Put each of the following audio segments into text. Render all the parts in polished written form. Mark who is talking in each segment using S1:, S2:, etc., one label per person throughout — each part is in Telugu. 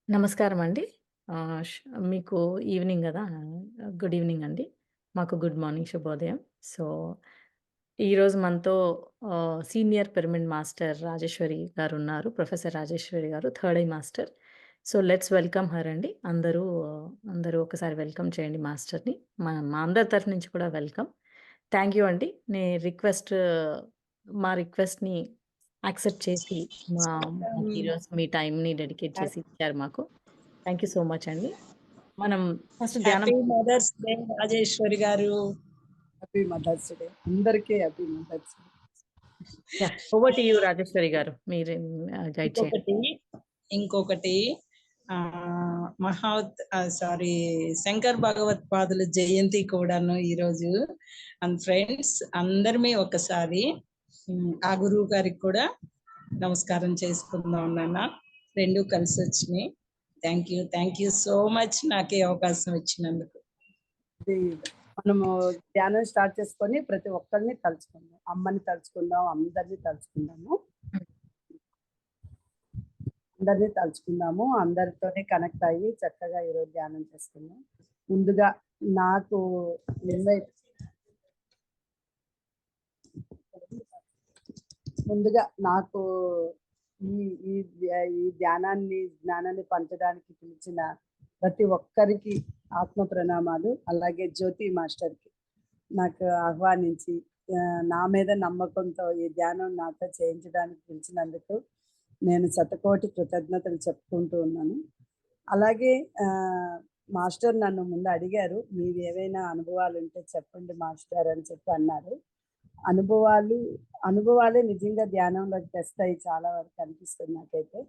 S1: నమస్కారం అండి. ఆహ్, ష్ మీకు ఈవినింగ్ గదా! గుడ్ ఈవినింగ్ అండి. మాకు గుడ్ మార్నింగ్, శుభోదయం. సో, ఈరోజు మనతో సీనియర్ పిరమిడ్ మాస్టర్ రాజేశ్వరి గారున్నారు. Professor Rajeshwari garu, third eye master. So, let's welcome her అండి. అందరూ ఒకసారి వెల్కమ్ చేయండి మాస్టర్‌ని. మా అందరి తరఫు నుంచి కూడా వెల్కమ్. థాంక్ యూ అండి. మా రిక్వెస్ట్‌ని యాక్సెప్ట్ చేసి మాకు
S2: హ్మ్.
S1: ఈరోజు మీ టైమ్‌ని డెడికేట్ చేసి ఇచ్చారు మాకు. థాంక్ యూ సో మచ్ అండి. మనం ఫస్ట్ ధ్యానం.
S2: Happy Mother's Day Rajeshwari garu.
S3: Happy Mother's Day. అందరికీ happy Mother's Day.
S1: Yeah! Over to you Rajeshwari garu. మీరు గైడ్ చేయండి.
S2: ఇంకొకటి ఇంకొకటి సారీ, శంకర్ భగవత్పాదుల జయంతి కూడాను ఈరోజు. అండ్ ఫ్రెండ్స్ అందరిమీ ఒకసారి ఆ గురువు గారికి కూడా నమస్కారం చేసుకుందాం నాన్న. రెండు కలిసి వచ్చినాయి. థ్యాంక్ యూ సో మచ్ నాకు ఈ అవకాశం ఇచ్చినందుకు.
S3: ఇది మనము ధ్యానం స్టార్ట్ చేసుకొని ప్రతి ఒక్కరిని తలుచుకుందాం. అమ్మని తలుచుకుందాం, అందరినీ తలుచుకుందాము. అందరితోనే కనెక్ట్ అయ్యి చక్కగా ఈరోజు ధ్యానం చేసుకుందాం. ముందుగా నాకు ఇన్వైట్ ముందుగా నాకు ఈ ఈ ఈ జ్ఞానాన్ని పంచడానికి పిలిచిన ప్రతి ఒక్కరికి ఆత్మ ప్రణామాలు. అలాగే జ్యోతి మాస్టర్కి నాకు ఆహ్వానించి నా మీద నమ్మకంతో ఈ ధ్యానం నాతో చేయించడానికి పిలిచినందుకు నేను శతకోటి కృతజ్ఞతలు చెప్పుకుంటూ ఉన్నాను. అలాగే మాస్టర్ నన్ను ముందు అడిగారు, మీరు ఏవైనా అనుభవాలు ఉంటే చెప్పండి మాస్టర్ అని చెప్పి అన్నారు. అనుభవాలే నిజంగా ధ్యానంలోకి తెస్తాయి చాలా వరకు అనిపిస్తుంది నాకైతే.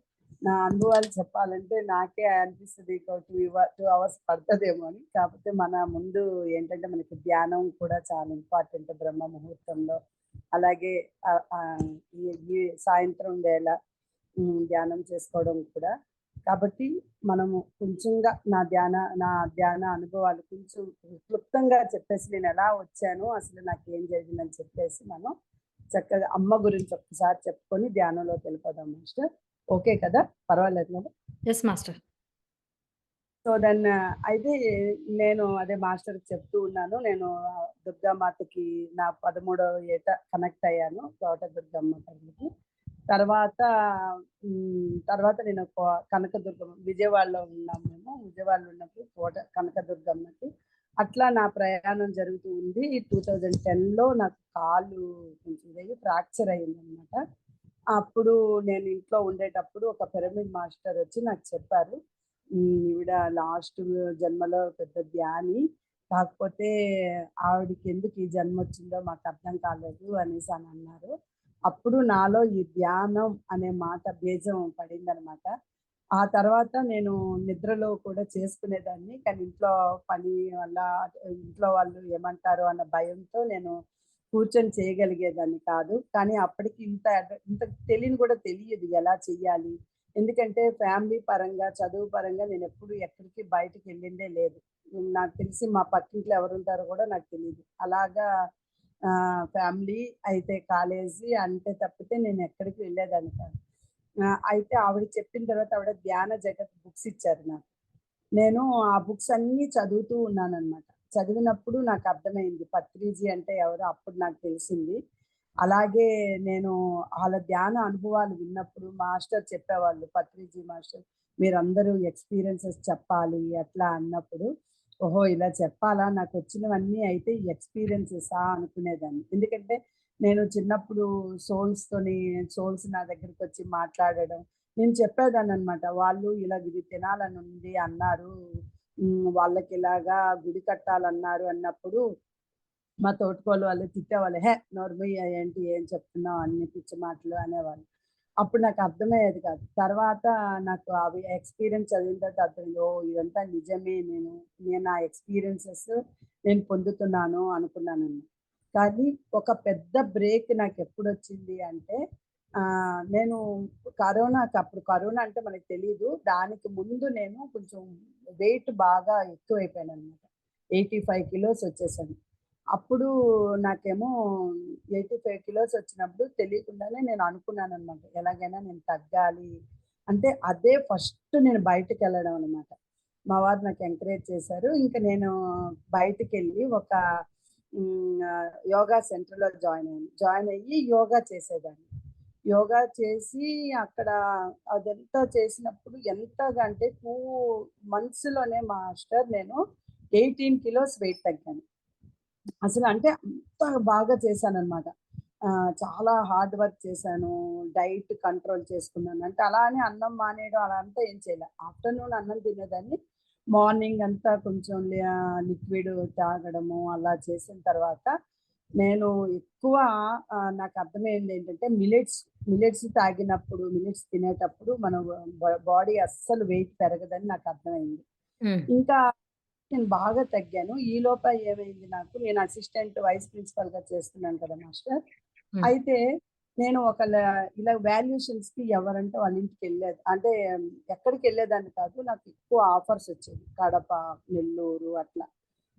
S3: నా అనుభవాలు చెప్పాలంటే నాకే అనిపిస్తుంది 2 అవర్స్ పడుతుందేమో అని. కాకపోతే మన ముందు ఏంటంటే మనకి ధ్యానం కూడా చాలా ఇంపార్టెంట్ బ్రహ్మ ముహూర్తంలో. అలాగే ఈ ఈ సాయంత్రం వేళ ధ్యానం చేసుకోవడం కూడా. కాబట్టి మనము కొంచెంగా నా ధ్యాన అనుభవాలు కొంచెం క్లుప్తంగా చెప్పేసి నేను ఎలా వచ్చాను, అసలు నాకు ఏం జరిగిందని చెప్పేసి మనం చక్కగా అమ్మ గురించి ఒక్కసారి చెప్పుకొని ధ్యానంలోకి వెళ్ళిపోదాం మాస్టర్. ఓకే కదా? పర్వాలేదు కదా?
S1: Yes master.
S3: సో దెన్ అయితే నేను అదే మాస్టర్‌కి చెప్తూ ఉన్నాను. నేను దుర్గామాతకి నా 13వ ఏట కనెక్ట్ అయ్యాను. తోట దుర్గమ్మ తల్లికి. తర్వాత నేను కనకదుర్గమ్మ విజయవాడలో ఉన్నాము మేము. విజయవాడలో ఉన్నప్పుడు కనకదుర్గమ్మకి అట్లా నా ప్రయాణం జరుగుతూ ఉంది. 2010లో నాకు కాలు కొంచెం ఇదయ్యి ఫ్రాక్చర్ అయిందనమాట. అప్పుడు నేను ఇంట్లో ఉండేటప్పుడు ఒక పిరమిడ్ మాస్టర్ వచ్చి నాకు చెప్పారు, ఈవిడ లాస్ట్ జన్మలో పెద్ద ధ్యాని, కాకపోతే ఆవిడకి ఎందుకు ఈ జన్మ వచ్చిందో మాకు అర్థం కాలేదు అనేసి అని అన్నారు. అప్పుడు నాలో ఈ ధ్యానం అనే మాట బీజం పడిందనమాట. ఆ తర్వాత నేను నిద్రలో కూడా చేసుకునేదాన్ని. కానీ ఇంట్లో పని వల్ల ఇంట్లో వాళ్ళు ఏమంటారో అన్న భయంతో నేను కూర్చొని చేయగలిగేదాన్ని కాదు. కానీ అప్పటికి ఇంత తెలియని కూడా తెలియదు ఎలా చెయ్యాలి. ఎందుకంటే ఫ్యామిలీ పరంగా, చదువు పరంగా నేనెప్పుడు ఎక్కడికి బయటికెళ్ళిందే లేదు. నాకు తెలిసి మా పక్కింట్లో ఎవరుంటారో కూడా నాకు తెలీదు. అలాగా ఫ్యామిలీ అయితే కాలేజీ అంతే తప్పితే నేనెక్కడికి వెళ్ళేదాన్ని కాదు. అయితే ఆవిడ చెప్పిన తర్వాత ఆవిడ ధ్యాన జగత్ బుక్స్ ఇచ్చారు నాకు. నేను ఆ బుక్స్ అన్నీ చదువుతూ ఉన్నాననమాట. చదివినప్పుడు నాకు అర్థమైంది పత్రిజీ అంటే ఎవరో అప్పుడు నాకు తెలిసింది. అలాగే నేను ఆళ్ళ ధ్యాన అనుభవాలు విన్నప్పుడు మాస్టర్ చెప్పేవాళ్ళు, పత్రిజీ మాస్టర్ మీరందరూ ఎక్స్‌పీరియన్సెస్ చెప్పాలి అట్లా అన్నప్పుడు, ఓహో! ఇలా చెప్పాలా? నాకొచ్చినవన్నీ అయితే ఈ ఎక్స్‌పీరియన్సెసా అనుకునేదాన్ని. ఎందుకంటే నేను చిన్నప్పుడు సోల్స్ నా దగ్గరకొచ్చి మాట్లాడడం, నేను చెప్పేదాన్ననమాట. వాళ్ళు ఇలాగ ఇది తినాలనుంది అన్నారు. వాళ్ళకిలాగా గుడి కట్టాలన్నారు అన్నప్పుడు మా తోటికోడలు వాళ్ళు తిట్టేవాళ్ళు. "హే! నోరు మూయి ఏంటి ఏం చెప్తున్నావు అన్ని పిచ్చి మాటలు" అనేవాళ్ళు. అప్పుడు నాకు అర్థమయ్యేది కాదు. తర్వాత నాకు అవి ఎక్స్‌పీరియన్స్ చదివిన తర్వాత అర్థమైంది. ఓహ్! ఇదంతా నిజమే. నేను ఆ ఎక్స్‌పీరియన్సెస్ నేను పొందుతున్నాను అనుకున్నానన్నమాట. కానీ ఒక పెద్ద బ్రేక్ నాకెప్పుడొచ్చింది అంటే నేను అప్పుడు కరోనా అంటే మనకు తెలీదు. దానికి ముందు నేను కొంచెం వెయిట్ బాగా ఎక్కువైపోయానన్నమాట. 85 కిలోస్ వచ్చేసాను. అప్పుడు నాకేమో 85 కిలోస్ వచ్చినప్పుడు తెలియకుండానే నేను అనుకున్నాననమాట. ఎలాగైనా నేను తగ్గాలి అంటే అదే ఫస్ట్ నేను బయటకు వెళ్ళడం అనమాట. మా వారు నాకు ఎంకరేజ్ చేశారు. ఇంకా నేను బయటికెళ్ళి ఒక యోగా సెంటర్‌లో జాయిన్ అయ్యాను. జాయిన్ అయ్యి యోగా చేసేదాన్ని. యోగా చేసి అక్కడ అదంతా చేసినప్పుడు ఎంతగా అంటే 2 మంత్స్‌లోనే మాస్టర్ నేను 18 కిలోస్ వెయిట్ తగ్గాను. అసలు అంటే అంత బాగా చేశాననమాట. చాలా హార్డ్ వర్క్ చేశాను. డైట్ కంట్రోల్ చేసుకున్నాను. అంటే అలా అని అన్నం మానేయడం అలా అంతా ఏం చేయలే. ఆఫ్టర్‌నూన్ అన్నం తినేదాన్ని. మార్నింగ్ అంతా కొంచెం లిక్విడ్ తాగడము అలా చేసిన తర్వాత నేను ఎక్కువ నాకు అర్థమైంది ఏంటంటే మిల్లెట్స్ తాగినప్పుడు, మిల్లెట్స్ తినేటప్పుడు మన బాడీ అస్సలు వెయిట్ పెరగదని నాకు అర్థమైంది.
S1: హ్మ్.
S3: ఇంకా నేను బాగా తగ్గాను. ఈలోప ఏమైంది నాకు నేను అసిస్టెంట్ వైస్ ప్రిన్సిపల్‌గా చేస్తున్నాను కదా మాస్టర్.
S1: హ్మ్.
S3: అయితే నేను ఇలా వాల్యుయేషన్స్‌కి ఎవరంటే వాళ్ళ ఇంటికెళ్ళేది. అంటే ఎక్కడికెళ్ళేదాన్ని కాదు. నాకు ఎక్కువ ఆఫర్స్ వచ్చేవి. కడప, నెల్లూరు అట్లా.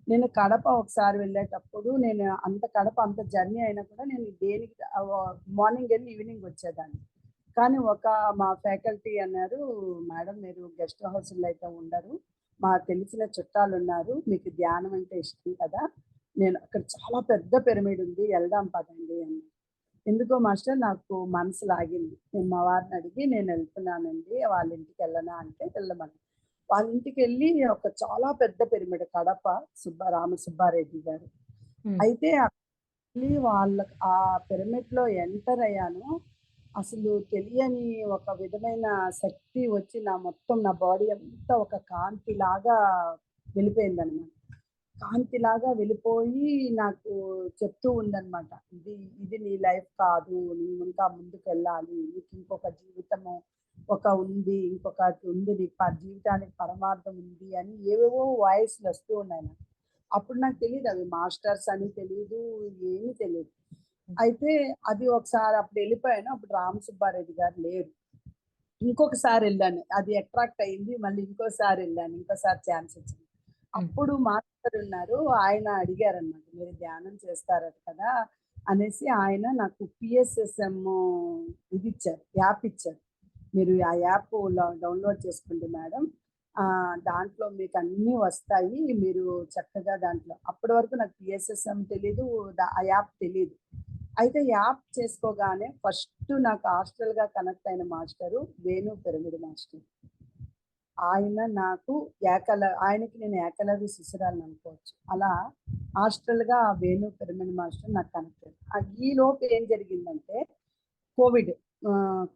S3: నేను కడప ఒకసారి వెళ్ళేటప్పుడు నేను కడప అంత జర్నీ అయినా కూడా నేను దేనికి మార్నింగ్ ఎళ్ళి ఈవినింగ్ వచ్చేదాన్ని. కానీ మా ఫ్యాకల్టీ అన్నారు, "మేడం మీరు గెస్ట్ హౌస్‌లో అయితే ఉండరు. మాకు తెలిసిన చుట్టాలున్నారు. మీకు ధ్యానం అంటే ఇష్టం కదా! నేను అక్కడ చాలా పెద్ద పిరమిడ్ ఉంది. వెళ్దాం పదండి" అన్నారు. ఎందుకో మాస్టర్ నాకు మనసు లాగింది. నేను మా వారిని అడిగి నేను వెళ్తున్నానండి. వాళ్ళ ఇంటికెళ్ళనా అంటే వెళ్ళమన్నారు. వాళ్ళ ఇంటికెళ్ళి ఒక చాలా పెద్ద పిరమిడ్ కడప రామసుబ్బారెడ్డి గారు.
S1: హ్మ్.
S3: అయితే అక్కడికెళ్ళి ఆ పిరమిడ్‌లో ఎంటర్ అయ్యాను. అసలు తెలియని ఒక విధమైన శక్తి వచ్చి నా బాడీ అంతా ఒక కాంతిలాగా వెళ్ళిపోయిందనమాట. కాంతిలాగా వెళ్ళిపోయి నాకు చెప్తూ ఉందనమాట. ఇది ఇది నీ లైఫ్ కాదు. నువ్వు ఇంకా ముందుకెళ్ళాలి. నీకు ఇంకొక జీవితము ఇంకొకటి ఉంది. నీకు జీవితానికి పరమార్థం ఉంది అని ఏవేవో వాయిస్‌లు వస్తూ ఉన్నాయి నాకు. అప్పుడు నాకు తెలీదు అవి మాస్టర్స్ అని తెలీదు. ఏమీ తెలీదు. అయితే అది ఒకసారి అప్పుడు వెళ్ళిపోయాను. అప్పుడు రామసుబ్బారెడ్డి గారు లేరు. ఇంకొకసారి ఎళ్ళాను. అది అట్రాక్ట్ అయింది. మళ్ళీ ఇంకోసారి ఎళ్ళాను. ఇంకోసారి ఛాన్స్ వచ్చింది.
S1: హ్మ్.
S3: అప్పుడు మాస్టర్ ఉన్నారు. ఆయన అడిగారన్నమాట. "మీరు ధ్యానం చేస్తారట కదా!" అనేసి ఆయన నాకు పిఎస్ఎస్ఎం యాప్ ఇచ్చారు. "మీరు ఆ యాప్ డౌన్‌లోడ్ చేసుకోండి మేడం. దాంట్లో మీకు అన్నీ వస్తాయి. మీరు చక్కగా దాంట్లో" అప్పటి వరకు నాకు పిఎస్ఎస్ఎం తెలీదు. ఆ యాప్ తెలీదు. అయితే యాప్ చేసుకోగానే ఫస్ట్ నాకు హాస్టల్‌గా కనెక్ట్ అయిన మాస్టరు వేణు పిరమిడ్ మాస్టర్. ఆయన నాకు ఆయనకి నేను ఏకలవ్య శిష్యురాలిని అనుకోవచ్చు. అలా హాస్టల్‌గా వేణు పిరమిడ్ మాస్టర్ నాకు కనెక్ట్ అయ్యారు. ఈలోపు ఏం జరిగిందంటే కోవిడ్.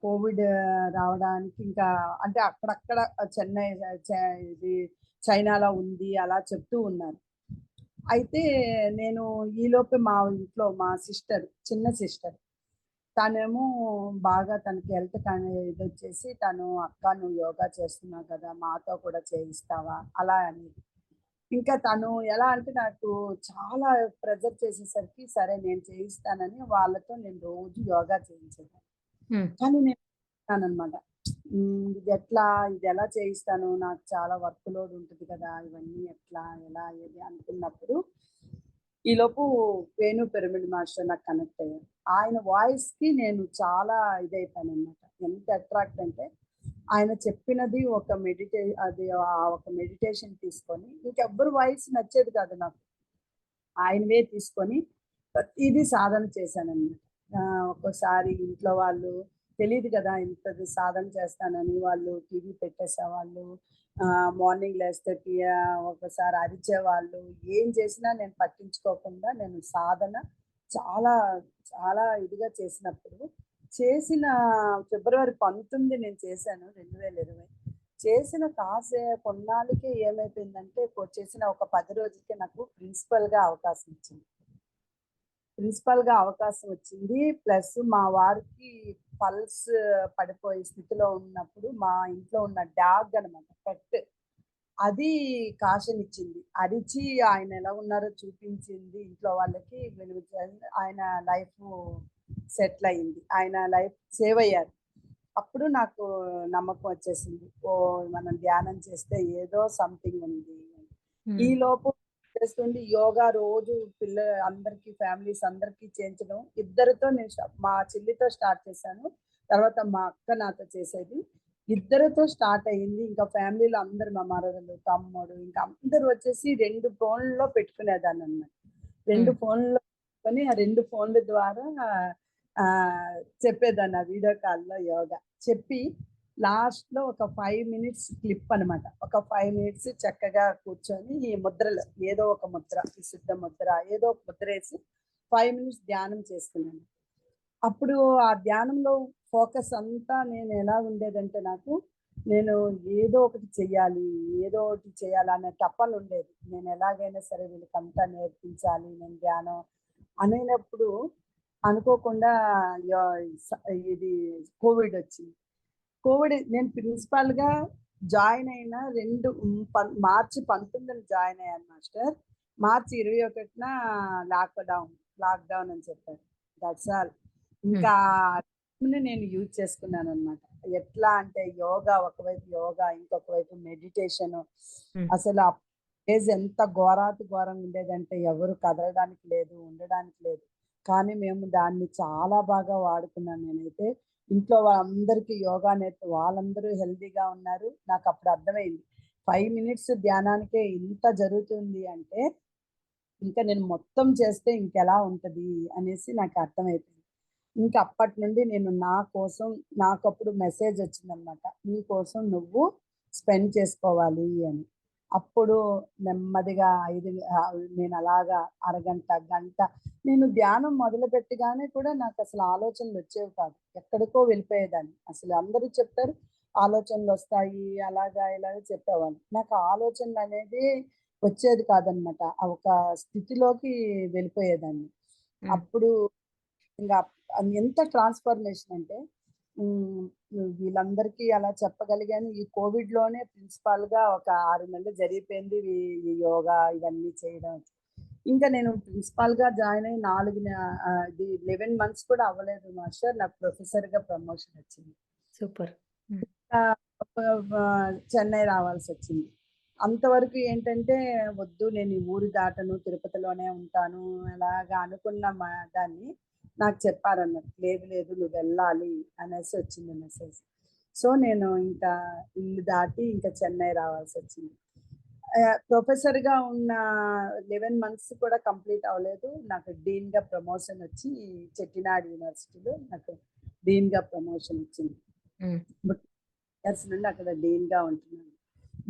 S3: కోవిడ్ రావడానికి ఇంకా అంటే అక్కడక్కడ చెన్నై ఇది చైనాలో ఉంది అలా చెప్తూ ఉన్నారు. అయితే నేను ఈలోపే మా ఇంట్లో మా చిన్న సిస్టర్ తనేమో బాగా తనకి హెల్త్ ఇదొచ్చేసి తను "అక్క నువ్వు యోగా చేస్తున్నావు కదా! మాతో కూడా చేయిస్తావా?" అలా అనేది. ఇంకా తను ఎలా అంటే నాకు చాలా ప్రెజర్ చేసేసరికి సరే నేను చేయిస్తానని వాళ్ళతో నేను రోజు యోగా చేయించేదాన్ని.
S1: హ్మ్.
S3: కానీ నేను అన్నాననమాట. ఇదెలా చేయిస్తాను? నాకు చాలా వర్క్ లోడ్ ఉంటది కదా! ఇవన్నీ ఎట్లా? ఎలా? ఏది? అనుకున్నప్పుడు ఈలోపు వేణు పిరమిడ్ మాస్టర్ నాకు కనెక్ట్ అయ్యారు. ఆయన వాయిస్‌కి నేను చాలా ఇదైపోయాననమాట. ఎంత అట్రాక్ట్ అంటే ఆయన చెప్పినది ఒక మెడిటేషన్ తీసుకొని ఇంకెవ్వరి వాయిస్ నచ్చేది కాదు నాకు. ఆయనవే తీసుకొని ప్రతీదీ సాధన చేశాననమాట. ఒక్కోసారి ఇంట్లో వాళ్ళు తెలీదు కదా! ఇంతది సాధన చేస్తానని వాళ్ళు టీవీ పెట్టేసేవాళ్ళు. మార్నింగ్ లేస్తే ఒకసారి అరిచేవాళ్ళు. ఏం చేసినా నేను పట్టించుకోకుండా నేను సాధన చాలా, చాలా ఇదిగా చేసినప్పుడు చేసిన ఫిబ్రవరి 19 నేను చేశాను 2020. చేసిన కొన్నాళ్ళకే ఏమైపోయిందంటే చేసిన ఒక 10 రోజులకే నాకు ప్రిన్సిపల్‌గా అవకాశం వచ్చింది. ప్లస్ మా వారికి పల్స్ పడిపోయే స్థితిలో ఉన్నప్పుడు మా ఇంట్లో ఉన్న డాగ్ అనమాట పెట్. అది కాషన్ ఇచ్చింది. అరిచి ఆయన ఎలా ఉన్నారో చూపించింది ఇంట్లో వాళ్ళకి. ఆయన లైఫు సెటిల్ అయింది. ఆయన లైఫ్ సేవ్ అయ్యారు. అప్పుడు నాకు నమ్మకం వచ్చేసింది. ఓహ్! మనం ధ్యానం చేస్తే ఏదో సంథింగ్ ఉంది.
S1: హ్మ్.
S3: ఈలోపు చేస్తుండి యోగా రోజు అందరికీ ఫ్యామిలీస్ అందరికీ చేయించడం. ఇద్దరితో నేను మా చెల్లితో స్టార్ట్ చేశాను. తర్వాత మా అక్క నాతో చేసేది. ఇద్దరితో స్టార్ట్ అయ్యింది. ఇంకా ఫ్యామిలీలో అందరు మా మరదలు, తమ్ముడు ఇంకా అందరూ వచ్చేసి 2 ఫోన్‌లో పెట్టుకునేదాన్ననమాట. 2
S1: హ్మ్.
S3: ఫోన్‌లో పెట్టుకొని ఆ 2 ఫోన్‌ల ద్వారా చెప్పేదాన్ని ఆ వీడియో కాల్‌లో యోగా. చెప్పి లాస్ట్‌లో ఒక 5 మినిట్స్ క్లిప్ అనమాట. ఒక 5 మినిట్స్ చక్కగా కూర్చొని ఈ ముద్రలు ఏదో ఒక ముద్ర, ఈ సిద్ధ ముద్ర ఏదో ఒక ముద్రేసి 5 మినిట్స్ ధ్యానం చేసుకున్నాను. అప్పుడు ఆ ధ్యానంలో ఫోకస్ అంతా నేను ఎలా ఉండేదంటే నేను ఏదో ఒకటి చెయ్యాలి, ఏదో ఒకటి చేయాలి అనే తపన ఉండేది. నేను ఎలాగైనా సరే వీళ్ళకంతా నేర్పించాలి, నేను ధ్యానం అనేటప్పుడు అనుకోకుండా యా స ఇది కోవిడ్ వచ్చింది. నేను ప్రిన్సిపాల్‌గా జాయిన్ అయిన మార్చి 19 జాయిన్ అయ్యాను మాస్టర్. మార్చి 21న లాక్‌డౌన్ అని చెప్పారు. That's all.
S1: హ్మ్.
S3: ఇంకా టైమ్‌ని నేను యూజ్ చేసుకున్నాననమాట. ఎట్లా అంటే ఒకవైపు యోగా, ఇంకొక వైపు మెడిటేషను.
S1: హ్మ్.
S3: అసలు ఆ డేస్ ఎంత ఘోరాతి ఘోరంగా ఉండేదంటే ఎవరు కదలడానికి లేదు, ఉండడానికి లేదు. కానీ మేము దాన్ని చాలా బాగా వాడుకున్నాను నేనైతే. ఇంట్లో వాళ్ళందరికీ యోగా నేర్పి వాళ్ళందరూ హెల్తీగా ఉన్నారు. నాకప్పుడు అర్థమైంది. 5 మినిట్స్ ధ్యానానికే ఇంత జరుగుతుంది అంటే, ఇంకా నేను మొత్తం చేస్తే ఇంకెలా ఉంటది అనేసి నాకు అర్థమైపోయింది. ఇంక అప్పటి నుండి నేను నా కోసం నాకప్పుడు మెసేజ్ వచ్చిందనమాట. నీ కోసం నువ్వు స్పెండ్ చేసుకోవాలి అని. అప్పుడు నెమ్మదిగా నేను అలాగా అరగంట, గంట నేను ధ్యానం మొదలుపెట్టగానే కూడా నాకసలు ఆలోచనలు వచ్చేవి కాదు. ఎక్కడికో వెళ్ళిపోయేదాన్ని. అసలు అందరూ చెప్తారు ఆలోచనలొస్తాయి అలాగా ఇలాగా చెప్పేవాళ్ళు. నాకు ఆలోచనలనేది వచ్చేది కాదనమాట. ఆ ఒక స్థితిలోకి వెళ్ళిపోయేదాన్ని.
S1: హ్మ్.
S3: అప్పుడు ఇంగా అది ఎంత ట్రాన్స్‌ఫర్మేషన్ అంటే హ్మ్. వీళ్ళందరికీ అలా చెప్పగలిగాను. ఈ కోవిడ్‌లోనే ప్రిన్సిపాల్‌గా ఒక 6 నెలలు జరిగిపోయింది. ఈ యోగా ఇవన్నీ చేయడం. ఇంకా నేను ప్రిన్సిపాల్‌గా జాయిన్ అయ్యి 11 మంత్స్ కూడా అవ్వలేదు మాస్టర్. నాకు ప్రొఫెసర్‌గా ప్రమోషన్ వచ్చింది.
S1: సూపర్. హ్మ్.
S3: ఆహ్, చెన్నై రావాల్సొచ్చింది. అంతవరకు ఏంటంటే, వద్దు నేను ఈ ఊరు దాటను, తిరుపతిలోనే ఉంటాను అలాగా అనుకున్న దాన్ని నాకు చెప్పారన్నట్టు. లేదు, లేదు నువ్వెళ్ళాలి అనేసి వచ్చింది మెసేజ్. సో, నేను ఇంకా ఇల్లు దాటి ఇంకా చెన్నై రావాల్సొచ్చింది. ప్రొఫెసర్‌గా ఉన్న 11 మంత్స్ కూడా కంప్లీట్ అవ్వలేదు. నాకు డీన్‌గా ప్రమోషన్ వచ్చి చెట్టినాడ్ యూనివర్సిటీలో నాకు డీన్‌గా ప్రమోషన్ వచ్చింది.
S1: హ్మ్.
S3: ఇయర్స్ నుండి అక్కడ డీన్‌గా ఉంటున్నాను.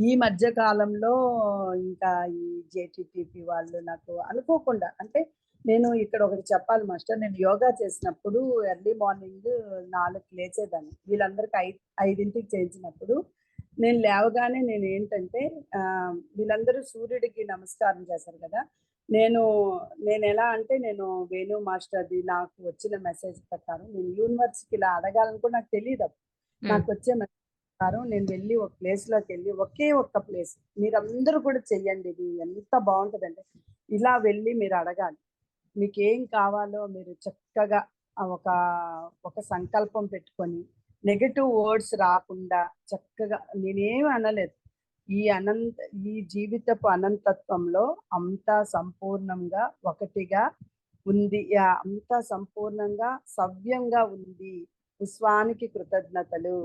S3: ఈ మధ్య కాలంలో ఇంకా ఈ జేటీటీపీ వాళ్ళు నాకు అనుకోకుండా అంటే నేను ఇక్కడ ఒకటి చెప్పాలి మాస్టర్. నేను యోగా చేసినప్పుడు ఎర్లీ మార్నింగ్ 4కి లేచేదాన్ని. వీళ్ళందరికి 5కి చేయించినప్పుడు నేను లేవగానే నేనేంటంటే వీళ్ళందరూ సూర్యుడికి నమస్కారం చేశారు కదా! నేను నేనెలా అంటే వేణు మాస్టర్‌ది నాకు వచ్చిన మెసేజ్ ప్రకారం నేను యూనివర్స్‌కి ఇలా అడగాలని కూడా నాకు తెలీదప్పుడు.
S1: హ్మ్.
S3: నాకొచ్చే ప్రకారం నేను వెళ్ళి ఒక ప్లేస్‌లోకెళ్ళి ఒకే ఒక్క ప్లేస్ మీరందరూ కూడా చెయ్యండి. ఇది ఎంత బావుంటదంటే, ఇలా వెళ్ళి మీరు అడగాలి. మీకేం కావాలో మీరు చక్కగా ఒక ఒక సంకల్పం పెట్టుకొని, నెగెటివ్ వర్డ్స్ రాకుండా చక్కగా నేనేమి అనలేదు. ఈ అనంత ఈ జీవితపు అనంతత్వంలో అంతా సంపూర్ణంగా ఒకటిగా ఉంది. అంతా సంపూర్ణంగా సవ్యంగా ఉంది. విశ్వానికి కృతజ్ఞతలు.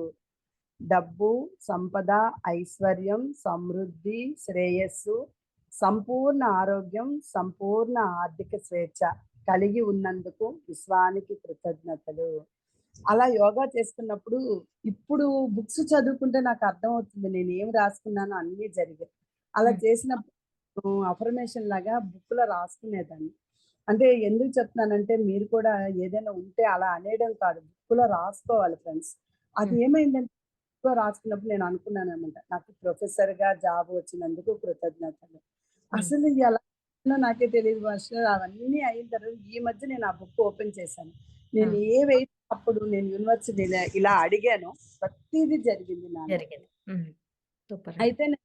S3: డబ్బు, సంపద, ఐశ్వర్యం, సమృద్ధి, శ్రేయస్సు, సంపూర్ణ ఆరోగ్యం, సంపూర్ణ ఆర్థిక స్వేచ్ఛ కలిగి ఉన్నందుకు విశ్వానికి కృతజ్ఞతలు. అలా యోగా చేస్తున్నప్పుడు ఇప్పుడు బుక్స్ చదువుకుంటే నాకు అర్థమవుతుంది. నేనేం రాసుకున్నానో అన్నీ జరిగాయి. అలా
S1: హ్మ్.
S3: చేసినప్పుడు అఫర్మేషన్ లాగా బుక్‌లో రాసుకునేదాన్ని. అంటే ఎందుకు చెప్తున్నానంటే మీరు కూడా ఏదైనా ఉంటే అలా అనేయడం కాదు. బుక్‌లో రాసుకోవాలి ఫ్రెండ్స్. అది
S1: హ్మ్.
S3: ఏమైందంటే బుక్‌లో రాసుకున్నప్పుడు నేను అనుకున్నాననమాట. నాకు ప్రొఫెసర్‌గా జాబ్ వచ్చినందుకు కృతజ్ఞతలు.
S1: హ్మ్.
S3: అసలు ఎలా చేశానో నాకే తెలీదు మాస్టర్. అవన్నీ అయిన తర్వాత ఈ మధ్య నేను ఆ బుక్ ఓపెన్ చేశాను.
S1: ఆ!
S3: నేను ఏవైతే అప్పుడు నేను యూనివర్సిటీలో ఇలా అడిగానో ప్రతీదీ జరిగింది నాలో.
S1: జరిగింది. హ్మ్. సూపర్ అండి.
S3: అయితే నేను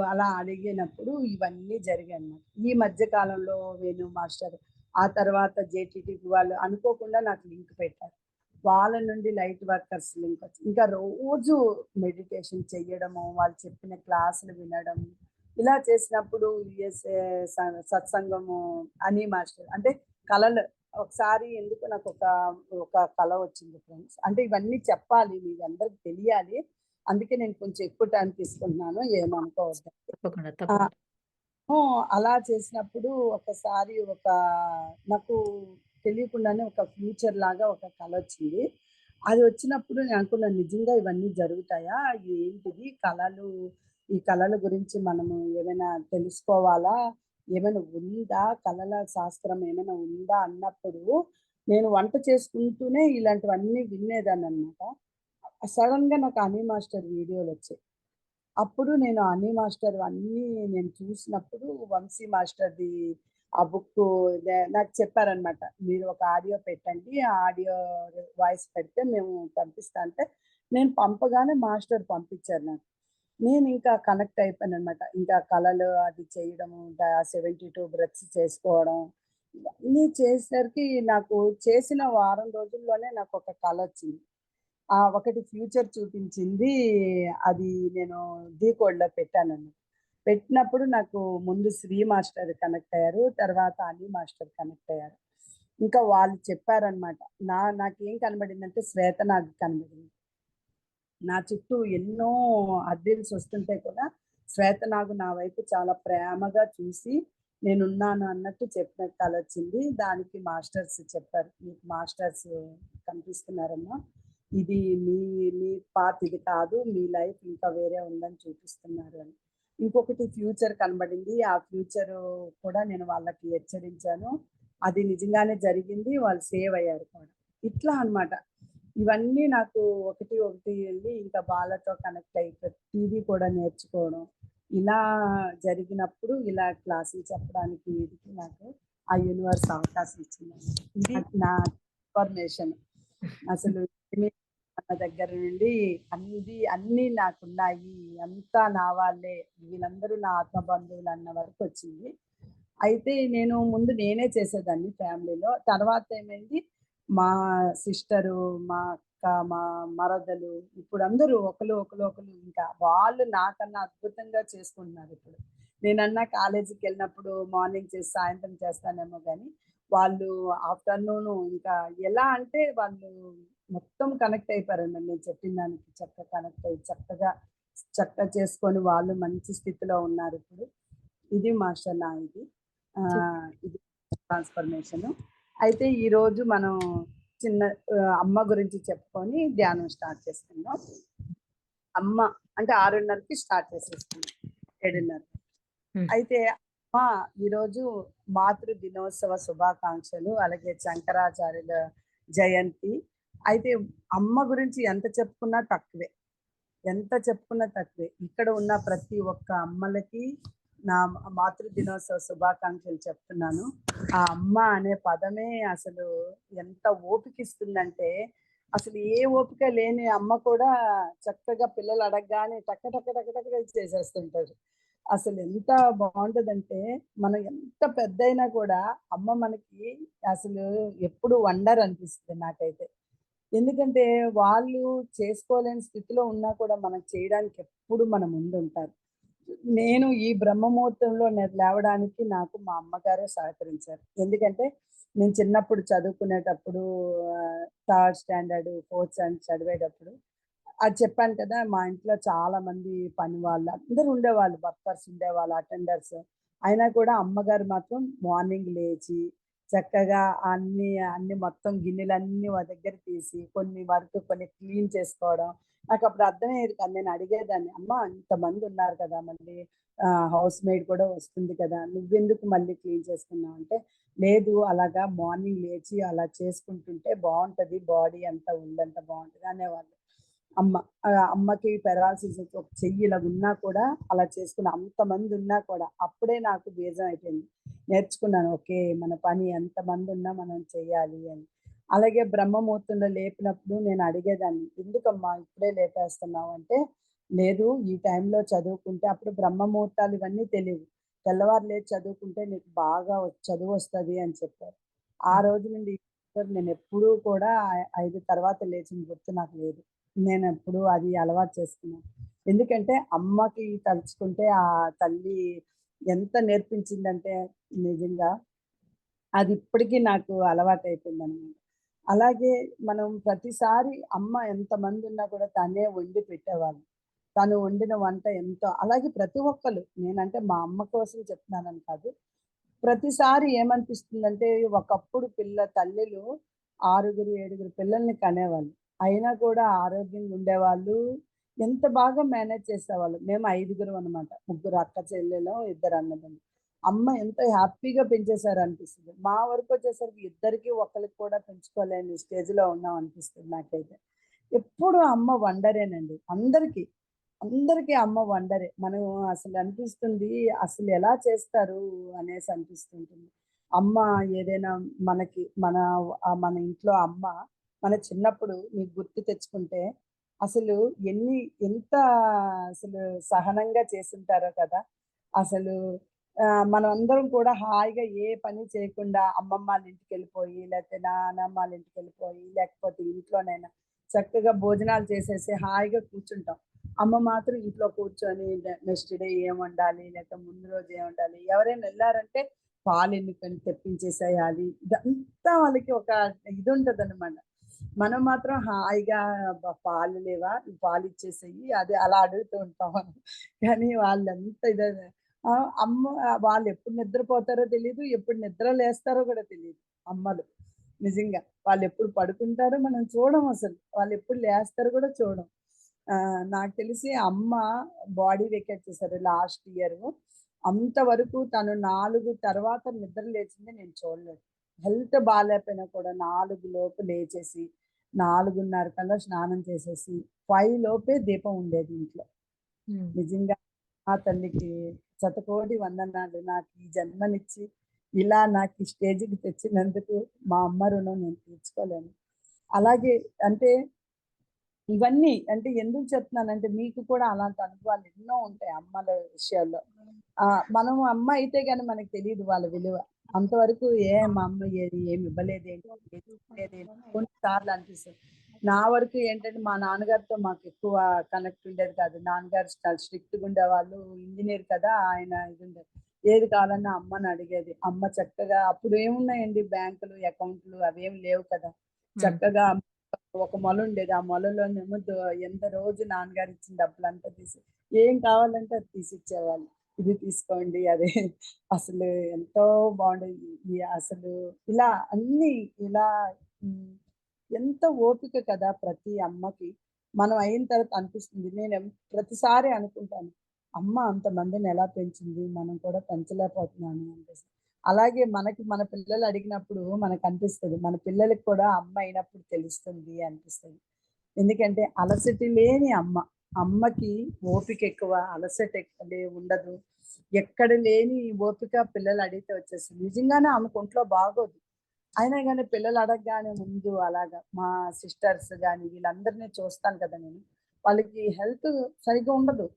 S3: అలా అడిగినప్పుడు ఇవన్నీ జరిగాయన్నమాట. ఈ మధ్య కాలంలో వేణు మాస్టర్, ఆ తర్వాత జేటీటీపీ వాళ్ళు అనుకోకుండా నాకు లింక్ పెట్టారు. వాళ్ళ నుండి లైట్ వర్కర్స్ లింక్ వచ్చింది. ఇంకా రోజు మెడిటేషన్ చెయ్యడము, వాళ్ళు చెప్పిన క్లాసులు వినడం, ఇలా చేసినప్పుడు సత్సంగము అని మాస్టర్ అంటే కళలు ఒకసారి ఎందుకో నాకు ఒక కళ వచ్చింది ఫ్రెండ్స్. అంటే ఇవన్నీ చెప్పాలి, మీ అందరికి తెలియాలి. అందుకే నేను కొంచెం ఎక్కువ టైం తీసుకుంటున్నాను, ఏమనుకోవద్దు.
S1: తప్పకుండా.
S3: ఆ!
S1: తప్పకుండా.
S3: అలా చేసినప్పుడు ఒకసారి నాకు తెలియకుండానే ఒక ఫ్యూచర్ లాగా ఒక కలొచ్చింది. అది వచ్చినప్పుడు నేను అనుకున్నాను, నిజంగా ఇవన్నీ జరుగుతాయా? ఏంటిది కలలు? ఈ కలల గురించి మనము ఏమైనా తెలుసుకోవాలా? ఏమైనా ఉందా? కలల శాస్త్రం ఏమైనా ఉందా? అన్నప్పుడు నేను వంట చేసుకుంటూనే ఇలాంటివన్నీ వినేదాన్ననమాట. సడెన్‌గా నాకు అనీ మాస్టర్ వీడియోలొచ్చాయి. అప్పుడు నేను అనీ మాస్టర్ అన్నీ నేను చూసినప్పుడు, వంశీ మాస్టర్‌ది ఆ బుక్కు నాకు చెప్పారనమాట. "మీరు ఒక ఆడియో పెట్టండి. ఆ ఆడియో వాయిస్ పెడితే మేము పంపిస్తా" అంటే, నేను పంపగానే మాస్టర్ పంపించారు నాకు. నేనింకా కనెక్ట్ అయిపోయాననమాట. ఇంకా కళలు అది చేయడము, 72 బ్రెత్స్ చేసుకోవడం, ఇవన్నీ చేసేసరికి నాకు చేసిన వారం రోజుల్లోనే నాకొక కలొచ్చింది. ఒకటి ఫ్యూచర్ చూపించింది. అది నేను డీకోడ్‌లో పెట్టానన్నమాట. పెట్టినప్పుడు నాకు ముందు శ్రీ మాస్టర్ కనెక్ట్ అయ్యారు. తర్వాత అలీ మాస్టర్ కనెక్ట్ అయ్యారు. ఇంకా వాళ్ళు చెప్పారన్నమాట. నాకేం కనబడిందంటే శ్వేతనాగ్ కనబడింది. నా చుట్టూ ఎన్నో అద్దిల్స్ వస్తుంటే కూడా శ్వేతనాగు నా వైపు చాలా ప్రేమగా చూసి నేనున్నాను అన్నట్టు చెప్పినట్టు కలొచ్చింది. దానికి మాస్టర్స్ చెప్పారు. "మీకు మాస్టర్స్ కనిపిస్తున్నారమ్మా. ఇది మీ మీ పాత్ ఇది కాదు. మీ లైఫ్ ఇంకా వేరే ఉందని చూపిస్తున్నారు" అని. ఇంకొకటి ఫ్యూచర్ కనబడింది. ఆ ఫ్యూచరు కూడా నేను వాళ్ళకి హెచ్చరించాను. అది నిజంగానే జరిగింది. వాళ్ళు సేవ్ అయ్యారు కూడా. ఇట్లా అన్నమాట. ఇవన్నీ నాకు ఒకటి ఒకటి ఎళ్లి ఇంకా వాళ్ళతో కనెక్ట్ అయ్యి ప్రతీదీ కూడా నేర్చుకోవడం. ఇలా జరిగినప్పుడు ఇలా క్లాసులు చెప్పడానికి వీటికి నాకు ఆ యూనివర్స్ అవకాశం ఇచ్చిందండి. ఇది నా ఇన్ఫర్మేషన్. అసలు ఏమి మన దగ్గర నుండి అన్నీ నాకున్నాయి. అంతా నా వాళ్ళే. వీళ్ళందరూ నా ఆత్మ బంధువులు అన్న వరకొచ్చింది. అయితే నేను ముందు నేనే చేసేదాన్ని ఫ్యామిలీలో. తర్వాత ఏమైంది, మా సిస్టరు, మా అక్క, మా మరదలు ఇప్పుడందరూ ఒకళ్ళు ఇంకా వాళ్ళు నాకన్నా అద్భుతంగా చేసుకుంటున్నారిప్పుడు. నేనన్నా కాలేజీకెళ్ళినప్పుడు మార్నింగ్ చేసి సాయంత్రం చేస్తానేమో గానీ, వాళ్ళు ఆఫ్టర్‌నూను ఇంకా ఎలా అంటే వాళ్ళు మొత్తం కనెక్ట్ అయిపోయారండి. నేను చెప్పిన దానికి చక్కగా కనెక్ట్ అయ్యి చక్కగా చేసుకొని వాళ్ళు మంచి స్థితిలో ఉన్నారిప్పుడు. ఇది మాస్టర్ నా ఇది. ఇది ట్రాన్స్‌ఫర్మేషను. అయితే ఈరోజు మనం చిన్న అమ్మ గురించి చెప్పుకొని ధ్యానం స్టార్ట్ చేసుకుందాం. అమ్మ అంటే 6:30కి స్టార్ట్ చేసేసుకుందాం. 7:30.
S1: హ్మ్.
S3: అయితే అమ్మ ఈరోజు మాతృ దినోత్సవ శుభాకాంక్షలు. అలాగే శంకరాచార్యుల జయంతి. అయితే అమ్మ గురించి ఎంత చెప్పుకున్నా తక్కువే. ఎంత చెప్పుకున్నా తక్కువే. ఇక్కడ ఉన్న ప్రతి ఒక్క అమ్మలకి నా మాతృ దినోత్సవ శుభాకాంక్షలు చెప్తున్నాను. ఆ అమ్మ అనే పదమే అసలు ఎంత ఓపికిస్తుందంటే, అసలు ఏ ఓపిక లేని అమ్మ కూడా చక్కగా పిల్లలు అడగగానే టక టక టక టక చేసేస్తుంటారు. అసలు ఎంత బావుంటదంటే, మనం ఎంత పెద్దయినా కూడా అమ్మ మనకి అసలు ఎప్పుడు వండర్ అనిపిస్తది నాకైతే. ఎందుకంటే వాళ్ళు చేసుకోలేని స్థితిలో ఉన్నా కూడా మనకు చేయడానికి ఎప్పుడు మన ముందుంటారు. నేను ఈ బ్రహ్మముహూర్తంలో లేవడానికి నాకు మా అమ్మగారే సహకరించారు. ఎందుకంటే నేను చిన్నప్పుడు చదువుకునేటప్పుడు థర్డ్ స్టాండర్డ్, ఫోర్త్ స్టాండర్డ్ చదివేటప్పుడు అది చెప్పాను కదా! మా ఇంట్లో చాలా మంది పని వాళ్ళు అందరూ ఉండేవాళ్ళు. వర్కర్స్ ఉండేవాళ్ళు, అటెండర్స్. అయినా కూడా అమ్మగారు మాత్రం మార్నింగ్ లేచి చక్కగా అన్ని మొత్తం గిన్నెలన్నీ ఓ దగ్గర తీసి కొన్ని క్లీన్ చేసుకోవడం. నాకప్పుడు అర్థమయ్యేది కాదు. నేను అడిగేదాన్ని, "అమ్మ ఇంతమంది ఉన్నారు కదా! మళ్ళీ హౌస్ మెయిడ్ కూడా వస్తుంది కదా! నువ్వెందుకు మళ్ళీ క్లీన్ చేస్తున్నావు?" అంటే, "లేదు అలాగా మార్నింగ్ లేచి అలా చేసుకుంటుంటే బావుంటది. బాడీ అంతా ఒళ్ళంతా బావుంటది" అనేవాళ్ళు. అమ్మ. అమ్మకి పెరాలసిస్ వచ్చి ఒక చెయ్యి ఇలాగున్నా కూడా అలా చేసుకున్నా. అంతమంది ఉన్నా కూడా. అప్పుడే నాకు బీజం అయిపోయింది. నేర్చుకున్నాను. ఓకే. మన పని ఎంతమందున్నా మనం చెయ్యాలి అని. అలాగే బ్రహ్మముహూర్తంలో లేపినప్పుడు నేను అడిగేదాన్ని, "ఎందుకమ్మా ఇప్పుడే లేపేస్తున్నావు?" అంటే, "లేదు ఈ టైంలో చదువుకుంటే" అప్పుడు బ్రహ్మముహూర్తాలు ఇవన్నీ తెలీవు. "తెల్లవారు లేచి చదువుకుంటే నీకు బాగా చదువొస్తది" అని చెప్పారు. ఆ
S1: హ్మ్.
S3: రోజు నుండి నేనెప్పుడూ కూడా 5 తర్వాత లేచిన గుర్తు నాకు లేదు. నేనెప్పుడు అది అలవాటు చేసుకున్నాను. ఎందుకంటే అమ్మకి తలుచుకుంటే ఆ తల్లి ఎంత నేర్పించిందంటే నిజంగా అది ఇప్పటికీ నాకు అలవాటయిపోయిందనమాట. అలాగే మనం ప్రతిసారి అమ్మ ఎంతమందున్నా కూడా తనే వండి పెట్టేవాళ్ళు. తను వండిన వంట ఎంతో, అలాగే ప్రతి ఒక్కరు, నేనంటే మా అమ్మ కోసం చెప్తున్నానని కాదు, ప్రతిసారి ఏమనిపిస్తుందంటే ఒకప్పుడు తల్లులు 6, 7 పిల్లల్ని కనేవాళ్ళు. అయినా కూడా ఆరోగ్యంగా ఉండేవాళ్ళు. ఎంత బాగా మేనేజ్ చేసేవాళ్ళు. మేము 5 అన్నమాట. 3 అక్క చెల్లెలు, 2 అన్నదమ్ములు. అమ్మ ఎంతో హ్యాపీగా పెంచేశారు అనిపిస్తుంది. మా వరకు వచ్చేసరికి ఇద్దరికి ఒకరికి కూడా పెంచుకోలేని స్టేజ్‌లో ఉన్నాం అనిపిస్తుంది నాకైతే. ఎప్పుడు అమ్మ వండరేనండి. అందరికీ. అందరికీ అమ్మ వండరే. మనం అసలు అనిపిస్తుంది, అసలు ఎలా చేస్తారు అనేసి అనిపిస్తుంటుంది. అమ్మ ఏదైనా మనకి మన ఇంట్లో అమ్మ మన చిన్నప్పుడు మీకు గుర్తు తెచ్చుకుంటే అసలు ఎంత అసలు సహనంగా చేసుంటారో కదా! అసలు మనమందరం కూడా హాయిగా ఏ పని చేయకుండా అమ్మమ్మ వాళ్ళ ఇంటికెళ్ళిపోయి, లేకపోతే నానమ్మ వాళ్ళ ఇంటికెళ్ళిపోయి, లేకపోతే ఇంట్లోనైనా చక్కగా భోజనాలు చేసేసి హాయిగా కూర్చుంటాం. అమ్మ మాత్రం ఇంట్లో కూర్చొని నెక్స్ట్ డే ఏం వండాలి, లేకపోతే ముందు రోజు ఏం వండాలి, ఎవరైనా వెళ్ళారంటే పాలెన్నుకొని తెప్పించేసేయాలి. ఇదంతా వాళ్ళకి ఒక ఇది ఉంటదనమాట. మనం మాత్రం హాయిగా పాలు లేవా? పాలు ఇచ్చేసేయి. అది అలా అడుగుతూ ఉంటాం మనం. కానీ వాళ్ళంతా అమ్మ వాళ్ళు ఎప్పుడు నిద్రపోతారో తెలీదు. ఎప్పుడు నిద్ర లేస్తారో కూడా తెలీదు అమ్మలు. నిజంగా. వాళ్ళెప్పుడు పడుకుంటారో మనం చూడం అసలు. వాళ్ళెప్పుడు లేస్తారో కూడా చూడం. నాకు తెలిసి అమ్మ బాడీ వెకేట్ చేశారు లాస్ట్ ఇయరు. అంతవరకు తను 4 తర్వాత నిద్ర లేచింది నేను చూడలేదు. హెల్త్ బాలేకపోయినా కూడా 4 లోపు లేచేసి, 4:30 కల్లా స్నానం చేసేసి, 5 లోపే దీపం ఉండేది ఇంట్లో.
S1: హ్మ్.
S3: నిజంగా ఆ తల్లికి శతకోటి వందనాలు. నాకు ఈ జన్మనిచ్చి, ఇలా నాకు ఈ స్టేజ్‌కి తెచ్చినందుకు మా అమ్మ రుణం నేను తీర్చుకోలేను. అలాగే అంటే ఇవన్నీ అంటే ఎందుకు చెప్తున్నానంటే మీకు కూడా అలాంటి అనుభవాలు ఎన్నో ఉంటాయి అమ్మల విషయాల్లో. మనం అమ్మ అయితే గాని మనకు తెలీదు వాళ్ళ విలువ. అంతవరకు మా అమ్మ ఏమి ఇవ్వలేదేంటి, ఏది ఇవ్వలేదేంటి కొన్ని సార్లు అనిపిస్తది. నా వరకు ఏంటంటే మా నాన్నగారితో మాకు ఎక్కువ కనెక్ట్ ఉండేది కాదు. నాన్నగారు చాలా స్ట్రిక్ట్‌గా ఉండేవాళ్ళు. ఇంజినీర్ కదా! ఆయన ఇది ఉండేది. ఏది కావాలన్నా అమ్మని అడిగేది. అమ్మ చక్కగా అప్పుడు ఏమున్నాయండి బ్యాంకులు, అకౌంట్‌లు అవేమి లేవు కదా!
S1: హ్మ్.
S3: చక్కగా ఒక మొల ఉండేది. ఆ మొలలోనేమో ఎంత రోజు నాన్నగారు ఇచ్చిన డబ్బులంతా తీసి ఏం కావాలంటే అది తీసిచ్చేవాళ్ళు. ఇది తీసుకోండి అదే అసలు ఎంతో బాగుండేది. అసలు ఇలా అన్నీ ఇలా హ్మ్. ఎంత ఓపిక కదా ప్రతి అమ్మకి. మనం అయిన తర్వాత అనిపిస్తుంది. ప్రతిసారి అనుకుంటాను. అమ్మ అంతమందిని ఎలా పెంచింది, మనం కూడా పెంచలేకపోతున్నాము అనిపిస్తుంది. అలాగే మన పిల్లలు అడిగినప్పుడు మనకనిపిస్తది. మన పిల్లలకి కూడా అమ్మ అయినప్పుడు తెలుస్తుంది అనిపిస్తది. ఎందుకంటే అలసట లేని అమ్మ. అమ్మకి ఓపిక ఎక్కువ, అలసట ఉండదు. ఎక్కడ లేని ఓపిక పిల్లలు అడిగితే వచ్చేస్తుంది. నిజంగానే ఆమెకు ఒంట్లో బాగోదు. అయినా గాని పిల్లలు అడగగానే ముందు అలాగా మా సిస్టర్స్ గాని వీళ్ళందరిని చూస్తాను కదా నేను. వాళ్ళకి హెల్త్ సరిగ్గా ఉండదు.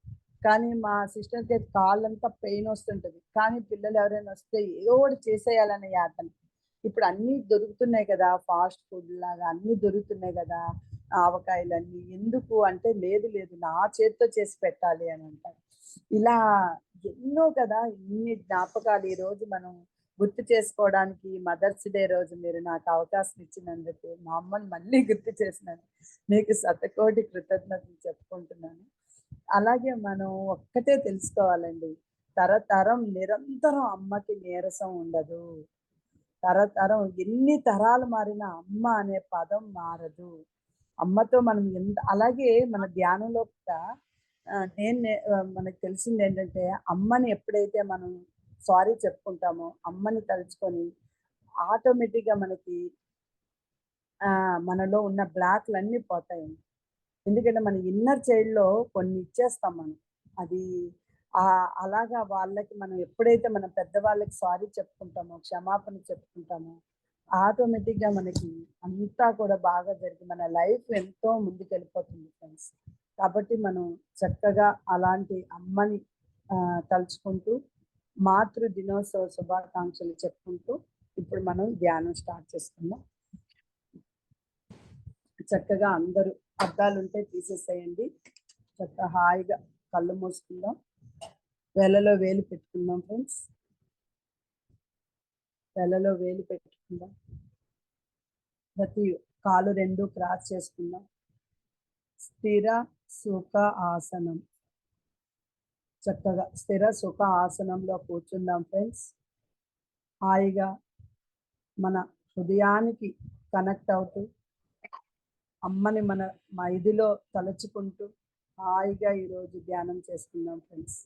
S3: కానీ మా సిస్టర్‌కి కాళ్ళంతా పెయిన్ వస్తుంటది. కానీ పిల్లలు ఎవరైనా వస్తే ఏదో ఒకటి చేసేయాలనే యాతన. ఇప్పుడు అన్నీ దొరుకుతున్నాయి కదా! ఫాస్ట్ ఫుడ్ లాగా అన్నీ దొరుకుతున్నాయి కదా! ఆవకాయలన్నీ. ఎందుకు అంటే లేదు లేదు నా చేత్తో చేసి పెట్టాలి అని అంటారు. ఇలా ఎన్నో కదా! ఇన్ని జ్ఞాపకాలు ఈరోజు మనం గుర్తు చేసుకోవడానికి మదర్స్ డే రోజు మీరు నాకు అవకాశం ఇచ్చినందుకు, మా అమ్మని మళ్ళీ గుర్తు చేసినందుకు మీకు శతకోటి కృతజ్ఞతలు చెప్పుకుంటున్నాను. అలాగే మనం ఒక్కటే తెలుసుకోవాలండి. తరతరం నిరంతరం అమ్మకి నీరసం ఉండదు. తరతరం ఎన్ని తరాలు మారినా అమ్మ అనే పదం మారదు. అమ్మతో మనం అలాగే మన ధ్యానంలో కూడా మనకు తెలిసిందేంటంటే అమ్మని ఎప్పుడైతే మనం సారీ చెప్పుకుంటామో, అమ్మని తలుచుకొని ఆటోమేటిక్‌గా మనకి మనలో ఉన్న బ్లాక్‌లన్నీ పోతాయండి. ఎందుకంటే మన ఇన్నర్ చైల్డ్‌లో కొన్ని ఇచ్చేస్తాం మనం. అది అలాగా వాళ్ళకి మనం ఎప్పుడైతే మన పెద్దవాళ్ళకి సారీ చెప్పుకుంటామో, క్షమాపణ చెప్పుకుంటామో, ఆటోమేటిక్‌గా మనకి అంతా కూడా బాగా జరిగి మన లైఫ్ ఎంతో ముందుకెళ్ళిపోతుంది ఫ్రెండ్స్. కాబట్టి మనం చక్కగా అలాంటి అమ్మని తలుచుకుంటూ, మాతృ దినోత్సవ శుభాకాంక్షలు చెప్పుకుంటూ ఇప్పుడు మనం ధ్యానం స్టార్ట్ చేసుకుందాం. చక్కగా అందరూ అద్దాలుంటే తీసేసేయండి. చక్కగా హాయిగా కళ్ళు మూసుకుందాం. వేళ్ళలో వేలు పెట్టుకుందాం ఫ్రెండ్స్. వేళ్ళలో వేలు పెట్టుకుందాం. ప్రతి కాలు 2 క్రాస్ చేసుకుందాం. స్థిర సుఖ ఆసనం. చక్కగా స్థిర సుఖ ఆసనంలో కూర్చుందాం ఫ్రెండ్స్. హాయిగా మన హృదయానికి కనెక్ట్ అవుతూ అమ్మని మన మైదిలో తలుచుకుంటూ హాయిగా ఈరోజు ధ్యానం చేసుకుందాం ఫ్రెండ్స్.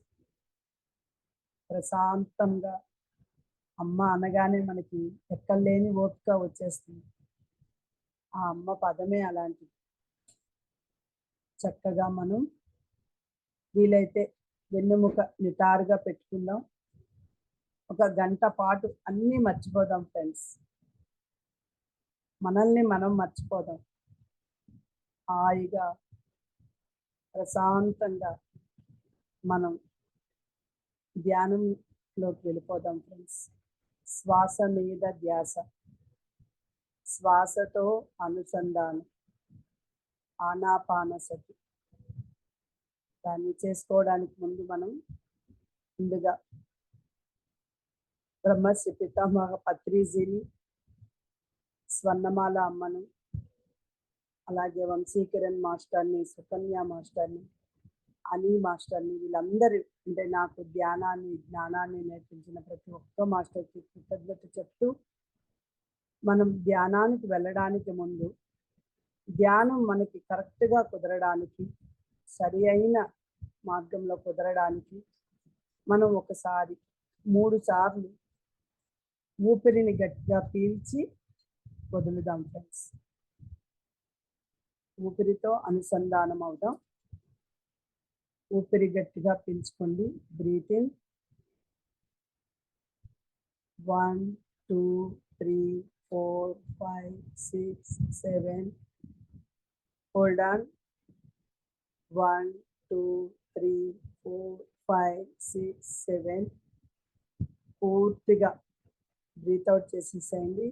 S3: ప్రశాంతంగా అమ్మ అనగానే మనకి ఎక్కలేని ఓపిక వచ్చేస్తుంది. ఆ అమ్మ పదమే అలాంటిది. చక్కగా మనం వీలైతే వెన్నెముక నిటారుగా పెట్టుకుందాం. ఒక గంట పాటు అన్నీ మర్చిపోదాం ఫ్రెండ్స్. మనల్ని మనం మర్చిపోదాం. హాయిగా ప్రశాంతంగా మనం ధ్యానంలోకి వెళ్ళిపోదాం ఫ్రెండ్స్. శ్వాస మీద ధ్యాస, శ్వాసతో అనుసంధానం, ఆనాపానసతి. దాన్ని చేసుకోవడానికి ముందు మనం ముందుగా బ్రహ్మశ్రీ పితామహ పత్రిజీని, స్వర్ణమాల అమ్మను, అలాగే వంశీకిరణ్ మాస్టర్ని, సుకన్య మాస్టర్ని, అనీ మాస్టర్ని, వీళ్ళందరూ అంటే నాకు ధ్యానాన్ని జ్ఞానాన్ని నేర్పించిన ప్రతి ఒక్క మాస్టర్కి కృతజ్ఞత చెప్తూ మనం ధ్యానానికి వెళ్ళడానికి ముందు ధ్యానం మనకి కరెక్ట్గా కుదరడానికి, సరి అయిన మార్గంలో కుదరడానికి మనం ఒకసారి 3 సార్లు ఊపిరిని గట్టిగా పీల్చి వదులుదాం ఫ్రెండ్స్. ఊపిరితో అనుసంధానం అవుదాం. ఊపిరి గట్టిగా పీల్చుకోండి. Breathe in 1 2 3 4 5 6 7. Hold on 1 2 3 4 5 6 7. పూర్తిగా బ్రీత్ అవుట్ చేసేసేయండి.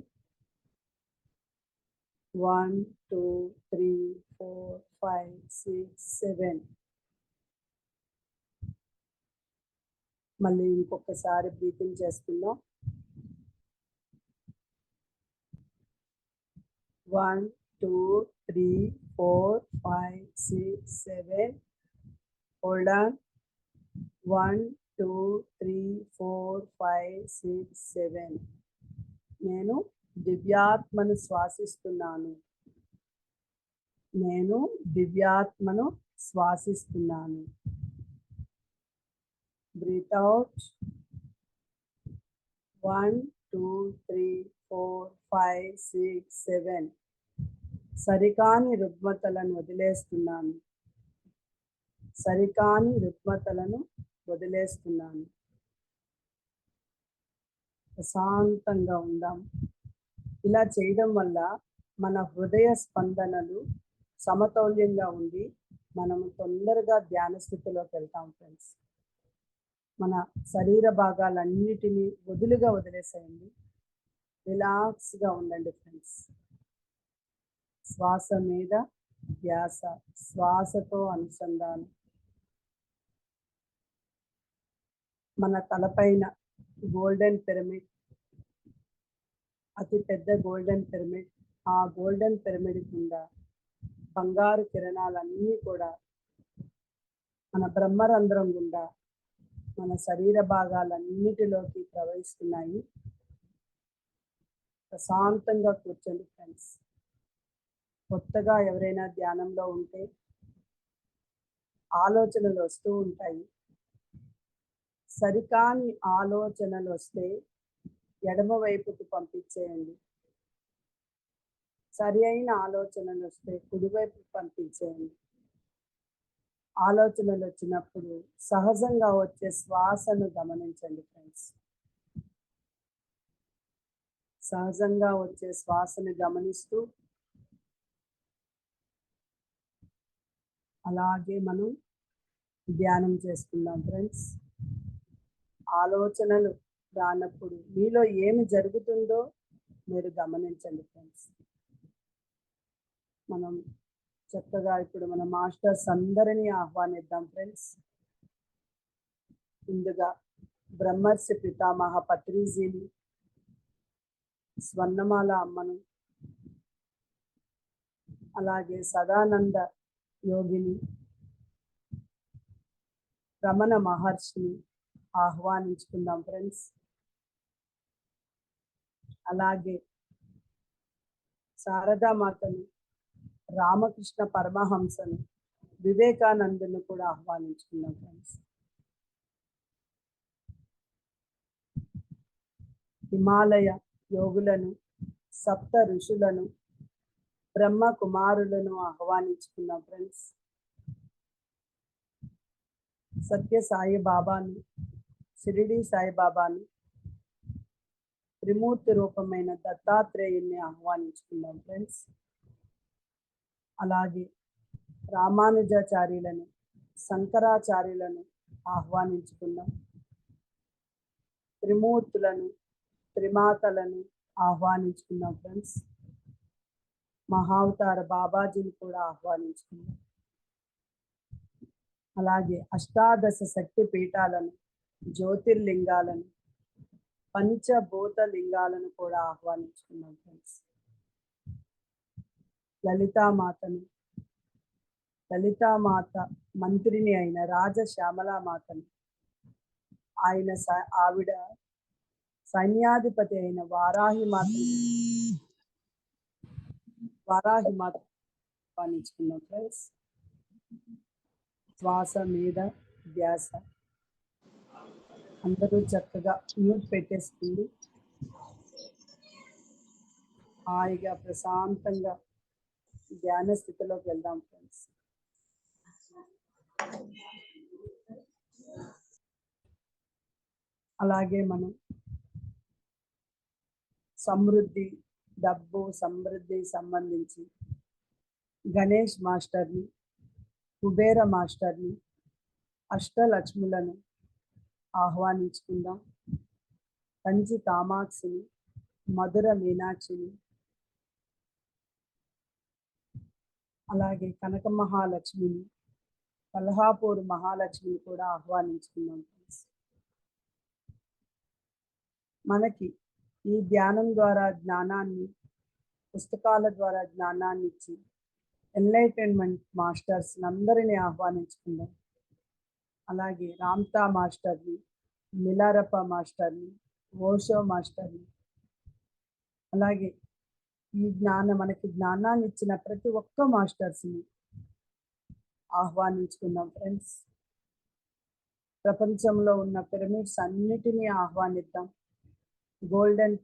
S3: 1 2 3 4 5 6 7. మళ్ళీ ఇంకొకసారి బ్రీతింగ్ చేసుకుందాం. 1 2 3 4 5 6 7. Hold on 1 2 3 4 5 6 7. నేను దివ్యాత్మను శ్వాసిస్తున్నాను. నేను దివ్యాత్మను శ్వాసిస్తున్నాను. Breath out 1 2 3 4 5 6 7. సరికాని రుగ్మతలను వదిలేస్తున్నాను. సరికాని రుగ్మతలను వదిలేస్తున్నాను. ప్రశాంతంగా ఉందాం. ఇలా చేయడం వల్ల మన హృదయ స్పందనలు సమతౌల్యంగా ఉండి మనము తొందరగా ధ్యాన స్థితిలోకి వెళ్తాం ఫ్రెండ్స్. మన శరీర భాగాలన్నిటినీ వదిలేసేయండి. రిలాక్స్గా ఉండండి ఫ్రెండ్స్. శ్వాస మీద ధ్యాస, శ్వాసతో అనుసంధానం. మన తలపైన గోల్డెన్ పిరమిడ్, అతి పెద్ద గోల్డెన్ పిరమిడ్. ఆ గోల్డెన్ పిరమిడ్ కింద బంగారు కిరణాలన్నీ కూడా మన బ్రహ్మరంధ్రం గుండా మన శరీర భాగాలన్నిటిలోకి ప్రవహిస్తున్నాయి. ప్రశాంతంగా కూర్చోండి ఫ్రెండ్స్. కొత్తగా ఎవరైనా ధ్యానంలో ఉంటే ఆలోచనలు వస్తూ ఉంటాయి. సరికాని ఆలోచనలు వస్తే ఎడమ వైపుకు పంపించేయండి. సరి అయిన ఆలోచనలు వస్తే కుడివైపుకు పంపించేయండి. ఆలోచనలు వచ్చినప్పుడు సహజంగా వచ్చే శ్వాసను గమనించండి ఫ్రెండ్స్. సహజంగా వచ్చే శ్వాసను గమనిస్తూ అలాగే మనం ధ్యానం చేసుకుందాం ఫ్రెండ్స్. ఆలోచనలు రానప్పుడు మీలో ఏమి జరుగుతుందో మీరు గమనించండి ఫ్రెండ్స్. మనం చక్కగా ఇప్పుడు మన మాస్టర్స్ అందరినీ ఆహ్వానిద్దాం ఫ్రెండ్స్. ముందుగా బ్రహ్మర్షి పితామహ పత్రిజీని, స్వర్ణమాల అమ్మను, అలాగే సదానంద యోగిని, రమణ మహర్షిని ఆహ్వానించుకుందాం ఫ్రెండ్స్. అలాగే శారదామాతను, రామకృష్ణ పరమహంసను, వివేకానందుని కూడా ఆహ్వానించుకుందాం ఫ్రెండ్స్. హిమాలయ యోగులను, సప్త ఋషులను, బ్రహ్మ కుమారులను ఆహ్వానించుకున్నాం ఫ్రెండ్స్. సత్య సాయి బాబాను, షిరిడి సాయిబాబాను, త్రిమూర్తి రూపమైన దత్తాత్రేయుని ఆహ్వానించుకున్నాం ఫ్రెండ్స్. అలాగే రామానుజాచార్యులను, శంకరాచార్యులను ఆహ్వానించుకున్నాం. త్రిమూర్తులను, త్రిమాతలను ఆహ్వానించుకున్నాం ఫ్రెండ్స్. మహావతార బాబాజీని కూడా ఆహ్వానించుకున్నాం. అలాగే అష్టాదశ శక్తి పీఠాలను, జ్యోతిర్లింగాలను, పంచభూత లింగాలను కూడా ఆహ్వానించుకున్నాం ఫ్రెండ్స్. లలితామాతను, లలితామాత మంత్రిని అయిన రాజశ్యామలామాతను, ఆవిడ సైన్యాధిపతి అయిన వారాహిమాత ఆహ్వానించుకున్నాం ఫ్రెండ్స్. శ్వాస మీద ధ్యాస. అందరూ చక్కగా మ్యూట్ పెట్టేస్తుంది. హాయిగా ప్రశాంతంగా ధ్యాన స్థితిలోకి వెళ్దాం ఫ్రెండ్స్. అలాగే మనం సమృద్ధి, డబ్బు సమృద్ధి సంబంధించి గణేష్ మాస్టర్ని, కుబేర మాస్టర్ని, అష్టలక్ష్ములను ఆహ్వానించుకుందాం. కంచి కామాక్షిని, మధుర మీనాక్షిని, అలాగే కనక మహాలక్ష్మిని, కల్హాపూర్ మహాలక్ష్మిని కూడా ఆహ్వానించుకుందాం. మనకి ఈ ధ్యానం ద్వారా జ్ఞానాన్ని, పుస్తకాల ద్వారా జ్ఞానాన్ని ఇచ్చి ఎన్లైటన్మెంట్ మాస్టర్స్ అందరినీ ఆహ్వానించుకుందాం. అలాగే రామ్తా మాస్టర్ని, మిలారప్ప మాస్టర్ని, ఓషో మాస్టర్ని, అలాగే ఈ మనకి జ్ఞానాన్ని ఇచ్చిన ప్రతి ఒక్క మాస్టర్స్ని ఆహ్వానించుకుందాం ఫ్రెండ్స్. ప్రపంచంలో ఉన్న పిరమిడ్స్ అన్నిటినీ ఆహ్వానిద్దాం. గోల్డెన్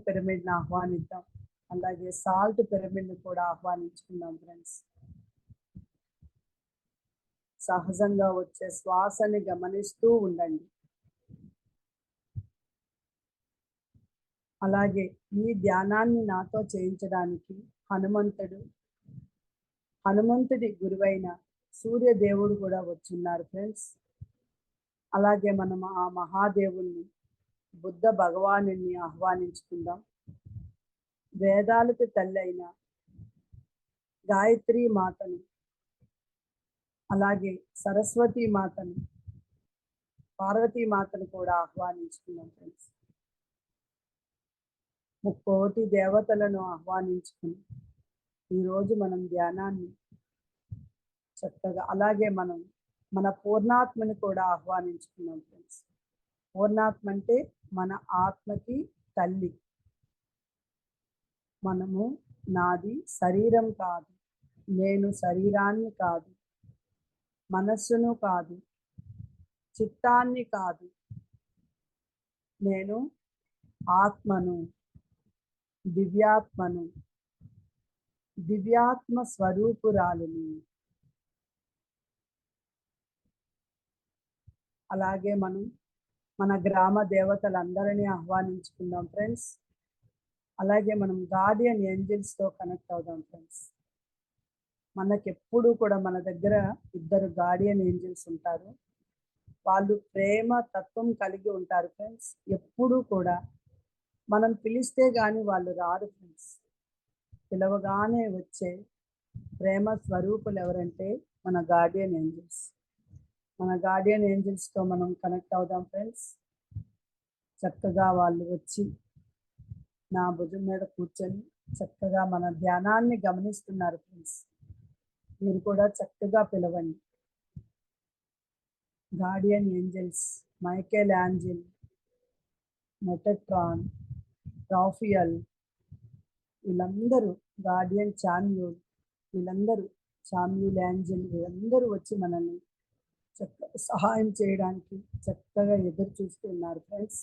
S3: పిరమిడ్ని ఆహ్వానిద్దాం. అలాగే సాల్ట్ పిరమిడ్ని కూడా ఆహ్వానించుకుందాం ఫ్రెండ్స్. సహజంగా వచ్చే శ్వాసని గమనిస్తూ ఉండండి. అలాగే ఈ ధ్యానాన్ని నాతో చేయించడానికి హనుమంతుడి గురువైన సూర్యదేవుడు కూడా వచ్చున్నారు ఫ్రెండ్స్. అలాగే మనం ఆ మహాదేవుణ్ణి, బుద్ధ భగవానుని ఆహ్వానించుకుందాం. వేదాలకు తల్లైన గాయత్రి మాతను, అలాగే సరస్వతి మాతను, పార్వతీ మాతను కూడా ఆహ్వానించుకున్నాం ఫ్రెండ్స్. 30 కోటి దేవతలను ఆహ్వానించుకుని ఈరోజు మనం ధ్యానాన్ని చక్కగా, అలాగే మనం మన పూర్ణాత్మని కూడా ఆహ్వానించుకున్నాం ఫ్రెండ్స్. పూర్ణాత్మ అంటే మన ఆత్మకి తల్లి. మనము నాది శరీరం కాదు, నేను శరీరాన్ని కాదు, మనస్సును కాదు, చిత్తాన్ని కాదు, నేను ఆత్మను, దివ్యాత్మ స్వరూపురాలిని. అలాగే మనం మన గ్రామ దేవతలందరినీ ఆహ్వానించుకుందాం ఫ్రెండ్స్. అలాగే మనం గార్డియన్ ఏంజల్స్తో కనెక్ట్ అవుదాం ఫ్రెండ్స్. మనకెప్పుడు కూడా మన దగ్గర 2 గార్డియన్ ఏంజల్స్ ఉంటారు. వాళ్ళు ప్రేమ తత్వం కలిగి ఉంటారు ఫ్రెండ్స్. ఎప్పుడు కూడా మనం పిలిస్తే కానీ వాళ్ళు రారు ఫ్రెండ్స్. పిలవగానే వచ్చే ప్రేమ స్వరూపులు ఎవరంటే మన గార్డియన్ ఏంజల్స్. మన గార్డియన్ ఏంజల్స్తో మనం కనెక్ట్ అవుదాం ఫ్రెండ్స్. చక్కగా వాళ్ళు వచ్చి నా భుజం మీద కూర్చొని చక్కగా మన ధ్యానాన్ని గమనిస్తున్నారు ఫ్రెండ్స్. మీరు కూడా చక్కగా పిలవండి. గార్డియన్ ఏంజల్స్, మైకేల్ యాంజిల్, మెటట్రాన్, రాఫియల్, వీళ్ళందరూ గార్డియన్ చామ్యూల్, వీళ్ళందరూ చామ్యూల్ యాంజిల్, వీళ్ళందరూ వచ్చి మనల్ని సహాయం చేయడానికి చక్కగా ఎదురు చూస్తున్నారు ఫ్రెండ్స్.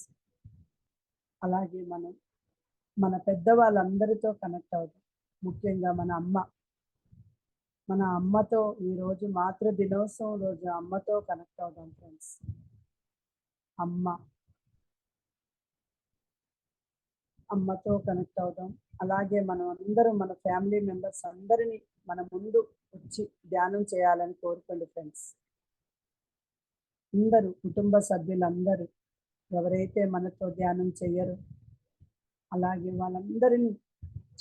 S3: అలాగే మనం మన పెద్దవాళ్ళందరితో కనెక్ట్ అవుతాం. ముఖ్యంగా మన అమ్మతో ఈరోజు మాతృ దినోత్సవం రోజు అమ్మతో కనెక్ట్ అవుతాం ఫ్రెండ్స్. అమ్మతో కనెక్ట్ అవుతాం. అలాగే మనం అందరం మన ఫ్యామిలీ మెంబర్స్ అందరినీ మన ముందు వచ్చి ధ్యానం చేయాలని కోరుకోండి ఫ్రెండ్స్. అందరూ కుటుంబ సభ్యులందరూ ఎవరైతే మనతో ధ్యానం చేయరు అలాగే వాళ్ళందరినీ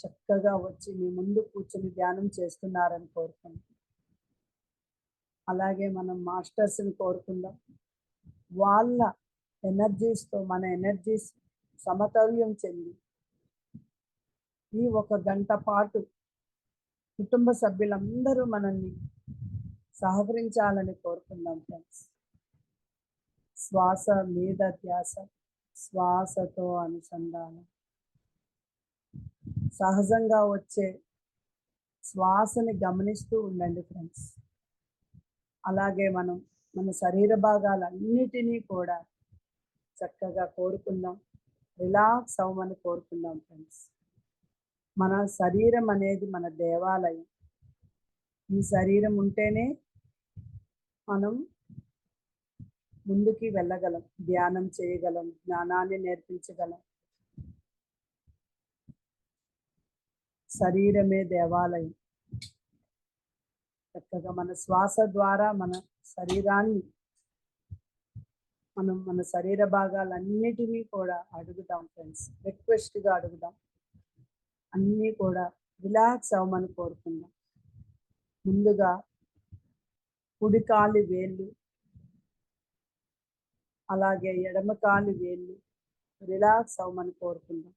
S3: చక్కగా వచ్చి మీ ముందు కూర్చొని ధ్యానం చేస్తున్నారని కోరుకుందాం. అలాగే మనం మాస్టర్స్ని కోరుకుందాం. వాళ్ళ ఎనర్జీస్తో మన ఎనర్జీస్ సమతౌల్యం చెంది ఈ 1 గంట పాటు కుటుంబ సభ్యులందరూ మనల్ని సహకరించాలని కోరుకుందాం ఫ్రెండ్స్. శ్వాస మీద ధ్యాస, శ్వాసతో అనుసంధానం, సహజంగా వచ్చే శ్వాసని గమనిస్తూ ఉండండి ఫ్రెండ్స్. అలాగే మనం మన శరీర భాగాలన్నిటినీ కూడా చక్కగా కోరుకుందాం, రిలాక్స్ అవ్వమని కోరుకుందాం ఫ్రెండ్స్. మన శరీరం అనేది మన దేవాలయం. ఈ శరీరం ఉంటేనే మనం ముందుకి వెళ్ళగలం, ధ్యానం చేయగలం, జ్ఞానాన్ని నేర్పించగలం. శరీరమే దేవాలయం. చక్కగా మన శ్వాస ద్వారా మన శరీరాన్ని మన శరీర భాగాలన్నిటినీ కూడా అడుగుదాం ఫ్రెండ్స్. రిక్వెస్ట్గా అడుగుదాం. అన్నీ కూడా రిలాక్స్ అవ్వమని కోరుకుందాం. ముందుగా కుడి కాలి వేళ్ళు, అలాగే ఎడమ కాలి వేళ్ళు రిలాక్స్ అవ్వమని కోరుకుందాం.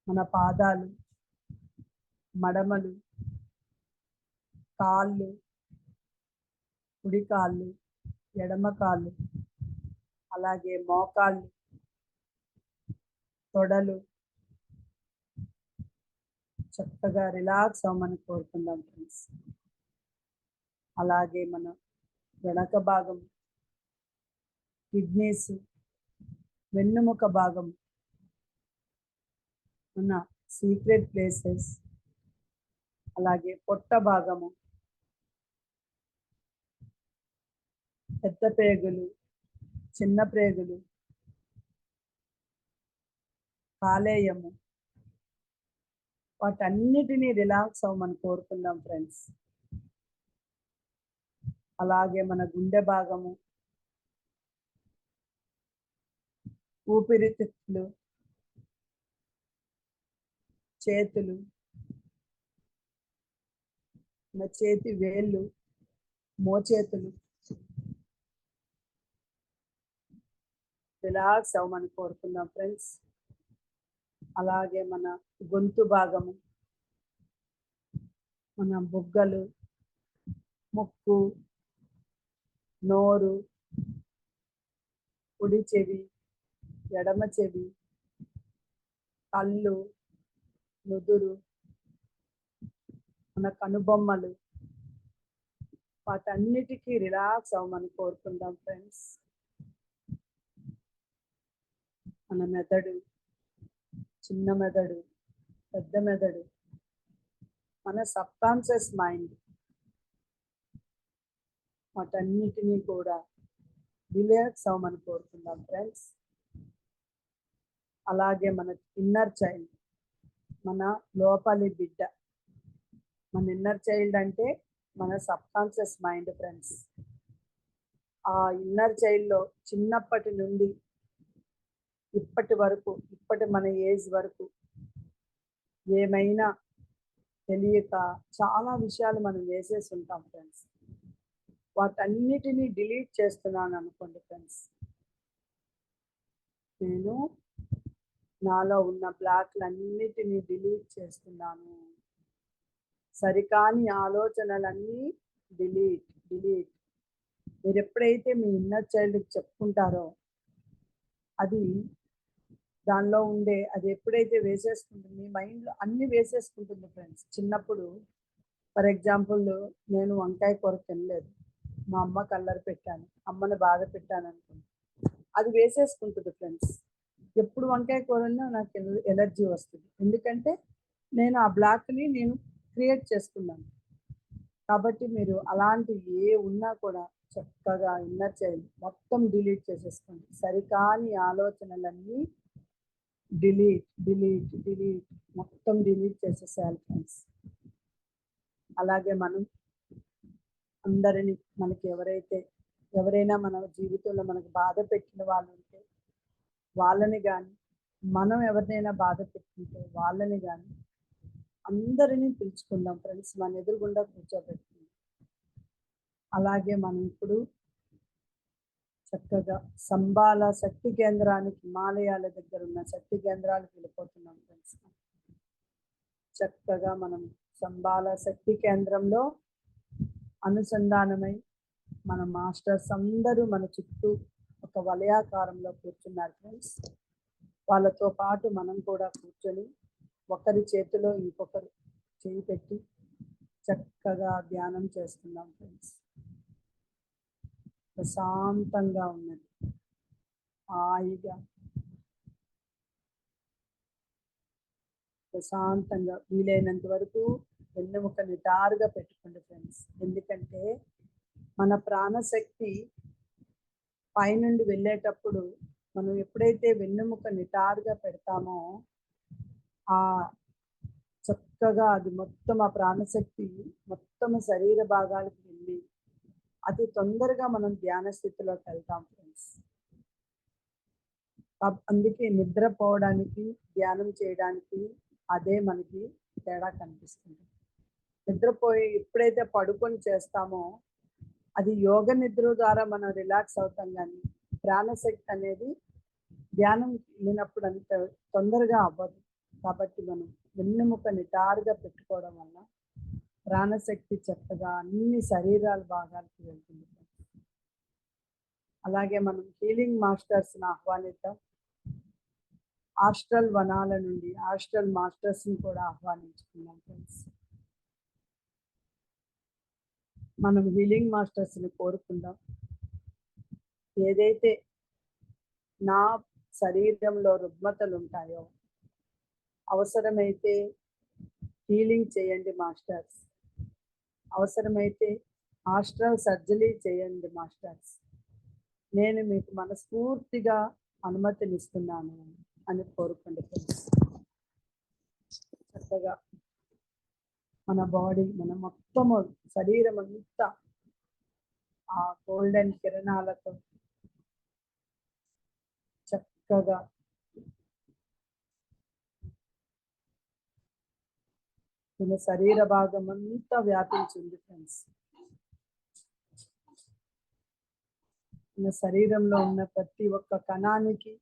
S3: మన పాదాలు, మడమలు, కాళ్ళు, కుడి కాళ్ళు, ఎడమ కాళ్ళు, అలాగే మోకాళ్ళు, తొడలు చక్కగా రిలాక్స్ అవ్వమని కోరుకుందాం ఫ్రెండ్స్. అలాగే మన వెనక భాగం, కిడ్నీస్, వెన్నుముక భాగం, మన సీక్రెట్ ప్లేసెస్, అలాగే పొట్ట భాగము, పెద్ద ప్రేగులు, చిన్న ప్రేగులు, కాలేయము, వాటన్నిటినీ రిలాక్స్ అవ్వమని కోరుకుందాం ఫ్రెండ్స్. అలాగే మన గుండె భాగము, ఊపిరితిత్తులు, చేతులు, మన చేతి వేళ్ళు, మోచేతులు రిలాక్స్ అవ్వమని కోరుకుందాం ఫ్రెండ్స్. అలాగే మన గొంతు భాగము, మన బుగ్గలు, ముక్కు, నోరు, కుడి చెవి, ఎడమ చెవి, కళ్ళు, నుదురు, మన కనుబొమ్మలు, వాటన్నిటికీ రిలాక్స్ అవ్వమని కోరుకుందాం ఫ్రెండ్స్. మన మెదడు, చిన్న మెదడు, పెద్ద మెదడు, మన సబ్కాన్షియస్ మైండ్, వాటన్నిటినీ కూడా రిలాక్స్ అవ్వమని కోరుకుందాం ఫ్రెండ్స్. అలాగే మన ఇన్నర్ చైల్డ్, మన లోపలి బిడ్డ. మన ఇన్నర్ చైల్డ్ అంటే మన సబ్కాన్షియస్ మైండ్ ఫ్రెండ్స్. ఆ ఇన్నర్ చైల్డ్లో చిన్నప్పటి నుండి ఇప్పటి వరకు, ఇప్పటి మన ఏజ్ వరకు ఏమైనా తెలియక చాలా విషయాలు మనం వేసేసి ఉంటాం ఫ్రెండ్స్. వాటన్నిటినీ డిలీట్ చేస్తున్నాను అనుకోండి ఫ్రెండ్స్. నేను నాలో ఉన్న బ్లాక్లన్నిటినీ డిలీట్ చేస్తున్నాను. సరికాని ఆలోచనలన్నీ డిలీట్ డిలీట్. మీరు ఎప్పుడైతే మీ ఇన్నర్ చైల్డ్కి చెప్పుకుంటారో అది దానిలో ఉండే అది ఎప్పుడైతే వేసేసుకుంటుంది మీ మైండ్లో అన్ని వేసేసుకుంటుంది ఫ్రెండ్స్. చిన్నప్పుడు ఫర్ ఎగ్జాంపుల్ నేను వంకాయ కూర తినలేదు, మా అమ్మ కల్లరి పెట్టాను, అమ్మని బాధ పెట్టాను అనుకోండి, అది వేసేసుకుంటుంది ఫ్రెండ్స్. ఎప్పుడు వంకాయ కూర నాకు ఎలర్జీ వస్తుంది, ఎందుకంటే నేను ఆ బ్లాక్ని నేను క్రియేట్ చేసుకున్నాను. కాబట్టి మీరు అలాంటి ఏ ఉన్నా కూడా చక్కగా ఇన్నర్ చైల్డ్ మొత్తం డిలీట్ చేసేసుకోండి. సరికాని ఆలోచనలన్నీ డిలీట్ డిలీట్ డిలీట్ మొత్తం డిలీట్ చేసేసేయాలి ఫ్రెండ్స్. అలాగే మనం అందరినీ మనకి ఎవరైనా మన జీవితంలో మనకు బాధ పెట్టిన వాళ్ళు ఉంటే వాళ్ళని కానీ, మనం ఎవరినైనా బాధ పెట్టుకుంటే వాళ్ళని కానీ అందరినీ పిలుచుకుందాం ఫ్రెండ్స్, మన ఎదురుగుండా కూర్చోబెట్టుకుందాం. అలాగే మనం ఇప్పుడు చక్కగా సంబాల శక్తి కేంద్రానికి, హిమాలయాల దగ్గర ఉన్న శక్తి కేంద్రాలకు వెళ్ళిపోతున్నాం ఫ్రెండ్స్. చక్కగా మనం సంబాల శక్తి కేంద్రంలో అనుసంధానమై మన మాస్టర్స్ అందరూ మన చుట్టూ ఒక వలయాకారంలో కూర్చున్నారు ఫ్రెండ్స్. వాళ్ళతో పాటు మనం కూడా కూర్చొని ఒకరి చేతిలో ఇంకొకరు చేయి పెట్టి చక్కగా ధ్యానం చేస్తున్నాం ఫ్రెండ్స్. ప్రశాంతంగా ఉన్నది, హాయిగా ప్రశాంతంగా వీలైనంత వరకు వెన్నెముక నిటారుగా పెట్టుకోండి ఫ్రెండ్స్. ఎందుకంటే మన ప్రాణశక్తి పైనుండి వెళ్ళేటప్పుడు మనం ఎప్పుడైతే వెన్నెముక నిటారుగా పెడతామో ఆ చక్కగా అది మొత్తం ఆ ప్రాణశక్తి మొత్తం శరీర భాగాలకు వెళ్ళి అతి తొందరగా మనం ధ్యాన స్థితిలోకి వెళ్తాం ఫ్రెండ్స్. అందుకే నిద్రపోవడానికి ధ్యానం చేయడానికి అదే మనకి తేడా కనిపిస్తుంది. నిద్రపోయి ఎప్పుడైతే పడుకొని చేస్తామో అది యోగ నిద్ర ద్వారా మనం రిలాక్స్ అవుతాం, కానీ ప్రాణశక్తి అనేది ధ్యానం వెళ్ళినప్పుడు అంత తొందరగా అవ్వదు. కాబట్టి మనం వెన్నెముక నిటారుగా పెట్టుకోవడం వల్ల ప్రాణశక్తి చక్కగా అన్ని శరీరాల భాగాలకు వెళ్తుంది. అలాగే మనం హీలింగ్ మాస్టర్స్ని ఆహ్వానిద్దాం. ఆస్ట్రల్ వనాల నుండి ఆస్ట్రల్ మాస్టర్స్ని కూడా ఆహ్వానించుకున్నాం ఫ్రెండ్స్. మనం హీలింగ్ మాస్టర్స్ని కోరుకుందాం. ఏదైతే నా శరీరంలో రుగ్మతలు ఉంటాయో అవసరమైతే హీలింగ్ చేయండి మాస్టర్స్, అవసరమైతే ఆస్ట్రల్ సర్జరీ చేయండి మాస్టర్స్, నేను మీకు మనస్ఫూర్తిగా అనుమతినిస్తున్నాను అని కోరుకోండి ఫ్రెండ్స్. చక్కగా మన బాడీ, మన మొత్తము శరీరం అంతా ఆ గోల్డెన్ కిరణాలతో చక్కగా మన శరీర భాగం అంతా వ్యాపించింది ఫ్రెండ్స్. మన శరీరంలో ఉన్న ప్రతి ఒక్క కణానికి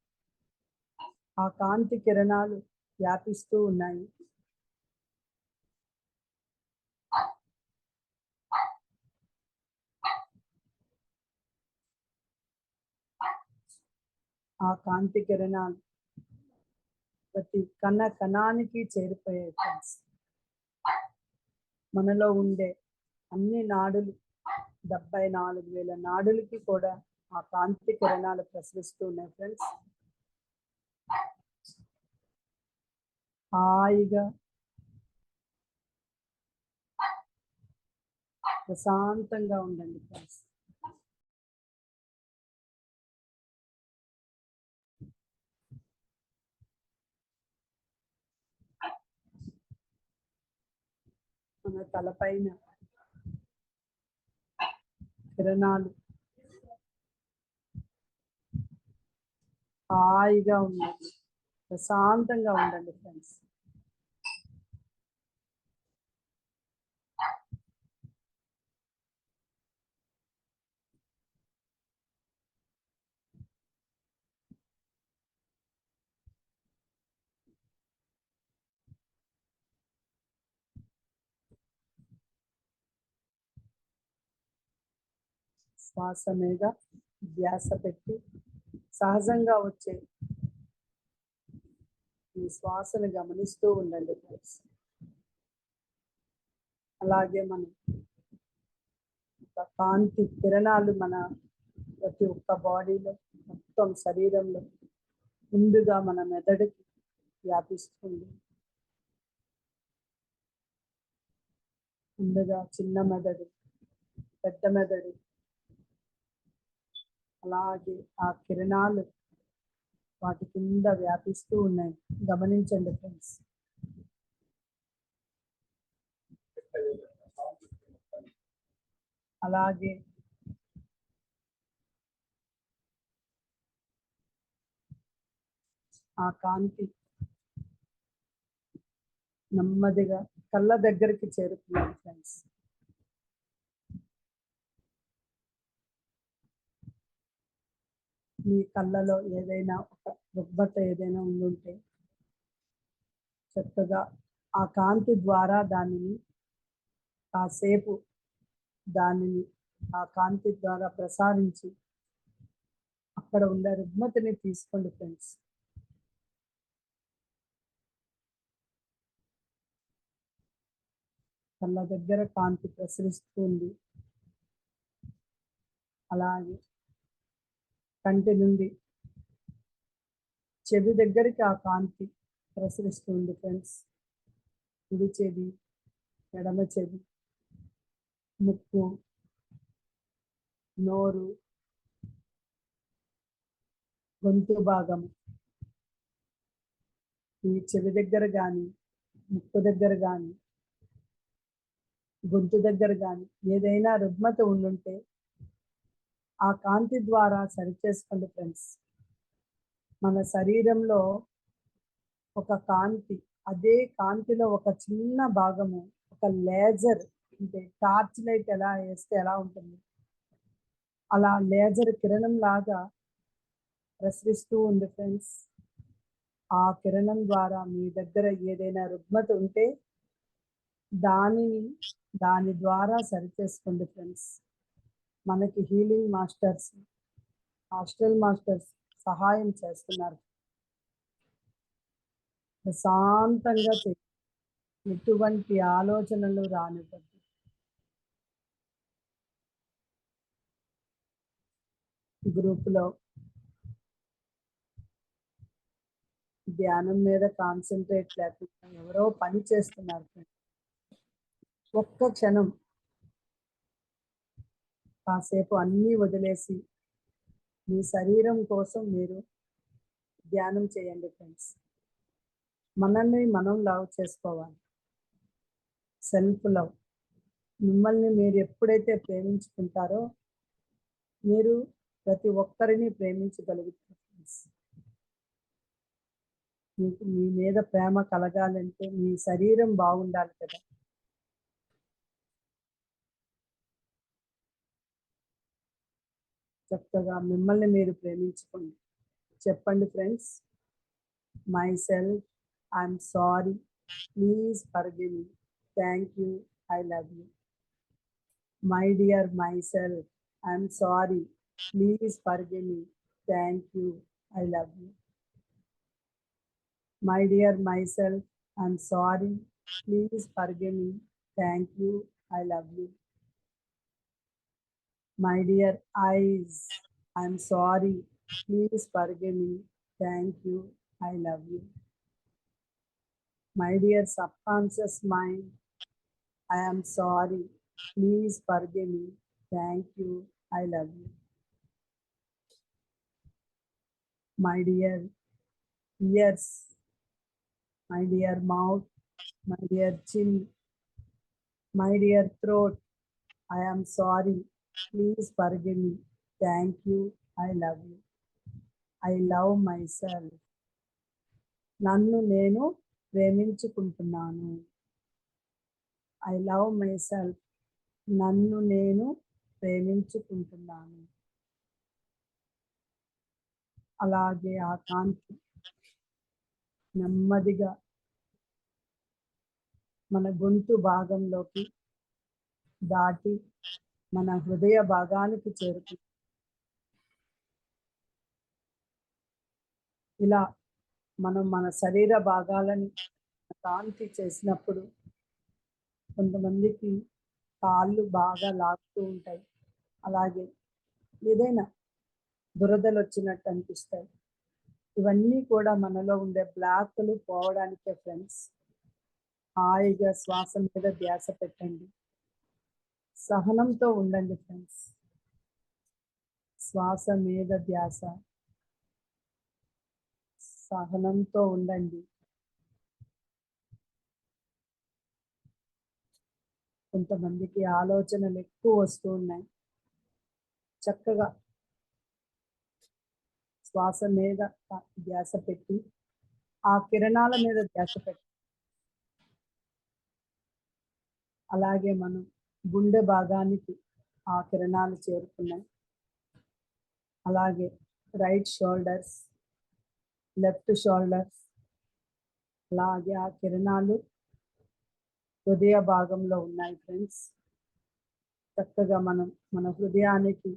S3: ఆ కాంతి కిరణాలు వ్యాపిస్తూ ఉన్నాయి. ఆ కాంతి కిరణాలు ప్రతి కణానికి చేరిపోయాయి ఫ్రెండ్స్. మనలో ఉండే అన్ని నాడులు 74,000 నాడులకి కూడా ఆ కాంతి కిరణాలు ప్రసరిస్తూ ఉన్నాయి ఫ్రెండ్స్. హాయిగా ప్రశాంతంగా ఉండండి ఫ్రెండ్స్. మన తలపైన కిరణాలు హాయిగా ఉండండి, ప్రశాంతంగా ఉండండి ఫ్రెండ్స్. శ్వాస మీద ధ్యాస పెట్టి సహజంగా వచ్చే ఈ శ్వాసను గమనిస్తూ ఉండండి ఫ్రెండ్స్. అలాగే మనం కాంతి కిరణాలు మన ప్రతి ఒక్క బాడీలో మొత్తం శరీరంలో ముందుగా మన మెదడుకి వ్యాపిస్తుంది. ముందుగా చిన్న మెదడు, పెద్ద మెదడు, అలాగే ఆ కిరణాలు వాటి కింద వ్యాపిస్తూ ఉన్నాయి. గమనించండి ఫ్రెండ్స్. అలాగే ఆ కాంతి నెమ్మదిగా కళ్ళ దగ్గరికి చేరుతున్నాను ఫ్రెండ్స్. మీ కళ్ళలో ఏదైనా ఒక రుగ్మత ఏదైనా ఉండుంటే చక్కగా ఆ కాంతి ద్వారా దానిని కాసేపు దానిని ఆ కాంతి ద్వారా ప్రసారించి అక్కడ ఉండే రుగ్మతని తీసుకోండి ఫ్రెండ్స్. కళ్ళ దగ్గర కాంతి ప్రసరిస్తుంది. అలాగే కంటి నుండి చెవి దగ్గరికి ఆ కాంతి ప్రసరిస్తుంది ఫ్రెండ్స్. కుడి చెవి, ఎడమ చెవి, ముక్కు, నోరు, గొంతు భాగం, ఈ చెవి దగ్గర కానీ, ముక్కు దగ్గర కానీ, గొంతు దగ్గర కానీ ఏదైనా రుగ్మత ఉండుంటే ఆ కాంతి ద్వారా సరిచేసుకోండి ఫ్రెండ్స్. మన శరీరంలో ఒక కాంతి, అదే కాంతిలో ఒక చిన్న భాగము, ఒక లేజర్ అంటే టార్చ్ లైట్ ఎలా వేస్తే ఎలా ఉంటుంది అలా లేజర్ కిరణం లాగా ప్రసరిస్తూ ఉంది ఫ్రెండ్స్. ఆ కిరణం ద్వారా మీ దగ్గర ఏదైనా రుగ్మత ఉంటే దాని ద్వారా సరిచేసుకోండి ఫ్రెండ్స్. మనకి హీలింగ్ మాస్టర్స్, హాస్టల్ మాస్టర్స్ సహాయం చేస్తున్నారు. ప్రశాంతంగా ఎటువంటి ఆలోచనలు రానివ్వద్దు. గ్రూపులో ధ్యానం మీద కాన్సన్ట్రేట్ లేకుండా ఎవరో పని చేస్తున్నారు. ఒక్క క్షణం కాసేపు అన్నీ వదిలేసి మీ శరీరం కోసం మీరు ధ్యానం చేయండి ఫ్రెండ్స్. మనల్ని మనం లవ్ చేసుకోవాలి. Self love. మిమ్మల్ని మీరు ఎప్పుడైతే ప్రేమించుకుంటారో మీరు ప్రతి ఒక్కరిని ప్రేమించగలుగుతారు ఫ్రెండ్స్. మీకు మీ మీద ప్రేమ కలగాలంటే మీ శరీరం బాగుండాలి కదా. చక్కగా మిమ్మల్ని మీరు ప్రేమించుకోండి. చెప్పండి friends, my self, I'm sorry, please forgive me, thank you, I love you. My dear my self, I'm sorry, please forgive me, thank you, I love you. My dear my self, I'm sorry, please forgive me, thank you, I love you. My dear eyes, I'm sorry, please forgive me, thank you, I love you. My dear subconscious mind, I am sorry, please forgive me, thank you, I love you. My dear ears, my dear mouth, my dear chin, my dear throat, I am sorry, please forgive me, thank you, I love you. I love myself. నన్ను నేను ప్రేమించుకుంటున్నాను. I love myself. నన్ను నేను ప్రేమించుకుంటున్నాను. అలాగే ఆ కాంతి నెమ్మదిగా మన గొంతు భాగంలోకి దాటి మన హృదయ భాగానికి చేరుతుంది. ఇలా మనం మన శరీర భాగాలను కాంతి చేసినప్పుడు కొంతమందికి కాళ్ళు బాగా లాగుతూ ఉంటాయి, అలాగే ఏదైనా దురదలు వచ్చినట్టు అనిపిస్తాయి. ఇవన్నీ కూడా మనలో ఉండే బ్లాక్లు పోవడానికే ఫ్రెండ్స్. హాయిగా శ్వాస మీద ధ్యాస పెట్టండి, సహనంతో ఉండండి ఫ్రెండ్స్. శ్వాస మీద ధ్యాస, సహనంతో ఉండండి. కొంతమందికి ఆలోచనలు ఎక్కువ వస్తూ ఉన్నాయి. చక్కగా శ్వాస మీద ధ్యాస పెట్టి ఆ కిరణాల మీద ధ్యాస పెట్టి, అలాగే మనం గుండె భాగానికి ఆ కిరణాలు చేరుకున్నాయి. అలాగే రైట్ షోల్డర్స్, లెఫ్ట్ షోల్డర్స్, అలాగే ఆ కిరణాలు హృదయ భాగంలో ఉన్నాయి ఫ్రెండ్స్. చక్కగా మనం మన హృదయానికి,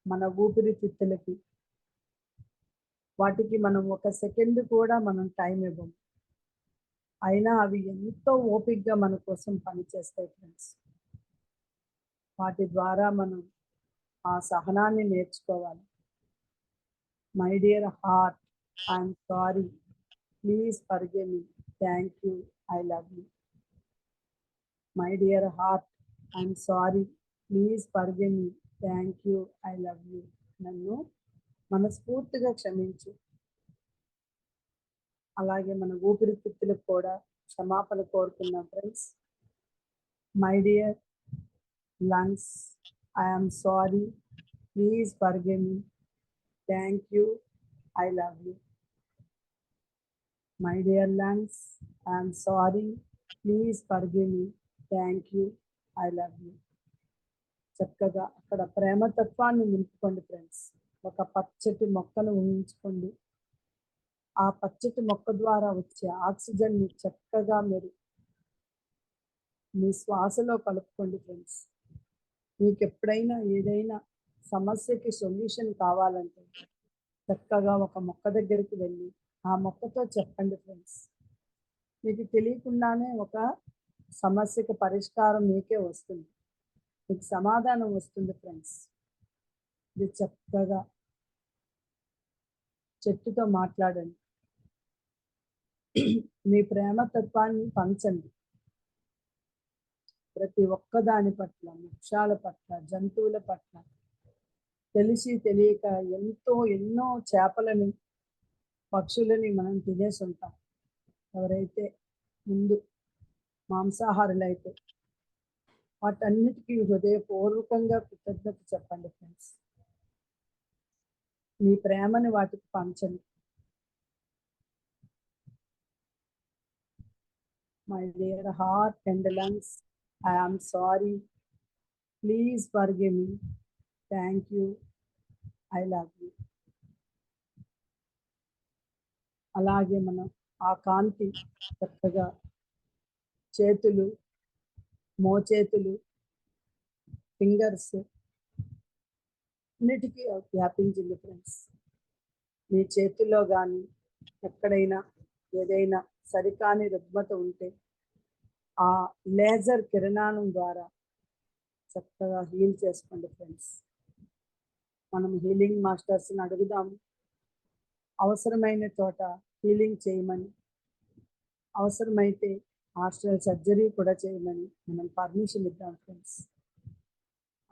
S3: మన ఊపిరితిత్తులకి, వాటికి మనం 1 సెకండ్ కూడా మనం టైం ఇవ్వము, అయినా అవి ఎంతో ఓపికగా మన కోసం పనిచేస్తాయి ఫ్రెండ్స్. వాటి ద్వారా మనం ఆ సహనాన్ని నేర్చుకోవాలి. My dear heart, I'm sorry, please forgive me, thank you, I love you. My dear heart, I'm sorry, please forgive me, thank you, I love you. నన్ను మనస్ఫూర్తిగా క్షమించు. అలాగే మన ఊపిరితిత్తులకు కూడా క్షమాపణ కోరుతున్నాం friends. My dear lungs, I'm sorry, please forgive me, thank you, I love you. My dear lungs, I'm sorry, please forgive me, thank you, I love you. చక్కగా అక్కడ ప్రేమతత్వాన్ని నింపుకోండి ఫ్రెండ్స్. ఒక పచ్చటి మొక్కను ఊహించుకోండి. ఆ పచ్చటి మొక్క ద్వారా వచ్చే ఆక్సిజన్ని చక్కగా మీరు మీ శ్వాసలో కలుపుకోండి ఫ్రెండ్స్. మీకు ఎప్పుడైనా ఏదైనా సమస్యకి సొల్యూషన్ కావాలంటే చక్కగా ఒక మొక్క దగ్గరికి వెళ్ళి ఆ మొక్కతో చెప్పండి ఫ్రెండ్స్. మీకు తెలియకుండానే ఒక సమస్యకి పరిష్కారం మీకే వస్తుంది, మీకు సమాధానం వస్తుంది ఫ్రెండ్స్. ఇది చక్కగా చెట్టుతో మాట్లాడండి, మీ ప్రేమతత్వాన్ని పంచండి. ప్రతి ఒక్కదాని పట్ల, వృక్షాల పట్ల, జంతువుల పట్ల, తెలిసి తెలియక ఎన్నో చేపలని, పక్షులని మనం తినేసి ఉంటాం. ఎవరైతే ముందు మాంసాహారులైతే వాటన్నిటికీ హృదయపూర్వకంగా కృతజ్ఞత చెప్పండి ఫ్రెండ్స్. మీ ప్రేమని వాటికి పంచండి. My dear heart and lungs, I am sorry, please forgive me, thank you, I love you. అలాగే మనం ఆ కాంతి చక్కగా చేతులు, మోచేతులు, ఫింగర్స్ అన్నిటికీ వ్యాపించింది ఫ్రెండ్స్. మీ చేతుల్లో కానీ ఎక్కడైనా ఏదైనా సరికాని రుగ్మత ఉంటే ఆ లేజర్ కిరణాల ద్వారా చక్కగా హీల్ చేసుకోండి ఫ్రెండ్స్. మనం హీలింగ్ మాస్టర్స్ని అడుగుదాము, అవసరమైన చోట హీలింగ్ చేయమని, అవసరమైతే హాస్టల్ సర్జరీ కూడా చేయమని మనం పర్మిషన్ ఇద్దాం ఫ్రెండ్స్.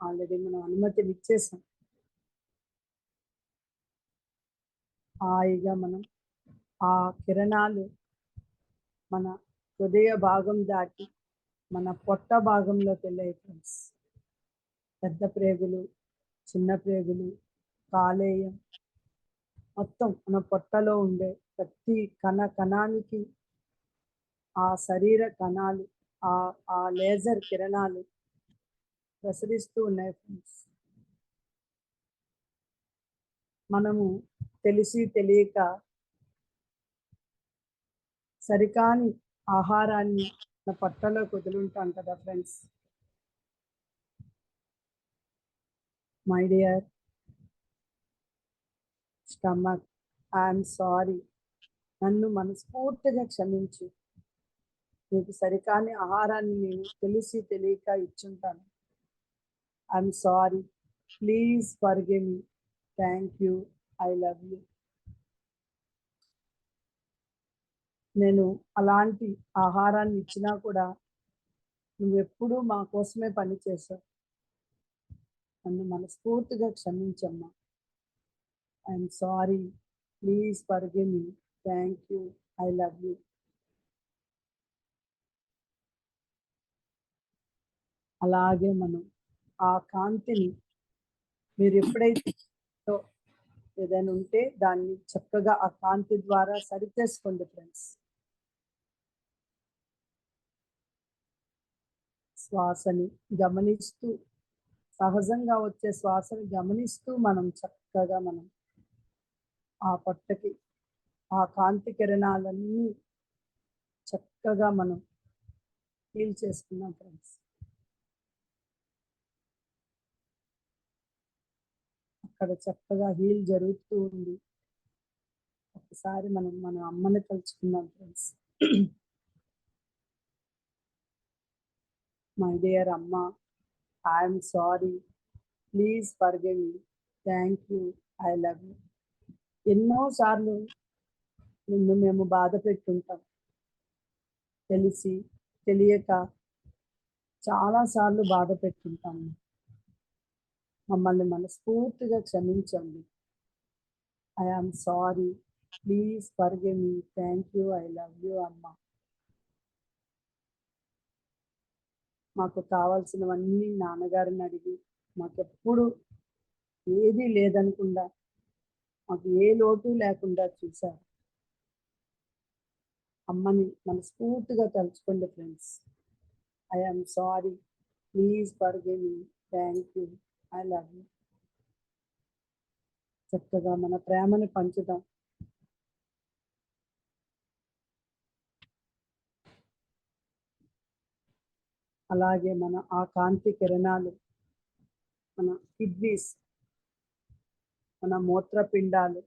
S3: ఆల్రెడీ మనం అనుమతిని ఇచ్చేసాం. హాయిగా మనం ఆ కిరణాలు మన హృదయ భాగం దాటి మన పొట్ట భాగంలోకి వెళ్ళాయి ఫ్రెండ్స్. పెద్ద ప్రేగులు, చిన్న ప్రేగులు, కాలేయం, మొత్తం మన పొట్టలో ఉండే ప్రతి కణానికి ఆ శరీర కణాలు, ఆ లేజర్ కిరణాలు ప్రసరిస్తూ ఉన్నాయి ఫ్రెండ్స్. మనము తెలిసి తెలియక సరికాని ఆహారాన్ని మన పొట్టలో కుదులుంటాం కదా friends. My dear stomach, I'm sorry. నన్ను మనస్ఫూర్తిగా క్షమించు. నీకు సరికాని ఆహారాన్ని నేను తెలిసి తెలియక ఇచ్చుంటాను. I'm sorry, please forgive me, thank you, I love you. నేను అలాంటి ఆహారాన్ని ఇచ్చినా కూడా నువ్వెప్పుడూ మా కోసమే పని చేశావు. నన్ను మనస్ఫూర్తిగా క్షమించమ్మా. I'm sorry, please forgive me, thank you, I love you. అలాగే మనం ఆ కాంతిని మీరు ఎప్పుడైతే ఏదైనా ఉంటే దాన్ని చక్కగా ఆ కాంతి ద్వారా సరిచేసుకోండి ఫ్రెండ్స్. శ్వాసని గమనిస్తూ, సహజంగా వచ్చే శ్వాసని గమనిస్తూ మనం చక్కగా మనం ఆ పొట్టకి ఆ కాంతి కిరణాలన్నీ చక్కగా మనం ఫీల్ చేసుకున్నాం ఫ్రెండ్స్. అక్కడ చక్కగా హీల్ జరుగుతూ ఉంది. ఒకసారి మనం మన అమ్మని తలుచుకుందాం ఫ్రెండ్స్. మై డియర్ అమ్మ, I'm sorry, please forgive me, thank you, I love you. ఎన్నోసార్లు నిన్ను మేము బాధ పెట్టుంటాం, తెలిసి తెలియక చాలాసార్లు బాధ పెట్టుంటాము. మమ్మల్ని మనస్ఫూర్తిగా క్షమించండి. I am sorry, please forgive me, thank you, I love you అమ్మ. మాకు కావాల్సినవన్నీ నాన్నగారిని అడిగి మాకెప్పుడు ఏది లేదనకుండా, మాకు ఏ లోటు లేకుండా చూశారు. అమ్మని మనస్ఫూర్తిగా తలుచుకోండి friends. I am sorry, please forgive me, thank you, I love you. చక్కగా మన ప్రేమని పంచుదాం. అలాగే మన ఆ కాంతి కిరణాలు మన కిడ్నీస్, మన మూత్రపిండాలు,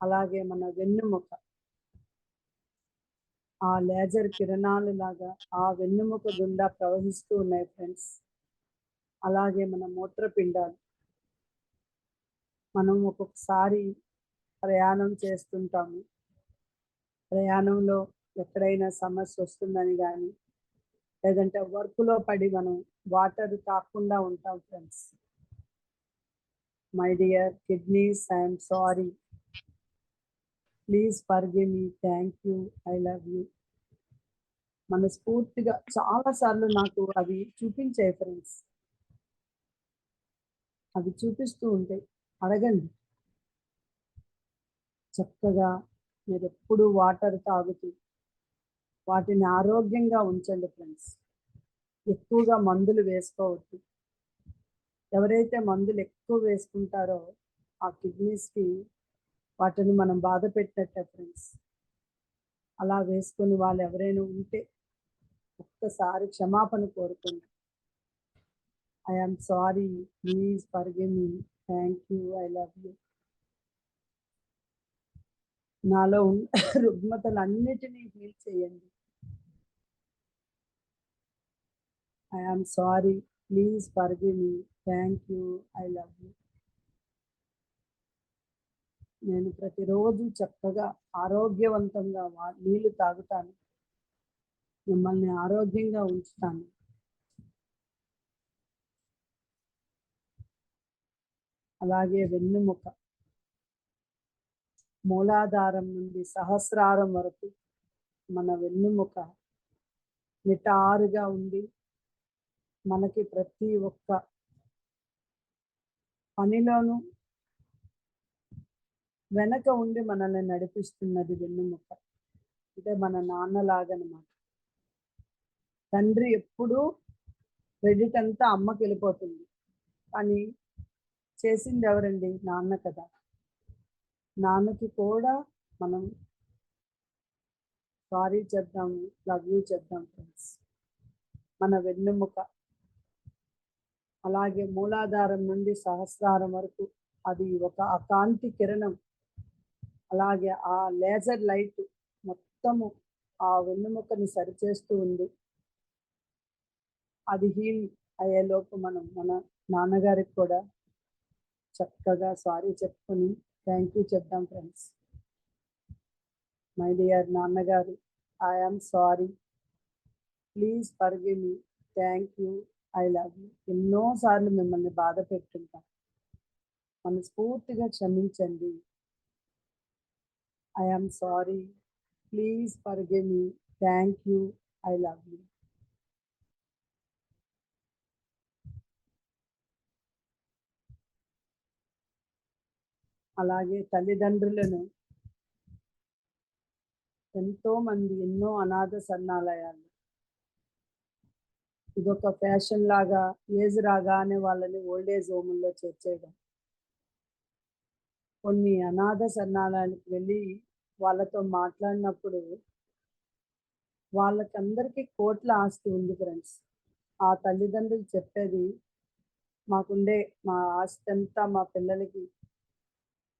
S3: అలాగే మన వెన్నుముక, ఆ లేజర్ కిరణాలు లాగా ఆ వెన్నుముక గుండా ప్రవహిస్తూ ఉన్నాయి ఫ్రెండ్స్. అలాగే మన మూత్రపిండాలు, మనం ఒక్కొక్కసారి ప్రయాణం చేస్తుంటాము. ప్రయాణంలో ఎక్కడైనా సమస్య వస్తుందని కానీ, లేదంటే వర్క్లో పడి మనం వాటర్ తాగకుండా ఉంటాం friends. My dear kidneys, I'm sorry, please forgive me, thank you, I love you. మనస్ఫూర్తిగా చాలాసార్లు నాకు అవి చూపించాయి ఫ్రెండ్స్. అవి చూపిస్తూ ఉంటాయి, అడగండి. చక్కగా మీరు ఎప్పుడు వాటర్ తాగుతూ వాటిని ఆరోగ్యంగా ఉంచండి ఫ్రెండ్స్. ఎక్కువగా మందులు వేసుకోవద్దు. ఎవరైతే మందులు ఎక్కువ వేసుకుంటారో ఆ కిడ్నీస్కి వాటిని మనం బాధ పెట్టినట్టే ఫ్రెండ్స్. అలా వేసుకొని వాళ్ళు ఎవరైనా ఉంటే ఒక్కసారి క్షమాపణ కోరుకోండి. I am sorry, please forgive me, thank you, I love you. నాలో ఉన్న రుగ్మతలన్నిటినీ హీల్ చేయండి. I am sorry, please forgive me, thank you, I love you. నేను ప్రతిరోజు చక్కగా ఆరోగ్యవంతంగా నీళ్లు తాగుతాను. మిమ్మల్ని ఆరోగ్యంగా ఉంచుతాను. అలాగే వెన్నుముక, మూలాధారం నుండి సహస్రారం వరకు మన వెన్నుముక నిటారుగా ఉండి మనకి ప్రతి ఒక్క పనిలోనూ వెనక ఉండి మనల్ని నడిపిస్తున్నది వెన్నుముక. అంటే మన నాన్నలాగనమాట. తండ్రి ఎప్పుడూ క్రెడిట్ అంతా అమ్మకి వెళ్ళిపోతుంది, కానీ చేసింది ఎవరండి? నాన్న కదా. నాన్నకి కూడా మనం సారీ చెప్దాము, లవ్ యూ చెప్దాం ఫ్రెండ్స్. మన వెన్నుముక అలాగే మూలాధారం నుండి సహస్రారం వరకు అది ఒక అకాంతి కిరణం. అలాగే ఆ లేజర్ లైట్ మొత్తము ఆ వెన్నుముకని సరిచేస్తూ ఉంది. అది హీల్ అయ్యేలోపు మనం మన నాన్నగారికి కూడా చక్కగా సారీ చెప్పుకొని థ్యాంక్ యూ చెప్దాం ఫ్రెండ్స్. మై డియర్ నాన్నగారు, I am sorry, please forgive me, thank you, I love you. ఎన్నోసార్లు మిమ్మల్ని బాధ పెట్టుంటాం, మనస్ఫూర్తిగా క్షమించండి. I am sorry, please forgive me, thank you, I love you. అలాగే తల్లిదండ్రులను ఎంతో మంది ఎన్నో అనాథ శరణాలయాలు, ఇదొక ఫ్యాషన్ లాగా ఏజ్ రాగానే వాళ్ళని ఓల్డ్ ఏజ్ హోముల్లో చేర్చేయడం. కొన్ని అనాథ శరణాలయానికి వెళ్ళి వాళ్ళతో మాట్లాడినప్పుడు వాళ్ళకందరికీ కోట్ల ఆస్తి ఉంది ఫ్రెండ్స్. ఆ తల్లిదండ్రులు చెప్పేది, మా ఆస్తి అంతా మా పిల్లలకి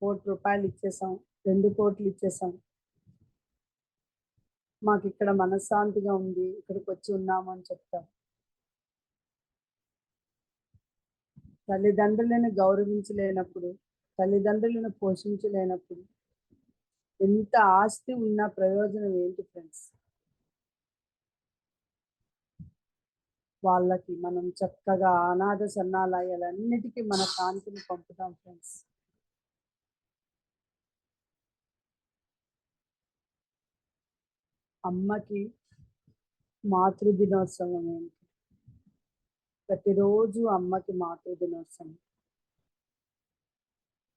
S3: ₹1,00,00,000 ఇచ్చేసాం, 2 కోట్లు ఇచ్చేసాం, మాకు ఇక్కడ మనశ్శాంతిగా ఉంది, ఇక్కడికి వచ్చి ఉన్నాము అని చెప్తాం. తల్లిదండ్రులను గౌరవించలేనప్పుడు, తల్లిదండ్రులను పోషించలేనప్పుడు ఎంత ఆస్తి ఉన్నా ప్రయోజనం ఏంటి ఫ్రెండ్స్? వాళ్ళకి మనం చక్కగా అనాథ శరణాలయాలన్నిటికీ మన కాంతిని పంపుతాం ఫ్రెండ్స్. అమ్మకి మాతృదినోత్సవం ఏంటి? ప్రతిరోజు అమ్మకి మాతృదినోత్సవం.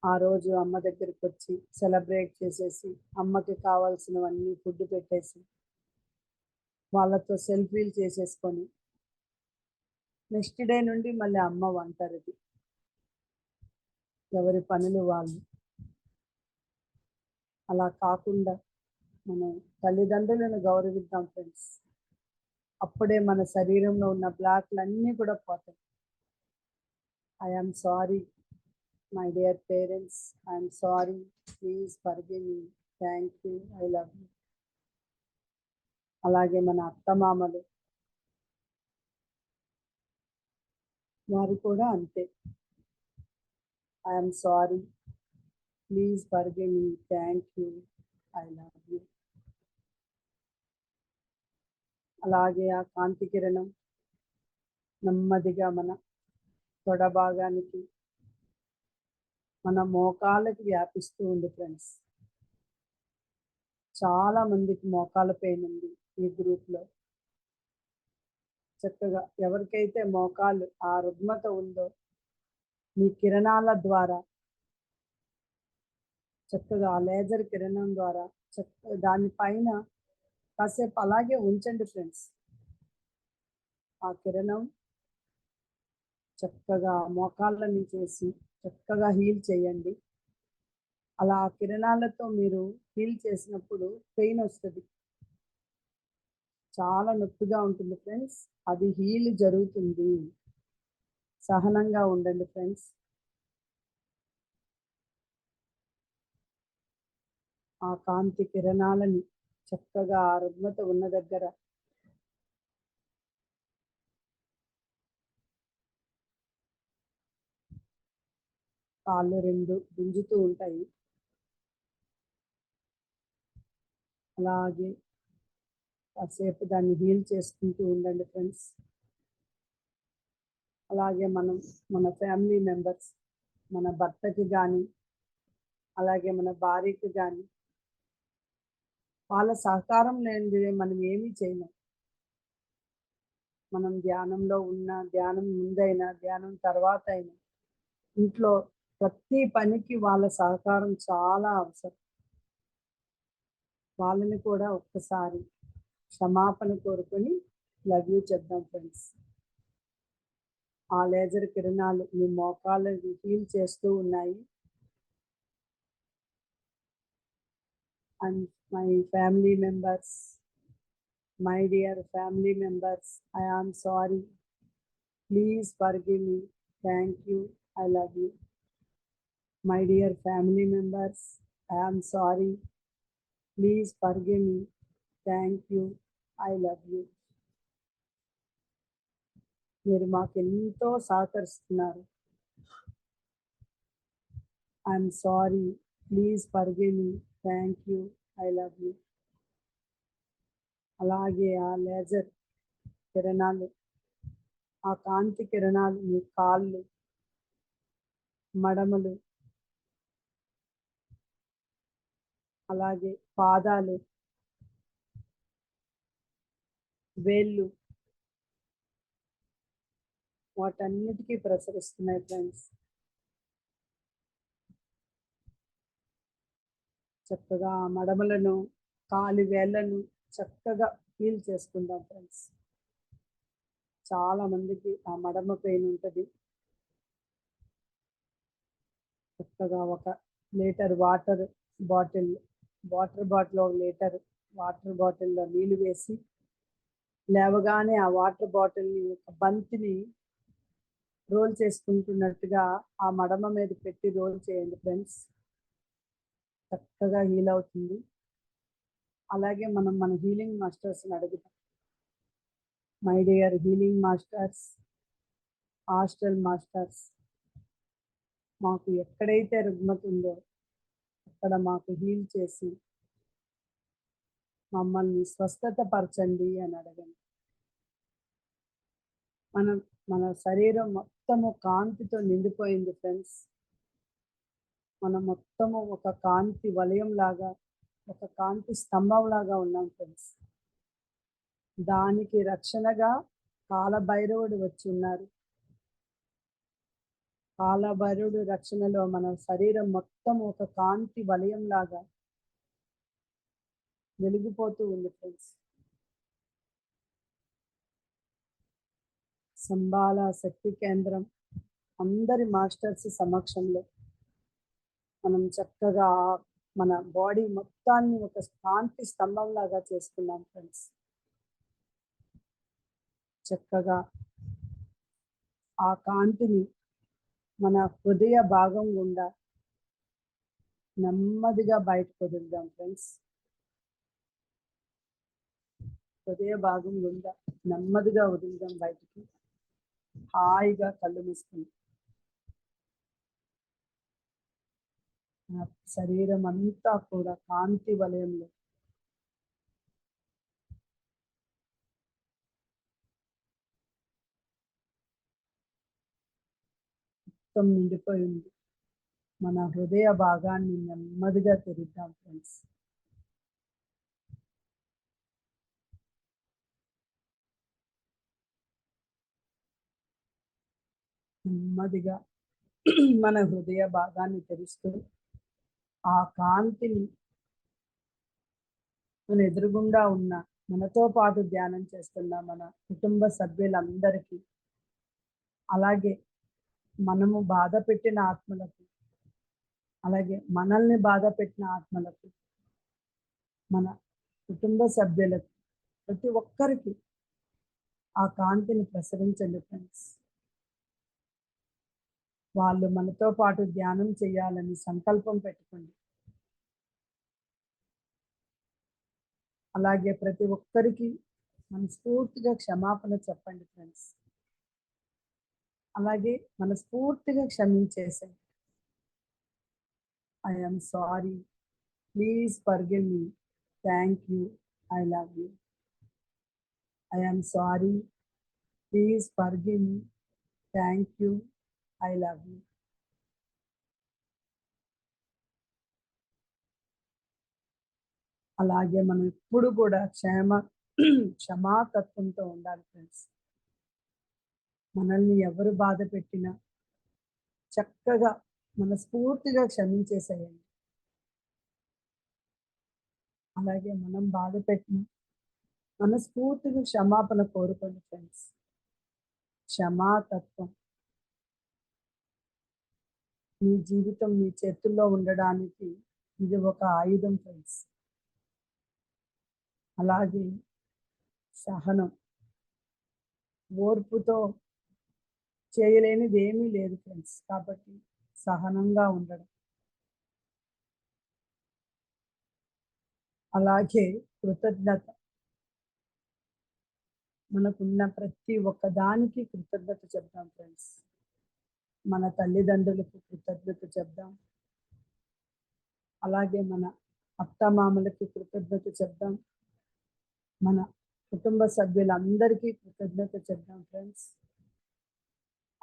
S3: ఆ రోజు అమ్మ దగ్గరికి వచ్చి సెలబ్రేట్ చేసేసి, అమ్మకి కావాల్సినవన్నీ ఫుడ్ పెట్టేసి, వాళ్ళతో సెల్ఫీలు చేసేసుకొని, నెక్స్ట్ డే నుండి మళ్ళీ అమ్మ ఒంటరిది, ఎవరి పనులు వాళ్ళు. అలా కాకుండా మనం తల్లిదండ్రులను గౌరవిద్దాం ఫ్రెండ్స్. అప్పుడే మన శరీరంలో ఉన్న బ్లాక్లన్నీ కూడా పోతాయి. I am sorry my dear parents, I'm sorry, please forgive me, thank you, I love you. అలాగే మన అత్తమామలు, వారు కూడా అంతే. I'm sorry, please forgive me, thank you, I love you. అలాగే ఆ కాంతి కిరణం నెమ్మదిగా మన తొడ భాగానికి, మన మోకాళ్ళకి వ్యాపిస్తూ ఉంది ఫ్రెండ్స్. చాలా మందికి మోకాళ్ళ పెయిన్ ఉంది ఈ గ్రూప్లో. చక్కగా ఎవరికైతే మోకాలు ఆ రుగ్మత ఉందో, మీ కిరణాల ద్వారా చక్కగా ఆ లేజర్ కిరణం ద్వారా దానిపైన కాసేపు అలాగే ఉంచండి ఫ్రెండ్స్. ఆ కిరణం చక్కగా మోకాళ్ళని చేసి చక్కగా హీల్ చేయండి. అలా ఆ కిరణాలతో మీరు హీల్ చేసినప్పుడు పెయిన్ వస్తుంది, చాలా నొప్పిగా ఉంటుంది ఫ్రెండ్స్. అది హీల్ జరుగుతుంది, సహనంగా ఉండండి ఫ్రెండ్స్. ఆ కాంతి కిరణాలని చక్కగా ఆ రుగ్మత ఉన్న దగ్గర కాళ్ళు 2 గుంజుతూ ఉంటాయి. అలాగే కాసేపు దాన్ని హీల్ చేసుకుంటూ ఉండండి ఫ్రెండ్స్. అలాగే మనం మన ఫ్యామిలీ మెంబర్స్, మన భర్తకి కానీ అలాగే మన భార్యకి కానీ వాళ్ళ సహకారం లేనిది మనం ఏమీ చేయలేం. మనం ధ్యానంలో ఉన్న, ధ్యానం ముందైనా ధ్యానం తర్వాత అయినా ఇంట్లో ప్రతి పనికి వాళ్ళ సహకారం చాలా అవసరం. వాళ్ళని కూడా ఒక్కసారి క్షమాపణ కోరుకొని లవ్ యూ చెప్దాం ఫ్రెండ్స్. ఆ లేజర్ కిరణాలు మీ మోకాళ్ళని హీల్ చేస్తూ ఉన్నాయి. And my family members, my dear family members, I am sorry, please forgive me, thank you, I love you. My dear family members, I'm sorry, please forgive me, thank you, I love you. మీరు మాకు ఎంతో సహకరిస్తున్నారు. I'm sorry, please forgive me, thank you, I love you. అలాగే ఆ లేజర్ కిరణాలు, ఆ కాంతి కిరణాలు మీ కాళ్ళు, మడమలు, అలాగే పాదాలు, వేళ్ళు, వాటన్నిటికీ ప్రసరిస్తున్నాయి ఫ్రెండ్స్. చక్కగా ఆ మడమలను, కాలి వేళ్ళను చక్కగా ఫీల్ చేసుకుందాం ఫ్రెండ్స్. చాలా మందికి ఆ మడమ పెయిన్ ఉంటుంది. చక్కగా ఒక లీటర్ వాటర్ బాటిల్, ఒక లీటర్ వాటర్ బాటిల్లో నీళ్ళు వేసి లేవగానే ఆ వాటర్ బాటిల్ని ఒక బంతిని రోల్ చేసుకుంటున్నట్టుగా ఆ మడమ మీద పెట్టి రోల్ చేయండి ఫ్రెండ్స్. చక్కగా హీల్ అవుతుంది. అలాగే మనం మన హీలింగ్ మాస్టర్స్ని అడుగుతాం. My dear healing masters, hostel masters, మాకు ఎక్కడైతే రుగ్మత ఉందో అక్కడ మాకు హీల్ చేసి మమ్మల్ని స్వస్థత పరచండి అని అడగండి. మన శరీరం మొత్తము కాంతితో నిండిపోయింది ఫ్రెండ్స్. మనం మొత్తము ఒక కాంతి వలయం లాగా, ఒక కాంతి స్తంభం లాగా ఉన్నాం ఫ్రెండ్స్. దానికి రక్షణగా కాలభైరవుడు వచ్చి ఉన్నారు. కాలభైరవుడు రక్షణలో మన శరీరం మొత్తం ఒక కాంతి వలయం లాగా వెలిగిపోతూ ఉంది ఫ్రెండ్స్. సంబాల శక్తి కేంద్రం అందరి మాస్టర్స్ సమక్షంలో మనం చక్కగా మన బాడీ మొత్తాన్ని ఒక కాంతి స్తంభం లాగా చేసుకున్నాం ఫ్రెండ్స్. చక్కగా ఆ కాంతిని మన హృదయ భాగం గుండా నెమ్మదిగా బయటకు వదులుదాం ఫ్రెండ్స్. హృదయ భాగం గుండా నెమ్మదిగా వదులుదాం బయటికి. హాయిగా కళ్ళు మూసుకుని నా శరీరం అంతా కూడా కాంతి వలయంలో మొత్తం నిండిపోయింది. మన హృదయ భాగాన్ని నెమ్మదిగా తెరుద్దాం ఫ్రెండ్స్. నెమ్మదిగా మన హృదయ భాగాన్ని తెరుస్తూ ఆ కాంతిని మన ఎదురుగుండా ఉన్న మనతో పాటు ధ్యానం చేస్తున్న మన కుటుంబ సభ్యులందరికీ, అలాగే మనము బాధ పెట్టిన ఆత్మలకు, అలాగే మనల్ని బాధ పెట్టిన ఆత్మలకు, మన కుటుంబ సభ్యులకు, ప్రతి ఒక్కరికి ఆ కాంతిని ప్రసరించండి ఫ్రెండ్స్. వాళ్ళు మనతో పాటు ధ్యానం చేయాలని సంకల్పం పెట్టుకోండి. అలాగే ప్రతి ఒక్కరికి మనస్ఫూర్తిగా క్షమాపణ చెప్పండి ఫ్రెండ్స్. అలాగే మనస్ఫూర్తిగా క్షమించేసండి. I am sorry, please forgive me, thank you, I love you. I am sorry, please forgive me, thank you, I love you. అలాగే మనం ఎప్పుడు కూడా క్షమాతత్వంతో ఉండాలి ఫ్రెండ్స్. మనల్ని ఎవరు బాధ పెట్టినా చక్కగా మనస్ఫూర్తిగా క్షమించేసేయండి. అలాగే మనం బాధ పెట్టిన మనస్ఫూర్తిగా క్షమాపణ కోరుకోండి ఫ్రెండ్స్. క్షమాతత్వం మీ జీవితం మీ చేతుల్లో ఉండడానికి ఇది ఒక ఆయుధం ఫ్రెండ్స్. అలాగే సహనం, ఓర్పుతో చేయలేనిది ఏమీ లేదు ఫ్రెండ్స్. కాబట్టి సహనంగా ఉండడం. అలాగే కృతజ్ఞత. మనకున్న ప్రతి ఒక్క దానికి కృతజ్ఞత చెప్దాం ఫ్రెండ్స్. మన తల్లిదండ్రులకు కృతజ్ఞత చెప్దాం. అలాగే మన అత్తమామలకి కృతజ్ఞత చెప్దాం. మన కుటుంబ సభ్యులందరికీ కృతజ్ఞత చెప్దాం ఫ్రెండ్స్.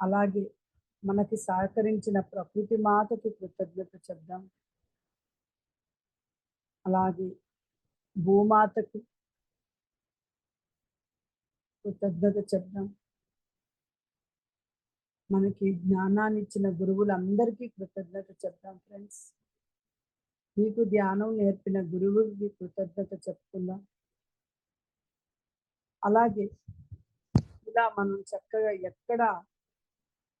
S3: అలాగే మనకి సహకరించిన ప్రకృతి మాతకి కృతజ్ఞత చెప్దాం. అలాగే భూమాతకి కృతజ్ఞత చెప్దాం. మనకి జ్ఞానాన్ని ఇచ్చిన గురువులందరికీ కృతజ్ఞత చెప్దాం ఫ్రెండ్స్. మీకు ధ్యానం నేర్పిన గురువుకి కృతజ్ఞత చెప్పుకుందాం. అలాగే ఇలా మనం చక్కగా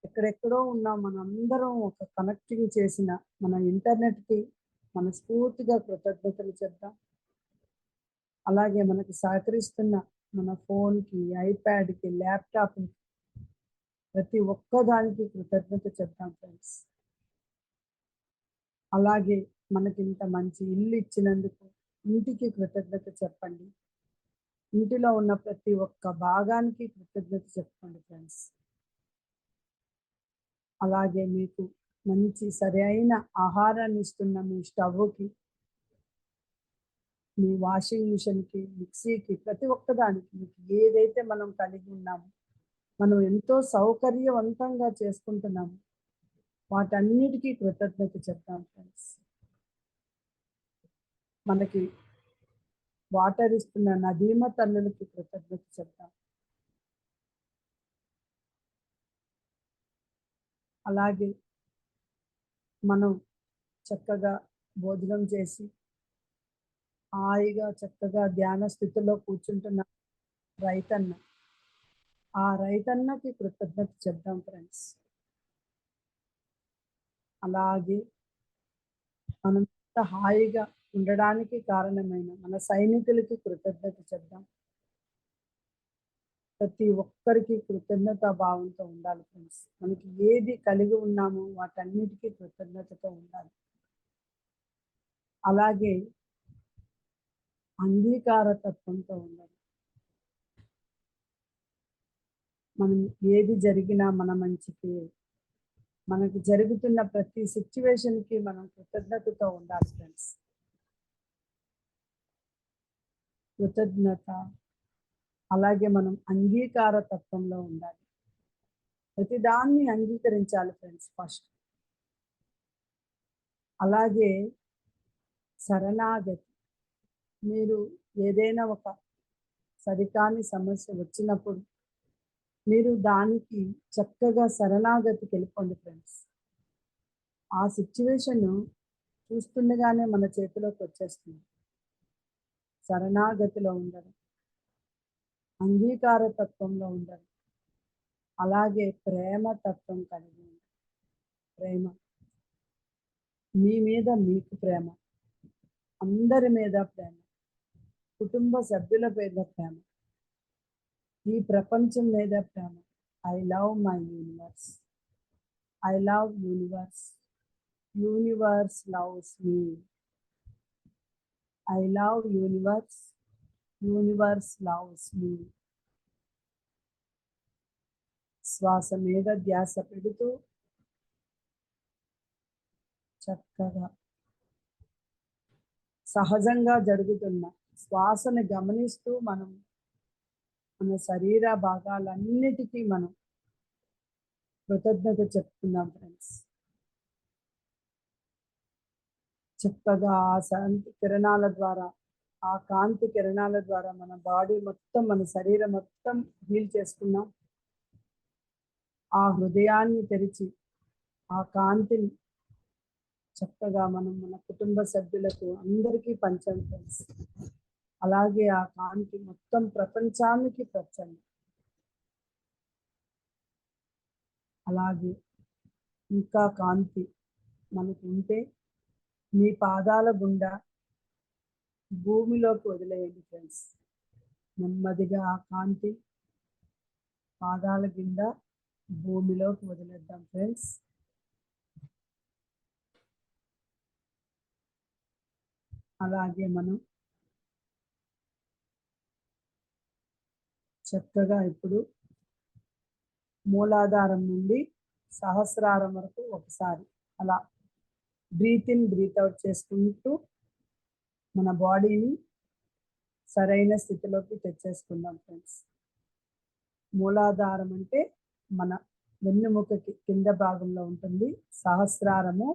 S3: ఎక్కడెక్కడో ఉన్నాం, మనందరం ఒక కనెక్టింగ్ చేసిన మన ఇంటర్నెట్కి మనస్ఫూర్తిగా కృతజ్ఞతలు చెప్దాం. అలాగే మనకి సహకరిస్తున్న మన ఫోన్కి, ఐప్యాడ్కి, ల్యాప్టాప్కి ప్రతి ఒక్కదానికి కృతజ్ఞత చెప్దాం ఫ్రెండ్స్. అలాగే మనకి ఇంత మంచి ఇల్లు ఇచ్చినందుకు ఇంటికి కృతజ్ఞత చెప్పండి. ఇంటిలో ఉన్న ప్రతి ఒక్క భాగానికి కృతజ్ఞత చెప్పండి ఫ్రెండ్స్. అలాగే మీకు మంచి సరైన ఆహారాన్ని ఇస్తున్న మీ స్టవ్కి, మీ వాషింగ్ మిషన్కి, మిక్సీకి, ప్రతి ఒక్కదానికి మీకు ఏదైతే మనం కలిగి ఉన్నామో, మనం ఎంతో సౌకర్యవంతంగా చేసుకుంటున్నాము, వాటన్నిటికీ కృతజ్ఞత చెప్తాం ఫ్రెండ్స్. మనకి వాటర్ ఇస్తున్న నదీమ తల్లులకి కృతజ్ఞత చెప్తాం. అలాగే మనం చక్కగా భోజనం చేసి హాయిగా చక్కగా ధ్యాన స్థితిలో కూర్చుంటున్న రైతన్న, ఆ రైతన్నకి కృతజ్ఞత చెప్దాం ఫ్రెండ్స్. అలాగే మనం ఇంత హాయిగా ఉండడానికి కారణమైన మన సైనికులకి కృతజ్ఞత చెప్దాం. ప్రతి ఒక్కరికి కృతజ్ఞత భావంతో ఉండాలి ఫ్రెండ్స్. మనకి ఏది కలిగి ఉన్నామో వాటన్నిటికీ కృతజ్ఞతతో ఉండాలి. అలాగే అంగీకార తత్వంతో ఉండాలి. మనం ఏది జరిగినా మన మంచికి, మనకి జరుగుతున్న ప్రతి సిచ్యువేషన్కి మనం కృతజ్ఞతతో ఉండాలి ఫ్రెండ్స్. కృతజ్ఞత. అలాగే మనం అంగీకార తత్వంలో ఉండాలి. ప్రతిదాన్ని అంగీకరించాలి ఫ్రెండ్స్ ఫస్ట్. అలాగే శరణాగతి. మీరు ఏదైనా ఒక సరికాని సమస్య వచ్చినప్పుడు మీరు దానికి చక్కగా శరణాగతికి వెళ్ళిపోండి ఫ్రెండ్స్. ఆ సిచ్యువేషన్ చూస్తుండగానే మన చేతిలోకి వచ్చేస్తుంది. శరణాగతిలో ఉండడం, అంగీకార తత్వంలో ఉండడం, అలాగే ప్రేమ తత్వం కలిగి ఉండడం. ప్రేమ, మీ మీద మీకు ప్రేమ, అందరి మీద ప్రేమ, కుటుంబ సభ్యుల మీద ప్రేమ, ఈ ప్రపంచం మీద ప్రేమ. I love my universe, I love universe, universe loves me, I love universe, universe loves me. శ్వాస మీద ధ్యాస పెడుతూ చక్కగా సహజంగా జరుగుతున్న శ్వాసని గమనిస్తూ మనం మన శరీర భాగాలన్నిటికీ మనం కృతజ్ఞత చెప్తున్నాం ఫ్రెండ్స్. చక్కగా ఆ శాంతి కిరణాల ద్వారా, ఆ కాంతి కిరణాల ద్వారా మన బాడీ మొత్తం, మన శరీరం మొత్తం హీల్ చేసుకున్నాం. ఆ హృదయాన్ని తెరిచి ఆ కాంతిని చక్కగా మనం మన కుటుంబ సభ్యులకు అందరికీ పంచాం ఫ్రెండ్స్. అలాగే ఆ కాంతి మొత్తం ప్రపంచానికి పంచండి. అలాగే ఇంకా కాంతి మనకు ఉంటే మీ పాదాల గుండా భూమిలోకి వదిలేయండి ఫ్రెండ్స్. నెమ్మదిగా ఆ కాంతి పాదాల కింద భూమిలోకి వదిలేద్దాం ఫ్రెండ్స్. అలాగే మనం చక్కగా ఇప్పుడు మూలాధారం నుండి సహస్రారం వరకు ఒకసారి అలా బ్రీత్ ఇన్ బ్రీత్ అవుట్ చేసుకుంటూ మన బాడీని సరైన స్థితిలోకి తెచ్చేసుకుందాం ఫ్రెండ్స్. మూలాధారం అంటే మన వెన్నుముకకి కింద భాగంలో ఉంటుంది. సహస్రారము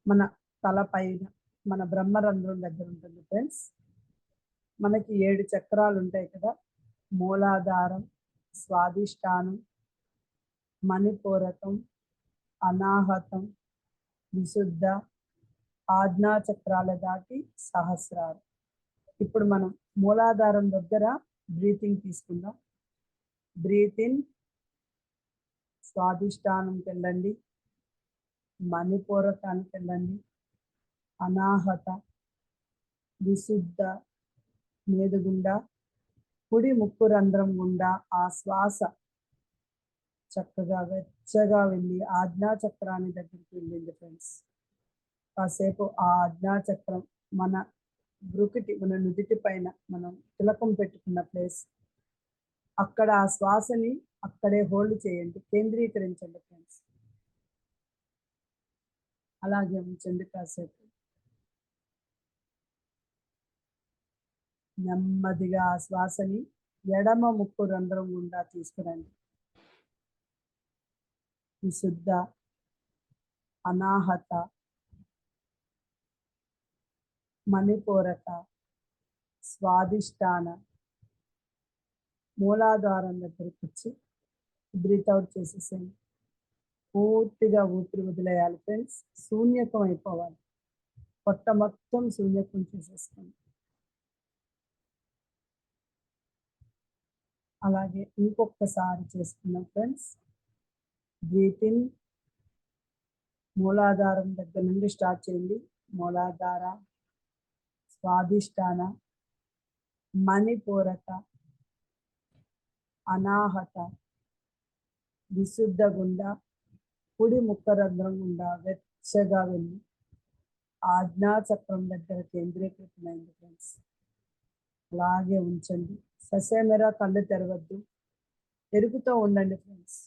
S3: మన తల పైన మన బ్రహ్మరంధ్రం దగ్గర ఉంటుంది ఫ్రెండ్స్. మనకి 7 చక్రాలు ఉంటాయి కదా. మూలాధారం, స్వాదిష్టానం, మణిపూరకం, అనాహతం, విశుద్ధ, ఆజ్ఞా చక్రాల దాటి సహస్రారం. ఇప్పుడు మనం మూలాధారం దగ్గర బ్రీతింగ్ తీసుకుందాం. బ్రీత్ ఇన్, స్వాదిష్టానంకి వెళ్ళండి, మణిపూరకానికి వెళ్ళండి, అనాహత, విశుద్ధ మీద గుండా కుడి ముక్కు రంధ్రం గుండా ఆ శ్వాస చక్కగా వెచ్చగా వెళ్ళి ఆజ్ఞా చక్రాన్ని దగ్గరికి వెళ్ళింది ఫ్రెండ్స్. కాసేపు ఆ ఆజ్ఞా చక్రం మన మన నుదిటి పైన మనం తిలకం పెట్టుకున్న ప్లేస్, అక్కడ ఆ శ్వాసని అక్కడే హోల్డ్ చేయండి, కేంద్రీకరించండి ఫ్రెండ్స్. అలాగే ఉంచండి కాసేపు. నెమ్మదిగా ఆ శ్వాసని ఎడమ ముక్కు రంధ్రం గుండా తీసుకురండి. విశుద్ధ, అనాహత, మణిపూరక, స్వాదిష్టాన మూలాధారం దగ్గరికి వచ్చి బ్రీత్ అవుట్ చేసేసేయండి. పూర్తిగా ఊపిరి వదిలేయాలి ఫ్రెండ్స్. శూన్యకం అయిపోవాలి. పొట్ట మొత్తం శూన్యకం చేసేసుకోండి. అలాగే ఇంకొకసారి చేసుకున్నాం ఫ్రెండ్స్. బ్రీత్ ఇన్, మూలాధారం దగ్గర నుండి స్టార్ట్ చేయండి. మూలాధార, స్వాదిష్టాన, మణిపూరక, అనాహత, విశుద్ధ గుండా కుడి ముక్క రంధ్రం గుండా వెచ్చగా వెళ్ళి ఆజ్ఞా చక్రం దగ్గర కేంద్రీకృతమైంది ఫ్రెండ్స్. అలాగే ఉంచండి. ససేమెరా కళ్ళు తెరవద్దు, ఎరుగుతూ ఉండండి ఫ్రెండ్స్.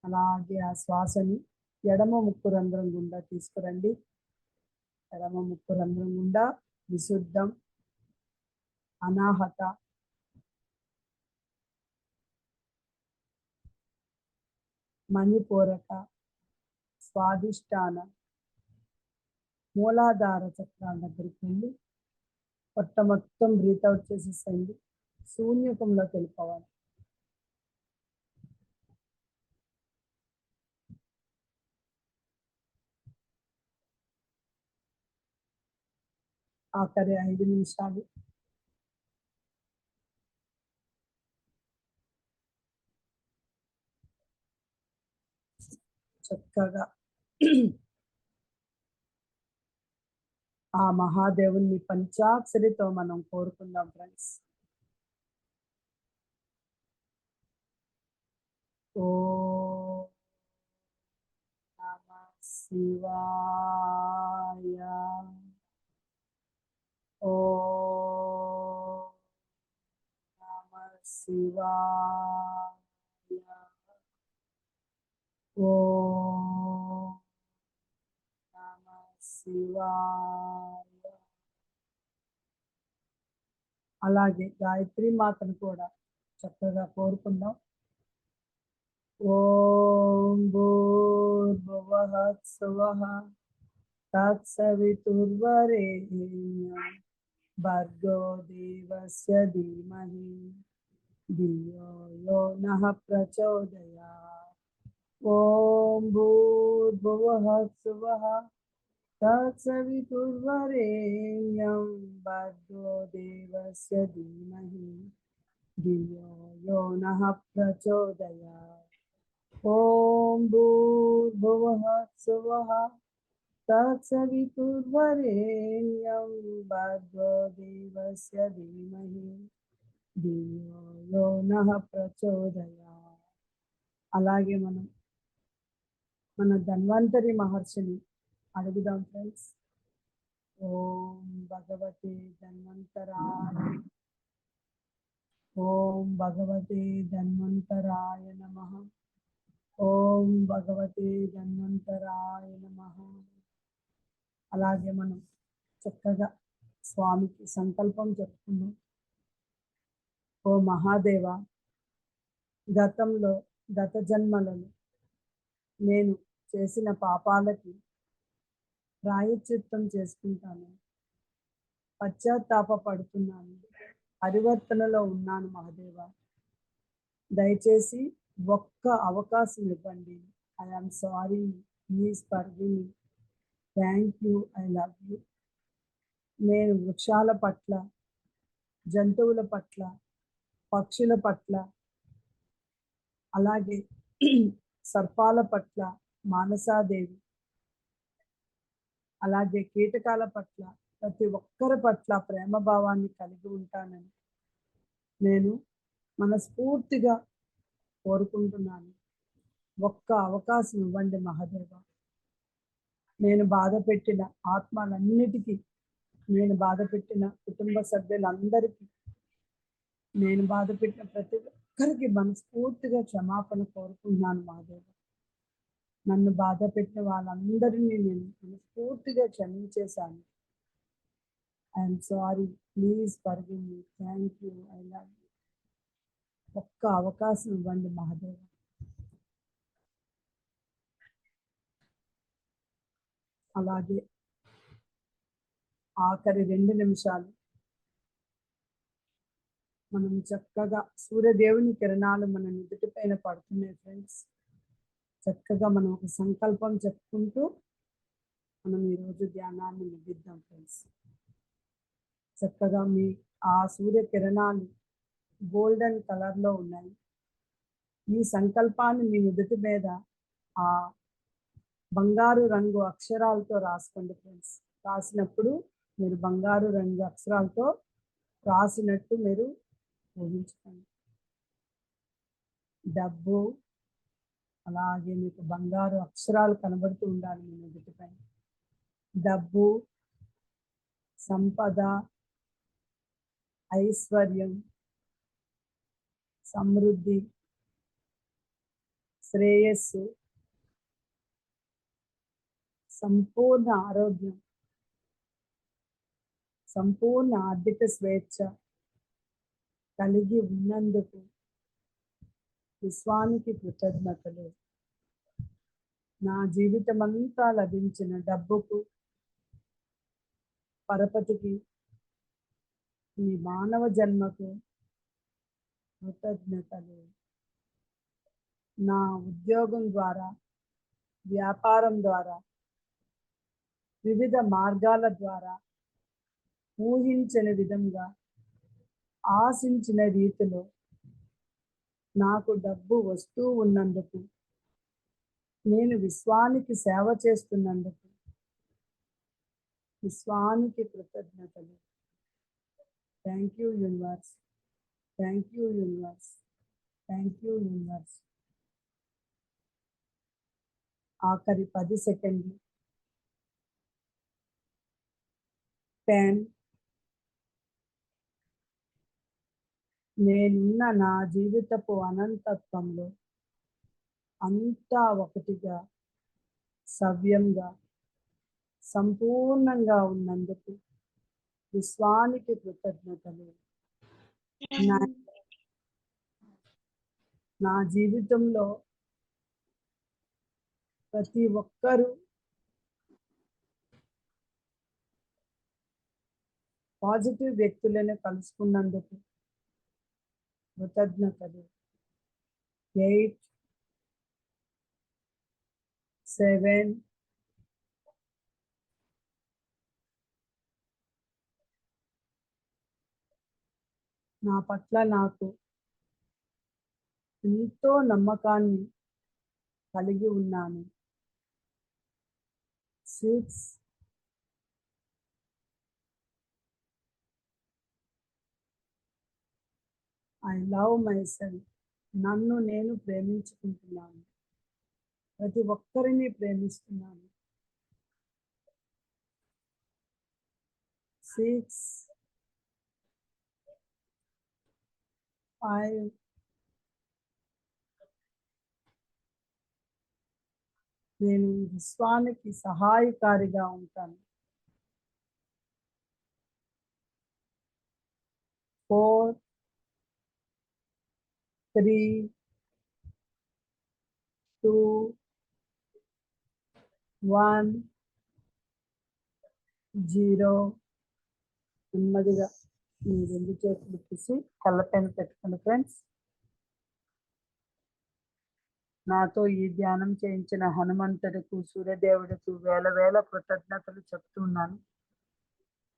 S3: అలాగే ఆ శ్వాసని ఎడమ ముక్కు రంధ్రం గుండా తీసుకురండి. ఎడమ ముక్కు రంధ్రం గుండా విశుద్ధం, అనాహత, మణిపూరక, స్వాదిష్టాన మూలాధార చక్రాల దగ్గరికి వెళ్ళి పొట్ట మొత్తం బ్రీత్ అవుట్ చేసేసేయండి. శూన్యకంలోకి వెళ్ళిపోవాలి. ఆఖరి 5 నిమిషాలు. చక్కగా ఆ మహాదేవుని పంచాక్షరితో మనం కోరుకుందాం ఫ్రెండ్స్. ఓం నమః శివాయ. ఓం నమః శివాయ. ఓం నమః శివాయ. అలాగే గాయత్రి మాతను కూడా చక్కగా కోరుకుందాం. ఓం భూర్భువః స్వః తత్సవితుర్వరేణ్యం భర్గో దేవస్య ధీమహి ధియో యో నః ప్రచోదయాత్. ఓం భూర్భువః స్వః తత్సవితుర్వరేణ్యం భర్గో దేవస్య ధీమహి ధియో యో నః ప్రచోదయాత్. ఓం భూర్భువః స్వః తత్సవితుర్వరేణ్యం భర్గో దేవస్య ధీమహి ధియో యో నః ప్రచోదయాత్. అలాగే మనం మన ధన్వంతరి మహర్షిని అడుగుదాం ఫ్రెండ్స్. ఓం భగవతే ధన్వంతరాయ, ఓం భగవతే ధన్వంతరాయ నమః, ఓం భగవతే ధన్వంతరాయ నమః. అలాగే మనం చక్కగా స్వామికి సంకల్పం చెప్పుకుందాం. ఓ మహాదేవ, గత జన్మలలో నేను చేసిన పాపాలకి ప్రాయశ్చిత్తం చేసుకుంటాను, పశ్చాత్తాప పడుతున్నాను, పరివర్తనలో ఉన్నాను మహాదేవ. దయచేసి ఒక్క అవకాశం ఇవ్వండి. I am sorry, please forgive me, thank you, I love you. నేను వృక్షాల పట్ల, జంతువుల పట్ల, పక్షుల పట్ల, అలాగే సర్పాల పట్ల, మానసాదేవి, అలాగే కీటకాల పట్ల, ప్రతి ఒక్కరి పట్ల ప్రేమ భావాన్ని కలిగి ఉంటానని నేను మనస్ఫూర్తిగా కోరుకుంటున్నాను. ఒక్క అవకాశం ఇవ్వండి మహాదేవ. నేను బాధ పెట్టిన ఆత్మలన్నిటికీ, నేను బాధ పెట్టిన కుటుంబ సభ్యులందరికీ, నేను బాధ పెట్టిన ప్రతి ఒక్కరికి మనస్ఫూర్తిగా క్షమాపణ కోరుకుంటున్నాను మహాదేవ. నన్ను బాధ పెట్టిన వాళ్ళందరినీ నేను మనస్ఫూర్తిగా క్షమించేశాను. I'm sorry, please forgive me, thank you, I love you. ఒక్క అవకాశం ఇవ్వండి మహాదేవ. అలాగే ఆఖరి 2 నిమిషాలు మనం చక్కగా సూర్యదేవుని కిరణాలు మన నుదుటి పైన పడుతున్నాయి ఫ్రెండ్స్. చక్కగా మనం ఒక సంకల్పం చెప్పుకుంటూ మనం ఈరోజు ధ్యానాన్ని ముగిద్దాం ఫ్రెండ్స్. చక్కగా మీ ఆ సూర్య కిరణాలు గోల్డెన్ కలర్లో ఉన్నాయి. ఈ సంకల్పాన్ని మీ నుదుటి మీద ఆ బంగారు రంగు అక్షరాలతో రాసుకోండి ఫ్రెండ్స్. రాసినప్పుడు మీరు బంగారు రంగు అక్షరాలతో రాసినట్టు మీరు ఊహించుకోండి. డబ్బు, అలాగే మీకు బంగారు అక్షరాలు కనబడుతూ ఉండాలి మీ నుదుటిపై. డబ్బు, సంపద, ఐశ్వర్యం, సమృద్ధి, శ్రేయస్సు, సంపూర్ణ ఆరోగ్యం, సంపూర్ణ ఆర్థిక స్వేచ్ఛ కలిగి ఉన్నందుకు విశ్వానికి కృతజ్ఞతలు. నా జీవితమంతా లభించిన డబ్బుకు, పరపతికి, ఈ మానవ జన్మకు కృతజ్ఞతలు. నా ఉద్యోగం ద్వారా, వ్యాపారం ద్వారా, వివిధ మార్గాల ద్వారా ఊహించని విధంగా, ఆశించిన రీతిలో నాకు డబ్బు వస్తూ ఉన్నందుకు, నేను విశ్వానికి సేవ చేస్తున్నందుకు విశ్వానికి కృతజ్ఞతలు. Thank you universe, thank you universe, thank you universe. ఆఖరి 10 సెకండ్లు. 10. నేనున్న నా జీవితపు అనంతత్వంలో అంతా ఒకటిగా, సవ్యంగా, సంపూర్ణంగా ఉన్నందుకు విశ్వానికి కృతజ్ఞతలు. నా జీవితంలో ప్రతి ఒక్కరూ పాజిటివ్ వ్యక్తులను కలుసుకున్నందుకు కృతజ్ఞతలు. 8, 7, నా పట్ల నాకు ఎంతో నమ్మకాన్ని కలిగి ఉన్నాను. 6, ఐ లవ్ మై సెల్ఫ్. నన్ను నేను ప్రేమించుకుంటున్నాను. ప్రతి ఒక్కరిని ప్రేమిస్తున్నాను. 6, 5, నేను విశ్వానికి సహాయకారిగా ఉంటాను. 4, 3, 2, 1, 0. నెమ్మదిగా మీ 2 చేతులు తీసి కళ్ళపైన పెట్టుకోండి ఫ్రెండ్స్. నాతో ఈ ధ్యానం చేయించిన హనుమంతుడికి, సూర్యదేవుడికి వేల వేల కృతజ్ఞతలు చెప్తున్నాను.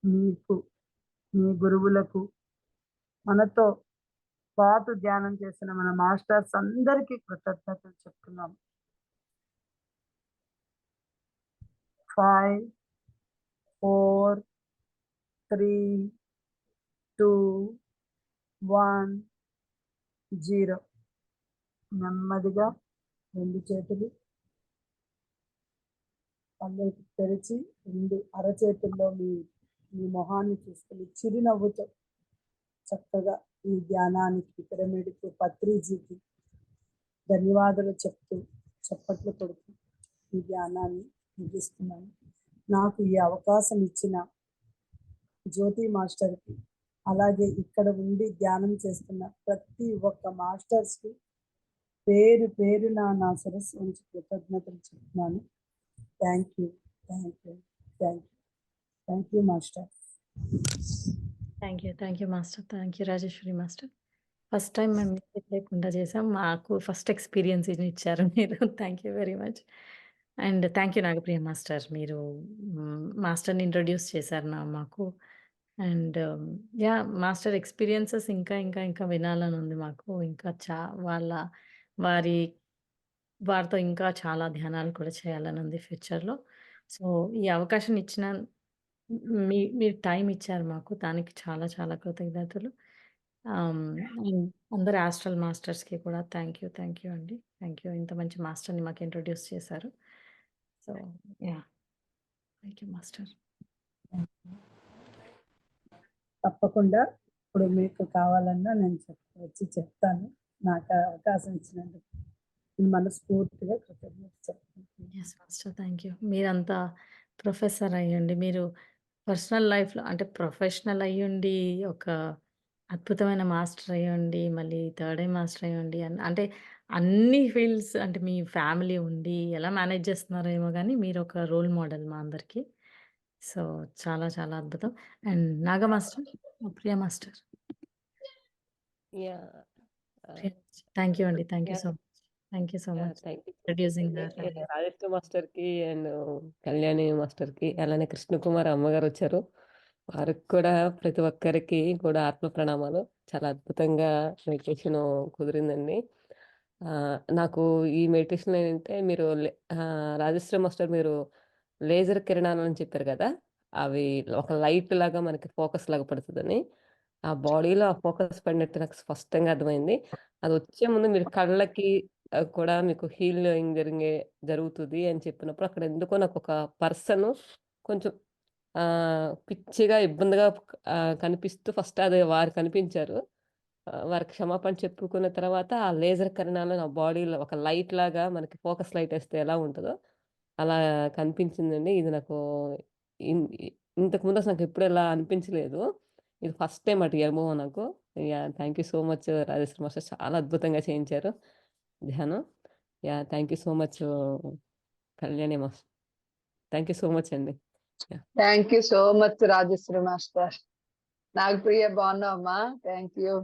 S3: మీకు, మీ గురువులకు, మనతో పాటు ధ్యానం చేసిన మన మాస్టర్స్ అందరికీ కృతజ్ఞతలు చెప్తున్నాం. 5, 4, 3, 2, 1, 0. నెమ్మదిగా 2 చేతులు కళ్ళకి తెరిచి 2 అరచేతుల్లో మీ మొహాన్ని చూసుకుని చిరునవ్వుతో చక్కగా ఈ ధ్యానానికి, పిరమిడ్కి, పత్రిజీకి ధన్యవాదాలు చెప్తూ చప్పట్లు కొడుతూ ఈ ధ్యానాన్ని ముగిస్తున్నాను. నాకు ఈ అవకాశం ఇచ్చిన జ్యోతి మాస్టర్కి, అలాగే ఇక్కడ ఉండి ధ్యానం చేస్తున్న ప్రతి ఒక్క మాస్టర్స్కి పేరు పేరున నా సరస్సు నుంచి కృతజ్ఞతలు చెప్తున్నాను. Thank you, thank you, thank you, thank you master.
S1: Thank you master. Thank you Rajeshwari master. First time మేము మిస్టేక్ లేకుండా చేసాం. మాకు ఫస్ట్ ఎక్స్పీరియన్స్ ఇచ్చారు మీరు. Thank you very much. And thank you Nagapriya master. మీరు మాస్టర్ని ఇంట్రొడ్యూస్ చేశారు మాకు. అండ్ యా మాస్టర్ ఎక్స్పీరియన్సెస్ ఇంకా ఇంకా ఇంకా వినాలని ఉంది మాకు. ఇంకా వారితో ఇంకా చాలా ధ్యానాలు కూడా చేయాలని ఉంది ఫ్యూచర్లో. సో ఈ అవకాశం ఇచ్చిన మీరు టైం ఇచ్చారు మాకు. దానికి చాలా చాలా కృతజ్ఞతలు. అండ్ అందరు ఆస్ట్రల్ మాస్టర్స్కి కూడా థ్యాంక్ యూ అండి. థ్యాంక్ యూ, ఇంత మంచి మాస్టర్ని మాకు ఇంట్రొడ్యూస్ చేశారు. So yeah thank you master.
S3: తప్పకుండా ఇప్పుడు మీకు కావాలన్నా నేను వచ్చి చెప్తాను. నాకు అవకాశం ఇచ్చినందుకు నేను మనస్ఫూర్తిగా కృతజ్ఞత చెప్తాను.
S1: Yes master, thank you. మీరంతా ప్రొఫెసర్ అయ్యండి, మీరు పర్సనల్ లైఫ్లో అంటే ప్రొఫెషనల్ అయ్యుండి, ఒక అద్భుతమైన మాస్టర్ అయ్యుండి, మళ్ళీ థర్డ్ ఐ మాస్టర్ అయ్యుండి, అంటే అన్ని ఫీల్డ్స్, అంటే మీ ఫ్యామిలీ ఉండి ఎలా మేనేజ్ చేస్తున్నారో ఏమో కానీ మీరు ఒక రోల్ మోడల్ మా అందరికీ. సో చాలా చాలా అద్భుతం. And Naga master, Priya master.
S4: Yeah.
S1: Thank you అండి. Thank you
S4: Yeah.
S1: So much. Thank you so
S4: Yeah,
S1: much
S4: thank you.
S1: Introducing
S4: Rajeshwari మాస్టర్కి అండ్ కళ్యాణి మాస్టర్కి, అలానే కృష్ణకుమార్ అమ్మగారు వచ్చారు. వారికి కూడా ప్రతి ఒక్కరికి కూడా ఆత్మ ప్రణామాలు. చాలా అద్భుతంగా మెడిటేషన్ కుదిరిందండి. నాకు ఈ మెడిటేషన్ ఏంటంటే, మీరు రాజేశ్వరి మాస్టర్ మీరు లేజర్ కిరణాలు అని చెప్పారు కదా, అవి ఒక లైట్ లాగా మనకి ఫోకస్ లాగా పడుతుందని, ఆ బాడీలో ఆ ఫోకస్ పడినట్టు నాకు స్పష్టంగా అర్థమైంది. అది వచ్చే ముందు మీరు కళ్ళకి కూడా మీకు హీలింగ్ జరుగుతుంది అని చెప్పినప్పుడు, అక్కడ ఎందుకో నాకు ఒక పర్సన్ కొంచెం పిచ్చిగా ఇబ్బందిగా కనిపిస్తూ ఫస్ట్ అది వారు కనిపించారు. వారికి క్షమాపణ చెప్పుకున్న తర్వాత ఆ లేజర్ కిరణాలు నా బాడీలో ఒక లైట్ లాగా, మనకి ఫోకస్ లైట్ వేస్తే ఎలా ఉంటుందో అలా కనిపించిందండి. ఇది నాకు ఇంతకుముందు అసలు నాకు ఎప్పుడు ఇలా అనిపించలేదు. ఇది ఫస్ట్ టైం అటు అనుభవం నాకు. Thank you so much Rajeshwari master, చాలా అద్భుతంగా చేయించారు ధ్యానం. Thank you so much Kalyani master. Thank you so much అండి.
S5: Thank you so much Rajeshwari master. Nagapriya బాగున్నావమ్మా? Thank you.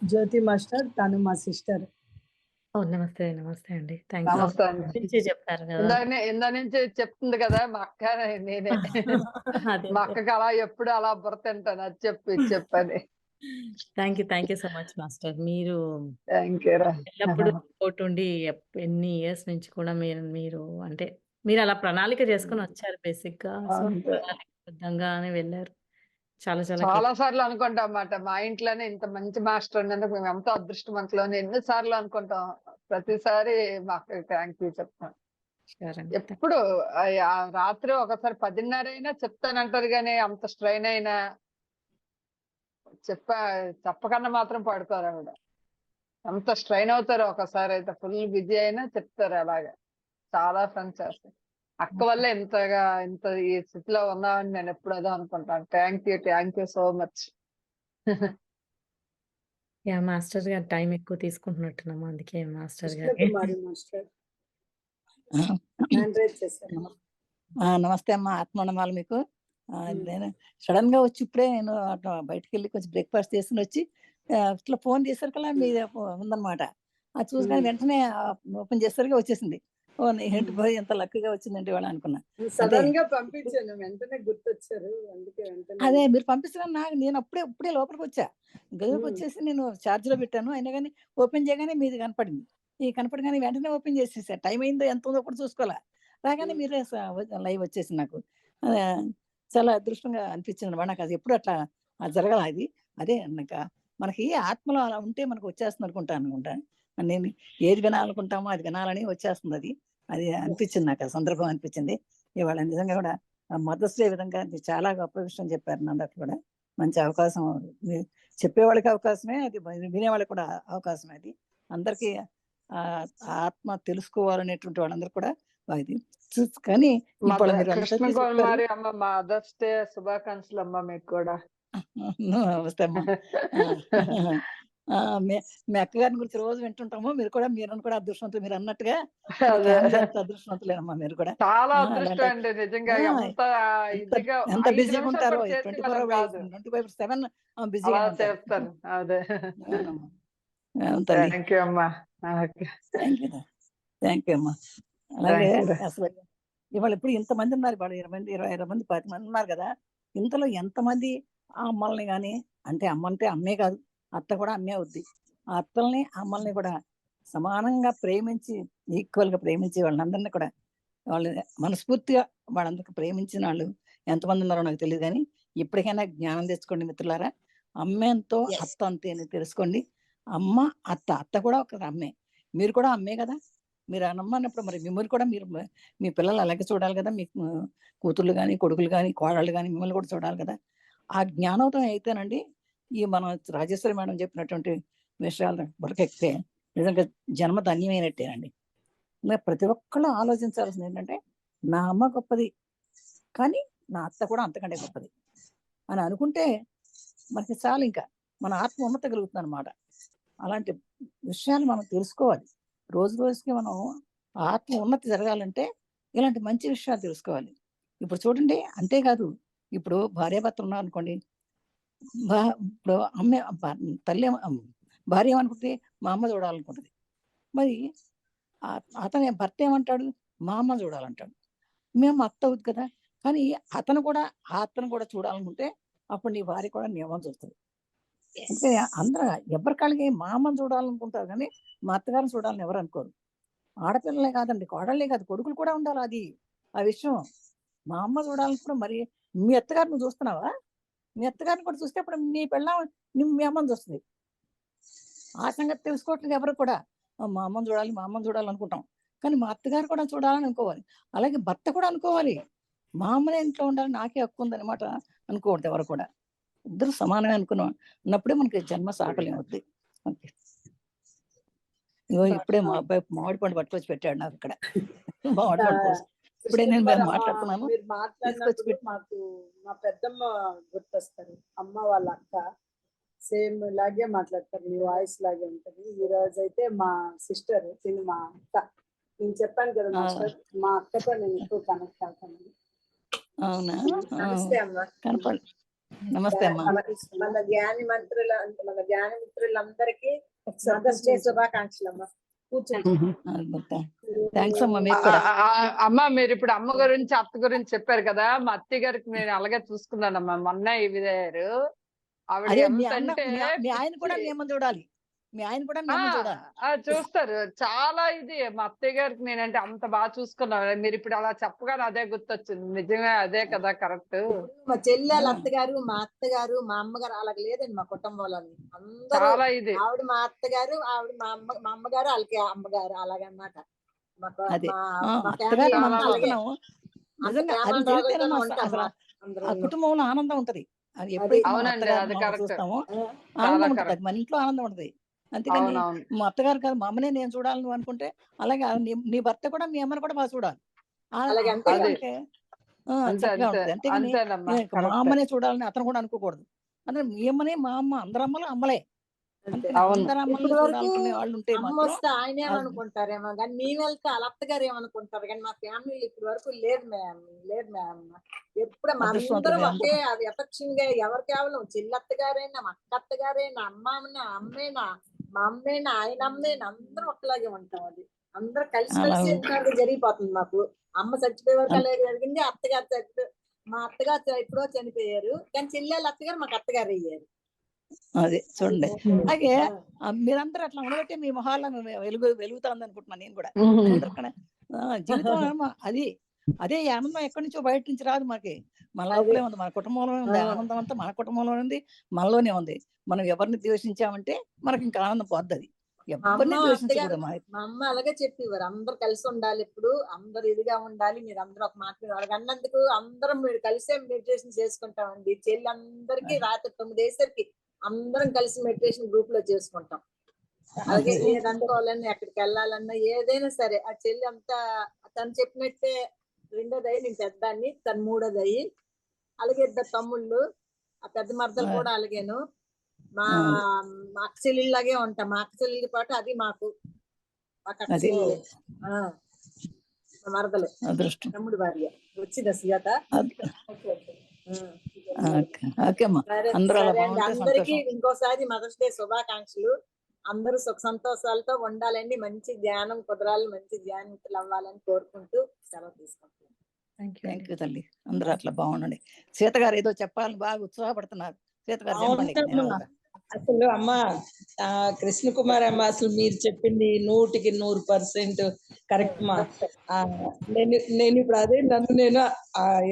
S3: జ్యోతి మాస్టర్ తను మా సిస్టర్.
S1: నమస్తే అండి. థ్యాంక్
S5: నమస్తే
S1: యూ.
S5: అండి.
S1: చెప్తారు కదా,
S5: ఇందా నుంచి చెప్తుంది కదా మా అక్క, నేనే మా అక్కకి అలా ఎప్పుడు అలా బుర్రతింటాను, అది చెప్పని.
S1: Thank you so much master. మీరు
S5: థ్యాంక్ యూ రా.
S1: ఎల్లప్పుడూ సపోర్ట్ ఉండి ఎన్ని ఇయర్స్ నుంచి కూడా మీరు అంటే మీరు అలా ప్రణాళిక చేసుకొని వచ్చారు బేసిక్ గా. సో
S5: అంతే.
S1: ప్రణాళికబద్ధంగానే వెళ్ళారు. చాలా చాలా
S5: చాలా సార్లు అనుకుంటాం అన్నమాట. మా ఇంట్లోనే ఇంత మంచి మాస్టర్ ఉన్నందుకు మేము ఎంతో అదృష్టవంతులు అని ఎన్ని సార్లు అనుకుంటాం. ప్రతిసారి మాకు థ్యాంక్ యూ చెప్తాం.
S1: షూర్ అండి.
S5: ఎప్పుడు ఆ రాత్రి ఒకసారి 10:30 అయినా చెప్తానంటారు కానీ అంత స్ట్రెయిన్ అయినా చెప్పకన్నా మాత్రం పడుకోరు ఆవిడ. అంత స్ట్రెయిన్ అవుతారు. ఒకసారి అయితే ఫుల్ బిజీ అయినా చెప్తారు అలాగా. చాలా ఫ్రెండ్స్ చేస్తారు. అక్క వల్ల ఇంత ఈ స్థితిలో ఉన్నామని నేను ఎప్పుడు అదే అనుకుంటాను. Thank you so much.
S1: Yeah! Master గారు టైం ఎక్కువ తీసుకుంటున్నట్టున్నాము. అందుకే మాస్టర్ గారికి
S3: కృష్ణకుమారి మాస్టర్ హ్యాండ్ రైజ్ చేశారు.
S6: నమస్తే అమ్మా, ఆత్మనమాలు మీకు. నేను సడన్ గా వచ్చి ఇప్పుడే నేను బయటకు వెళ్ళి కొంచెం బ్రేక్ఫాస్ట్ చేసుకుని వచ్చి ఇట్లా ఫోన్ చేసరికల్లా మీద ఉందన్నమాట. అది చూసుకొని వెంటనే ఓపెన్ చేసరికి వచ్చేసింది. ఓ ఏంటి పోయి ఎంత లక్కీగా వచ్చిందంటే ఇవాళ అనుకున్నా.
S3: సడన్ గా పంపించాను, వెంటనే గుర్తొచ్చారు. అందుకే వెంటనే
S6: అదే మీరు పంపిస్తున్నా నాకు నేను ఇప్పుడే లోపలికి వచ్చా. గదిలోకి వచ్చేసి నేను ఛార్జ్ లో పెట్టాను. అయినా కానీ ఓపెన్ చేయగానే మీది కనపడింది. ఈ కనపడగానే వెంటనే ఓపెన్ చేసేసా. టైం అయిందో ఎంత ఉందో కూడా చూసుకోవాలా. రాగానే మీరే లైవ్ వచ్చేసింది నాకు. ఆ, చాలా అదృష్టంగా అనిపించింది అనమాట. నాకు అది ఎప్పుడు అట్లా జరగాల అది. అదే నాకు మనకి ఆత్మలో అలా ఉంటే మనకు వచ్చేస్తుంది అనుకుంటా. నేను ఏది వినాలనుకుంటామో అది వినాలని వచ్చేస్తుంది. అది అనిపించింది, నాకు ఆ సందర్భం అనిపించింది. ఇవాళ నిజంగా కూడా మదర్స్ డే విధంగా చాలా గొప్ప విషయం చెప్పారు. నాకు కూడా మంచి అవకాశం, చెప్పేవాళ్ళకి అవకాశమే, అది వినేవాళ్ళకి కూడా అవకాశమే. అది అందరికీ ఆత్మ తెలుసుకోవాలనేటువంటి వాళ్ళందరూ కూడా ఇది. కానీ ఇప్పుడు మీరు
S5: కృష్ణకుమారి అమ్మ మదర్స్ డే శుభాకాంక్షలు అమ్మ మీకు కూడా.
S6: నమస్తే అమ్మా. మీ అక్కగారిని గురించి రోజు వింటుంటాము. మీరు కూడా అదృష్టవంతులు, మీరు అన్నట్టుగా అదృష్టవంతులేనమ్మా మీరు కూడా.
S5: చాలా అదృష్టం అండి నిజంగా.
S6: ఎంత బిజీగా ఉంటారో 24/7 బిజీగా
S5: చెప్తాను. అదే
S6: థ్యాంక్ యూ అమ్మా. అలాగే అసలు ఇవాళ ఇప్పుడు ఇంతమంది ఉన్నారు, ఇవాళ 20 మంది 25 మంది 10 మంది ఉన్నారు కదా. ఇంతలో ఎంతమంది ఆ అమ్మల్ని కానీ, అంటే అమ్మ అంటే అమ్మే కాదు, అత్త కూడా అమ్మే అవుద్ది. ఆ అత్తల్ని అమ్మల్ని కూడా సమానంగా ప్రేమించి, ఈక్వల్ గా ప్రేమించి వాళ్ళందరినీ కూడా వాళ్ళు మనస్ఫూర్తిగా వాళ్ళందరికీ ప్రేమించిన వాళ్ళు ఎంతమంది ఉన్నారో నాకు తెలియదు. కానీ ఇప్పటికైనా జ్ఞానం తెచ్చుకోండి మిత్రులారా. అమ్మ ఎంతో అత్త అంతే అని తెలుసుకోండి. అమ్మ అత్త కూడా ఒక అమ్మే. మీరు కూడా అమ్మే కదా. మీరు అన్నప్పుడు మరి మిమ్మల్ని కూడా మీరు మీ పిల్లలు అలాగే చూడాలి కదా. మీ కూతుర్లు కానీ, కొడుకులు కానీ, కోడళ్ళు కానీ మిమ్మల్ని కూడా చూడాలి కదా. ఆ జ్ఞానోదయం అయితేనండి ఈ మనం రాజేశ్వరి మేడం చెప్పినటువంటి విషయాలు బుర్రకెక్కితే నిజంగా జన్మ ధన్యమైనట్టేనండి. ప్రతి ఒక్కళ్ళు ఆలోచించాల్సింది ఏంటంటే, నా అమ్మ గొప్పది కానీ నా అత్త కూడా అంతకంటే గొప్పది అని అనుకుంటే మనకి చాలు, ఇంకా మన ఆత్మ ఉన్నత కలుగుతుంది అనమాట. అలాంటి విషయాలు మనం తెలుసుకోవాలి. రోజు రోజుకి మనం ఆత్మ ఉన్నతి జరగాలంటే ఇలాంటి మంచి విషయాలు తెలుసుకోవాలి. ఇప్పుడు చూడండి, అంతేకాదు ఇప్పుడు భార్యాభర్తలు ఉన్నారు అనుకోండి. ఇప్పుడు తల్లి భార్య ఏమనుకుంటే మా అమ్మ చూడాలనుకుంటుంది. మరి అతని భర్త ఏమంటాడు, మా అమ్మ చూడాలంటాడు. మేము అత్త అవుతుంది కదా. కానీ అతను కూడా చూడాలనుకుంటే అప్పుడు నీ భార్య కూడా నీ అమ్మని చూస్తుంది. అంటే అందరూ ఎవరి కాళ్ళకి మా అమ్మని చూడాలనుకుంటారు కానీ మా అత్తగారిని చూడాలని ఎవరు అనుకోరు. ఆడపిల్లలే కాదండి, కోడళ్ళే కాదు, కొడుకులు కూడా ఉండాలి. అది ఆ విషయం మా అమ్మ చూడాలనుకున్నా. మరి మీ అత్తగారిని నువ్వు చూస్తున్నావా? మీ అత్తగారిని కూడా చూస్తే అప్పుడు నీ పెళ్ళాం మీ అమ్మని చూస్తుంది. ఆ సంగతి తెలుసుకోవట్లేదు ఎవరు కూడా. మా అమ్మని చూడాలి అనుకుంటాం. కానీ మా అత్తగారు కూడా చూడాలని అనుకోవాలి. అలాగే భర్త కూడా అనుకోవాలి, మా అమ్మనే ఇంట్లో ఉండాలి, నాకే హక్కు ఉందన్నమాట అనుకోవద్దు ఎవరు కూడా. ఇద్దరు సమానమే ఉన్నప్పుడే మనకి జన్మ సాఫల్యం అవుద్ది. ఓకే, ఇప్పుడే మా అబ్బాయి మామిడి పండు పట్టుకొచ్చి పెట్టాడు నాకు ఇక్కడ. మామిడి పండు ఇప్పుడే నేను మాట్లాడుతున్నాను.
S3: మీరు మాట్లాడినప్పుడు మాకు మా పెద్దమ్మ గుర్తొస్తారు. అమ్మ వాళ్ళ అక్క సేమ్ ఇలాగే మాట్లాడతారు, మీ వాయిస్ లాగే ఉంటది. ఈ రోజు అయితే మా సిస్టర్ మా అక్క, నేను చెప్పాను కదా మాస్టర్, మా అక్కతో నేను ఎక్కువ కనెక్ట్ అవుతాను.
S6: అవునా?
S3: నమస్తే అమ్మ.
S6: నమస్తే అమ్మా.
S3: మన జ్ఞాని మిత్రులందరికీ మదర్స్ డే శుభాకాంక్షలు అమ్మ.
S5: అమ్మ మీరు ఇప్పుడు అమ్మ గురించి అత్త గురించి చెప్పారు కదా. మా అత్తయ్య గారికి నేను అలాగే చూసుకున్నానమ్మా. మొన్న ఇవి
S6: ఆవిడ ఆయన కూడా మేము చూడాలి, మీ ఆయన కూడా మీ
S5: ఆ
S6: అమ్మ చూడాలి.
S5: చూస్తారు. చాలా ఇది మా అత్తయ్య గారికి నేనంటే అంత బాగా చూసుకున్నాను. మీరు ఇప్పుడు అలా చెప్పగానే అదే గుర్తొచ్చింది. నిజంగా అదే కదా కరెక్ట్.
S7: మా చెల్లెలు
S5: ఉమ్.
S7: అత్తగారు, మా అత్తగారు, మా అమ్మగారు అలాగ లేదండి మా కుటుంబంలో. అందరూ
S5: చాలా ఇది
S7: ఆవిడ మా అత్తగారు, ఆవిడ మా అమ్మగారు, వాళ్ళకి అమ్మగారు అలాగనమాట.
S6: అదే
S7: మా మా
S6: అత్తగారు
S7: ఫ్యామిలీ
S6: మనం
S7: అంతా అలాగే.
S6: చూస్తున్నాము.
S7: అంత
S6: నిజంగా అది
S7: ప్రేమ
S6: జరిగితేనే
S7: రాగలతోనే
S6: మన
S7: ఉంటాం
S6: అసలు ఆ
S7: అందరూ.
S6: కుటుంబంలో ఆనందం ఉంటది. అది
S7: అది
S6: ఎప్పుడైతే మన
S5: అవునండి.
S6: అత్తగారు
S5: అది
S6: మనం
S5: కరెక్ట్.
S6: చూస్తామో
S5: చాలా
S6: ఆనందం ఉంటది.
S5: కరెక్ట్.
S6: అది మన ఇంట్లో ఆనందం ఉంటది. అంతేగాని
S5: అవునవును.
S6: మా అత్తగారు కాదు మా అమ్మనే నేను చూడాలి నువ్వు అనుకుంటే, అలాగే నీ భర్త కూడా మీ అమ్మని కూడా బాగా చూడాలి.
S7: అలాగే అంతే
S5: అది
S6: మనకి
S5: అంతే
S6: చక్కగా
S5: అంతే
S6: ఉంటది. అంతేగాని
S5: అంతేనమ్మా
S6: మా
S5: కరెక్ట్.
S6: అమ్మనే చూడాలని అతను కూడా అనుకోకూడదు. అంటే మీ అమ్మనే మా అమ్మ అందరు అమ్మలు అమ్మలే.
S7: అంతే.
S6: అంతేనా
S5: అవును.
S6: అందరు
S7: ఇప్పటి
S6: అమ్మల్ని
S7: వరకు
S6: చూడాలనుకునే వాళ్ళు ఉంటే
S7: అమ్మ
S6: మాత్రం
S7: వస్తే ఆయన
S6: అది
S7: ఏమనుకుంటారేమో కానీ మేము వెళ్తే వాళ్ళ అత్తగారు ఏమనుకుంటారు కానీ మా ఫ్యామిలీ ఇప్పటి వరకు లేదు మ్యామ్. ఎప్పుడు మా
S6: అదృష్టవంతులు
S7: అందరం
S6: మీరు
S7: ఒకే
S6: అందరూ.
S7: అది ఎఫెక్షన్ గా ఎవరు కేవలం చెల్లెత్తగారైనా మా అక్క అత్తగారైనా అమ్మేనా మా అమ్మేనా ఆయన అమ్మేనా అందరం ఒకలాగే ఉంటాం. అది అందరం
S6: అలా
S7: కలిసి ఇంతవరకు జరిగిపోతుంది మాకు. అమ్మ చచ్చిపోయే వరకు అలాగే జరిగింది. అత్తగారు మా అత్తగారు ఎప్పుడో చనిపోయారు కానీ చెల్లెళ్ళ అత్తగారు మాకు అత్తగారు అయ్యారు.
S6: అదే చూడండి.
S7: ఉమ్.
S6: అలాగే
S7: ఆ.
S6: మీరందరూ అట్లా ఉండబట్టే మీ మొహాల్లో వెలుగుతుంది అనుకుంటున్నాను నేను కూడా.
S5: ఉహుం.
S6: అందరికన్నా జీవితం అది అదే ఈ ఆనందం ఎక్కడి నుంచో బయట నుంచి రాదు మనకి. మన
S7: అది
S6: లోపలే ఉంది, మన కుటుంబంలోనే ఉంది.
S7: ఆ.
S6: ఆనందం అంతా మన కుటుంబంలో ఉంది, మనలోనే ఉంది. మనం ఎవరిని ద్వేషించామంటే మనకి ఇంకా ఆనందం పోద్ది. అది
S7: మా అమ్మ
S6: ఎవరిని
S7: అత్తగారు
S6: ద్వేషించకూడదు
S7: మా అమ్మ అలాగే చెప్పేవారు. అందరు కలిసి ఉండాలి, ఇప్పుడు అందరు ఇదిగా ఉండాలి, మీరు అందరూ ఒక మాట మీద వాళ్ళకి అన్నందుకు అందరం మీరు కలిసే మెడిటేషన్ చేసుకుంటామండి. చెల్లి అందరికి రాత్రి 9 అయ్యేసరికి అందరం కలిసి మెడిటేషన్ గ్రూప్ లో చేసుకుంటాం. అలాగే
S6: అదే
S7: ఏది అనుకోవాలన్నా ఎక్కడికి వెళ్ళాలన్నా ఏదైనా సరే ఆ చెల్లి అంతా తను చెప్పినట్టే. రెండోదయ్యి నేను పెద్దాన్ని, తను మూడోదయ్యి. అలాగే ఇద్దరు తమ్ముళ్ళు, ఆ పెద్ద మరదలు కూడా అలాగేను. మా మా అక్క చెల్లెళ్ళలాగే ఉంటాం. మా అక్క చెల్లెలతో పాటు అది మాకు అక్క
S6: అదే
S7: చెల్లెలే. మా మరదలు
S6: అదృష్టం.
S7: తమ్ముడు భార్య వచ్చిందా సుజాత?
S6: ఓకే అమ్మా,
S7: సరే
S6: అందరూ అలా
S7: సరే అండి.
S6: బాగుంటే
S7: అందరికి
S6: సంతోషం.
S7: ఇంకోసారి మదర్స్ డే శుభాకాంక్షలు. అందరూ సుఖ సంతోషాలతో ఉండాలండి, మంచి ధ్యానం కుదరాలి, మంచి ధ్యానితులు అవ్వాలని కోరుకుంటూ సెలవు తీసుకుంటున్నాను.
S6: థ్యాంక్ యూ తల్లి. అందరూ అట్లా బాగుండండి. సీత గారు ఏదో చెప్పాలని బాగా ఉత్సాహపడుతున్నారు. సీత గారు చెప్పండి.
S2: అవునమ్మా. అసలు అమ్మ కృష్ణ కుమార్ అమ్మ, అసలు మీరు చెప్పింది 100కి 100% కరెక్ట్ మా. నేను ఇప్పుడు అదే నన్ను నేను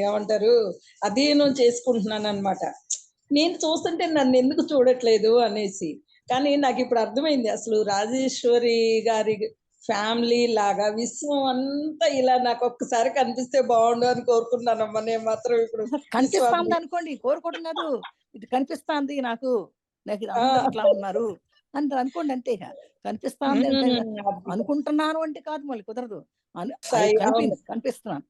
S2: ఏమంటారు అధీనం చేసుకుంటున్నాను అనమాట. నేను చూస్తుంటే నన్ను ఎందుకు చూడట్లేదు అనేసి. కానీ నాకు ఇప్పుడు అర్థమైంది, అసలు రాజేశ్వరి గారి ఫ్యామిలీ లాగా విశ్వం అంతా ఇలా నాకు ఒక్కసారి కనిపిస్తే బాగుండు అని కోరుకున్నానమ్మా. నేను మాత్రం ఇప్పుడు
S6: కనిపిస్తాంది అనుకోండి, కోరుకోవడం కాదు, ఇది కనిపిస్తాంది నాకు ఇది అందరు ఇట్లా ఉన్నారు అని అనుకోండి. అంతే. కనిపిస్తాంది అంటే అనుకుంటున్నాను అంటే కాదు, మళ్ళీ కుదరదు. కనిపిస్తున్నాను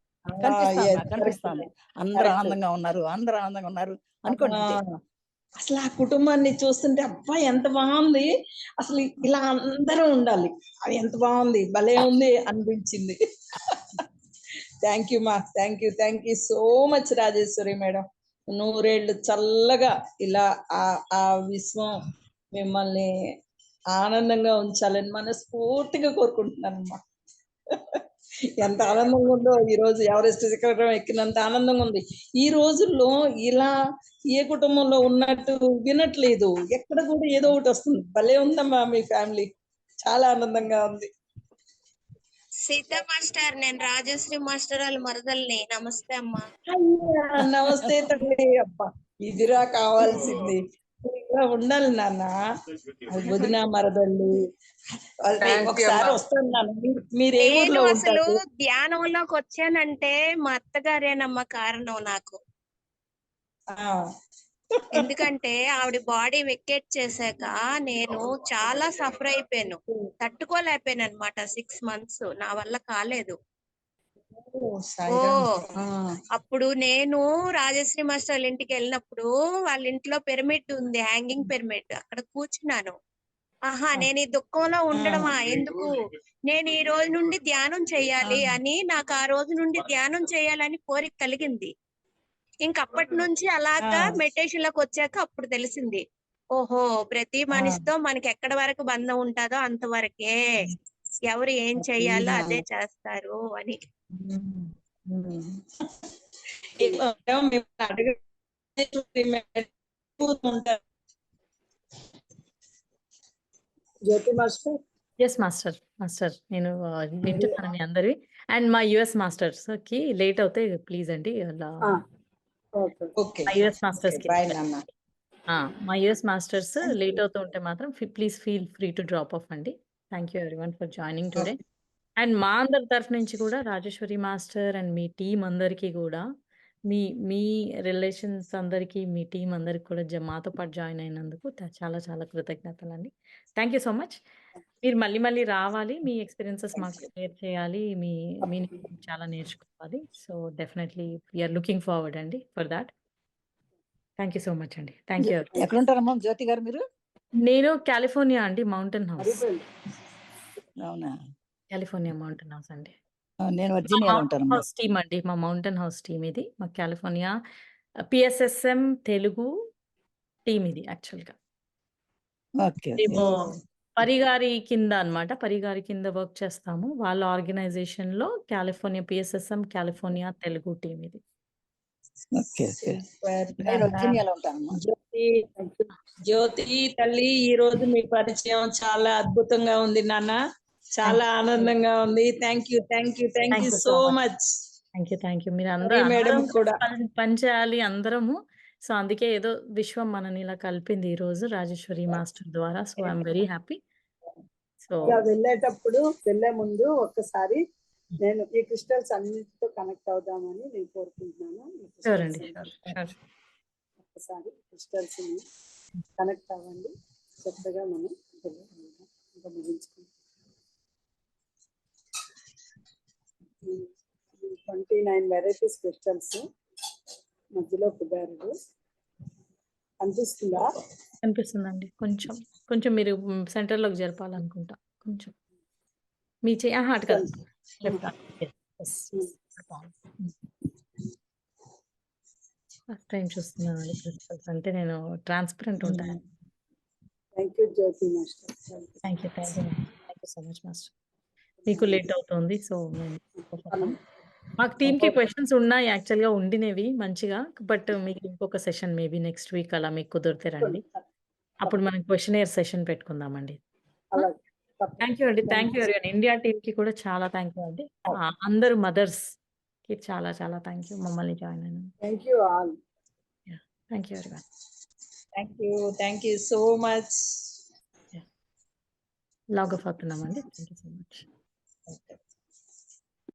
S6: కనిపిస్తాంది అందరూ ఆనందంగా ఉన్నారు, అందరూ ఆనందంగా ఉన్నారు అనుకోండి.
S2: అసలు ఆ కుటుంబాన్ని చూస్తుంటే అబ్బా ఎంత బాగుంది, అసలు ఇలా అందరూ ఉండాలి, అది ఎంత బాగుంది, భలే ఉంది అనిపించింది. థ్యాంక్ యూ మా, thank you so much Rajeshwari madam. 100 ఏళ్ళు చల్లగా ఇలా ఆ విశ్వం మిమ్మల్ని ఆనందంగా ఉంచాలని మనస్ఫూర్తిగా కోరుకుంటున్నానమ్మా. ఎంత ఆనందంగా ఉందో ఈ రోజు ఎవరెస్ట్ శిఖరం ఎక్కినంత ఆనందంగా ఉంది. ఈ రోజుల్లో ఇలా ఏ కుటుంబంలో ఉన్నట్టు వినట్లేదు, ఎక్కడ కూడా ఏదో ఒకటి వస్తుంది. భలే ఉందమ్మా మీ ఫ్యామిలీ, చాలా ఆనందంగా ఉంది.
S8: సీతా మాస్టర్, నేను రాజశ్రీ మాస్టర్ వాళ్ళ మరదల్ని. నమస్తే అమ్మా.
S2: నమస్తే తల్లి. అబ్బా ఇదిరా కావాల్సింది, ఇలా ఉండాలి నాన్న. వదిన మరదళ్ళు ఒకసారి వస్తాను నాన్న. మీరు ఏ ఊర్లో
S8: అసలు
S2: ఉంటారు?
S8: ధ్యానంలోకి వచ్చానంటే మా అత్తగారేనమ్మా కారణం నాకు. ఎందుకంటే ఆవిడ బాడీ వెకేట్ చేశాక నేను చాలా సఫర్ అయిపోయాను, తట్టుకోలేకపోయాను అనమాట. 6 months నా వల్ల కాలేదు. అప్పుడు నేను రాజశ్రీ మాస్టర్ వాళ్ళ ఇంటికి వెళ్ళినప్పుడు వాళ్ళ ఇంట్లో పిరమిడ్ ఉంది, హ్యాంగింగ్ పిరమిడ్. అక్కడ కూర్చున్నాను. నేను ఈ దుఃఖంలో ఉండడమా ఎందుకు, నేను ఈ రోజు నుండి ధ్యానం చేయాలి అని నాకు ఆ రోజు నుండి ధ్యానం చేయాలని కోరిక కలిగింది. ఇంకప్పటి నుంచి అలాగా మెడిటేషన్ లోకి వచ్చాక అప్పుడు తెలిసింది, ఓహో ప్రతి మనిషితో మనకి ఎక్కడి వరకు బంధం ఉంటుందో అంతవరకే, ఎవరు ఏం చెయ్యాలో అదే చేస్తారు అని.
S3: Jyothi master
S1: yes master. Master నేను వింటున్నాను మీ అందరివి. అండ్ మా యూఎస్ మాస్టర్స్‌కి లేట్ అవుతే ప్లీజ్ అండి అలా
S3: ఓకే
S2: ఓకే
S1: మా యూఎస్ మాస్టర్స్‌కి
S2: బాయ్ నాన్న.
S1: మా యూఎస్ మాస్టర్స్ లేట్ అవుతూ ఉంటే మాత్రం please feel free to drop off అండి. Thank you everyone for joining today. And మా అందరి తరఫు నుంచి కూడా రాజేశ్వరి మాస్టర్ అండ్ మీ టీం అందరికీ కూడా మీ మీ రిలేషన్స్ అందరికీ మీ టీం అందరికి కూడా మాతో పాటు జాయిన్ అయినందుకు చాలా చాలా కృతజ్ఞతలండి. Thank you so much. మీరు మళ్ళీ మళ్ళీ రావాలి. మీ ఎక్స్పీరియన్సెస్ మాకు షేర్ చేయాలి. మీ నుంచి చాలా నేర్చుకోవాలి. So definitely we're looking forward అండి for that. Thank you so much అండి. Thank you.
S6: ఎక్కడ ఉంటారమ్మా జ్యోతి గారు మీరు?
S1: నేను కాలిఫోర్నియా అండి, మౌంటైన్ హౌస్.
S6: అవునా?
S1: కాలిఫోర్నియా మౌంటైన్ హౌస్ అండి.
S6: నేను వర్జీనియాలో ఉంటానమ్మా.
S1: హౌస్ టీమ్ అండి, మా మౌంటైన్ హౌస్ టీమ్ ఇది. మా కాలిఫోర్నియా పిఎస్ఎస్ఎం తెలుగు టీమ్ ఇది యాక్చువల్గా.
S6: ఓకే
S1: మేము పరిగారి కింద అన్నమాట, పరిగారి కింద వర్క్ చేస్తాము. వాళ్ళ ఆర్గనైజేషన్ లో California PSSM California Telugu team ఇది.
S6: Okay okay.
S2: సూపర్
S6: నేను
S2: నాన్న.
S6: వర్జీనియాలో ఉంటానమ్మా.
S2: జ్యోతి జ్యోతి తల్లి, ఈ రోజు మీ పరిచయం చాలా అద్భుతంగా ఉంది నాన్న. చాలా ఆనందంగా ఉంది. Thank you so much.
S1: Thank you. మీరు
S2: మేడం
S1: అందరం
S2: కూడా
S1: పని చేయాలి అందరము. సో అందుకే ఏదో విశ్వం మనని ఇలా కలిపింది ఈ రోజు రాజేశ్వరి మాస్టర్ ద్వారా. So I'm very happy. So
S3: ఇంకా వెళ్ళే ముందు ఒక్కసారి నేను ఈ క్రిస్టల్స్ అన్నిటితో కనెక్ట్ అవుదామని నేను కోరుకుంటున్నాను.
S1: షూర్ అండి, షూర్.
S3: ఒక్కసారి క్రిస్టల్స్ కనెక్ట్ అవ్వండి. చక్కగా మనం ఇంకా ముగించుకుంటాం. 29 వెరైటీస్ క్రిస్టల్స్, మధ్యలో కుబేరుడు కనిపిస్తుందా?
S1: కనిపిస్తుందండి. కొంచెం మీరు సెంటర్ లోకి జరపాలనుకుంటా. కొంచెం మీ అటు కాదు. ఫస్ట్ టైం చూస్తున్నానండి క్రిస్టల్స్ అంటే. నేను ట్రాన్స్పరెంట్ ఉంటాను.
S3: Thank you Jyothi master.
S1: Thank you so much master. మీకు లేట్ అవుతుంది. సో మాకు టీమ్ కి క్వశ్చన్స్ ఉన్నాయి యాక్చువల్ గా, ఉండినవి మంచిగా. బట్ మీకు ఇంకొక సెషన్ మేబీ నెక్స్ట్ వీక్ అలా మీకు కుదిరితే రండి. అప్పుడు మనం క్వశ్చన్ సెషన్ పెట్టుకుందామండి. థ్యాంక్ యూ అండి. Thank you everyone. India team కి కూడా చాలా థ్యాంక్ యూ అండి. అందరు మదర్స్ కి చాలా చాలా థ్యాంక్ యూ మమ్మల్ని జాయిన్ అయిన.
S3: Thank you all.
S1: Thank you everyone.
S2: Thank you so much.
S1: Log off అవుతున్నామండి. Thank you so much.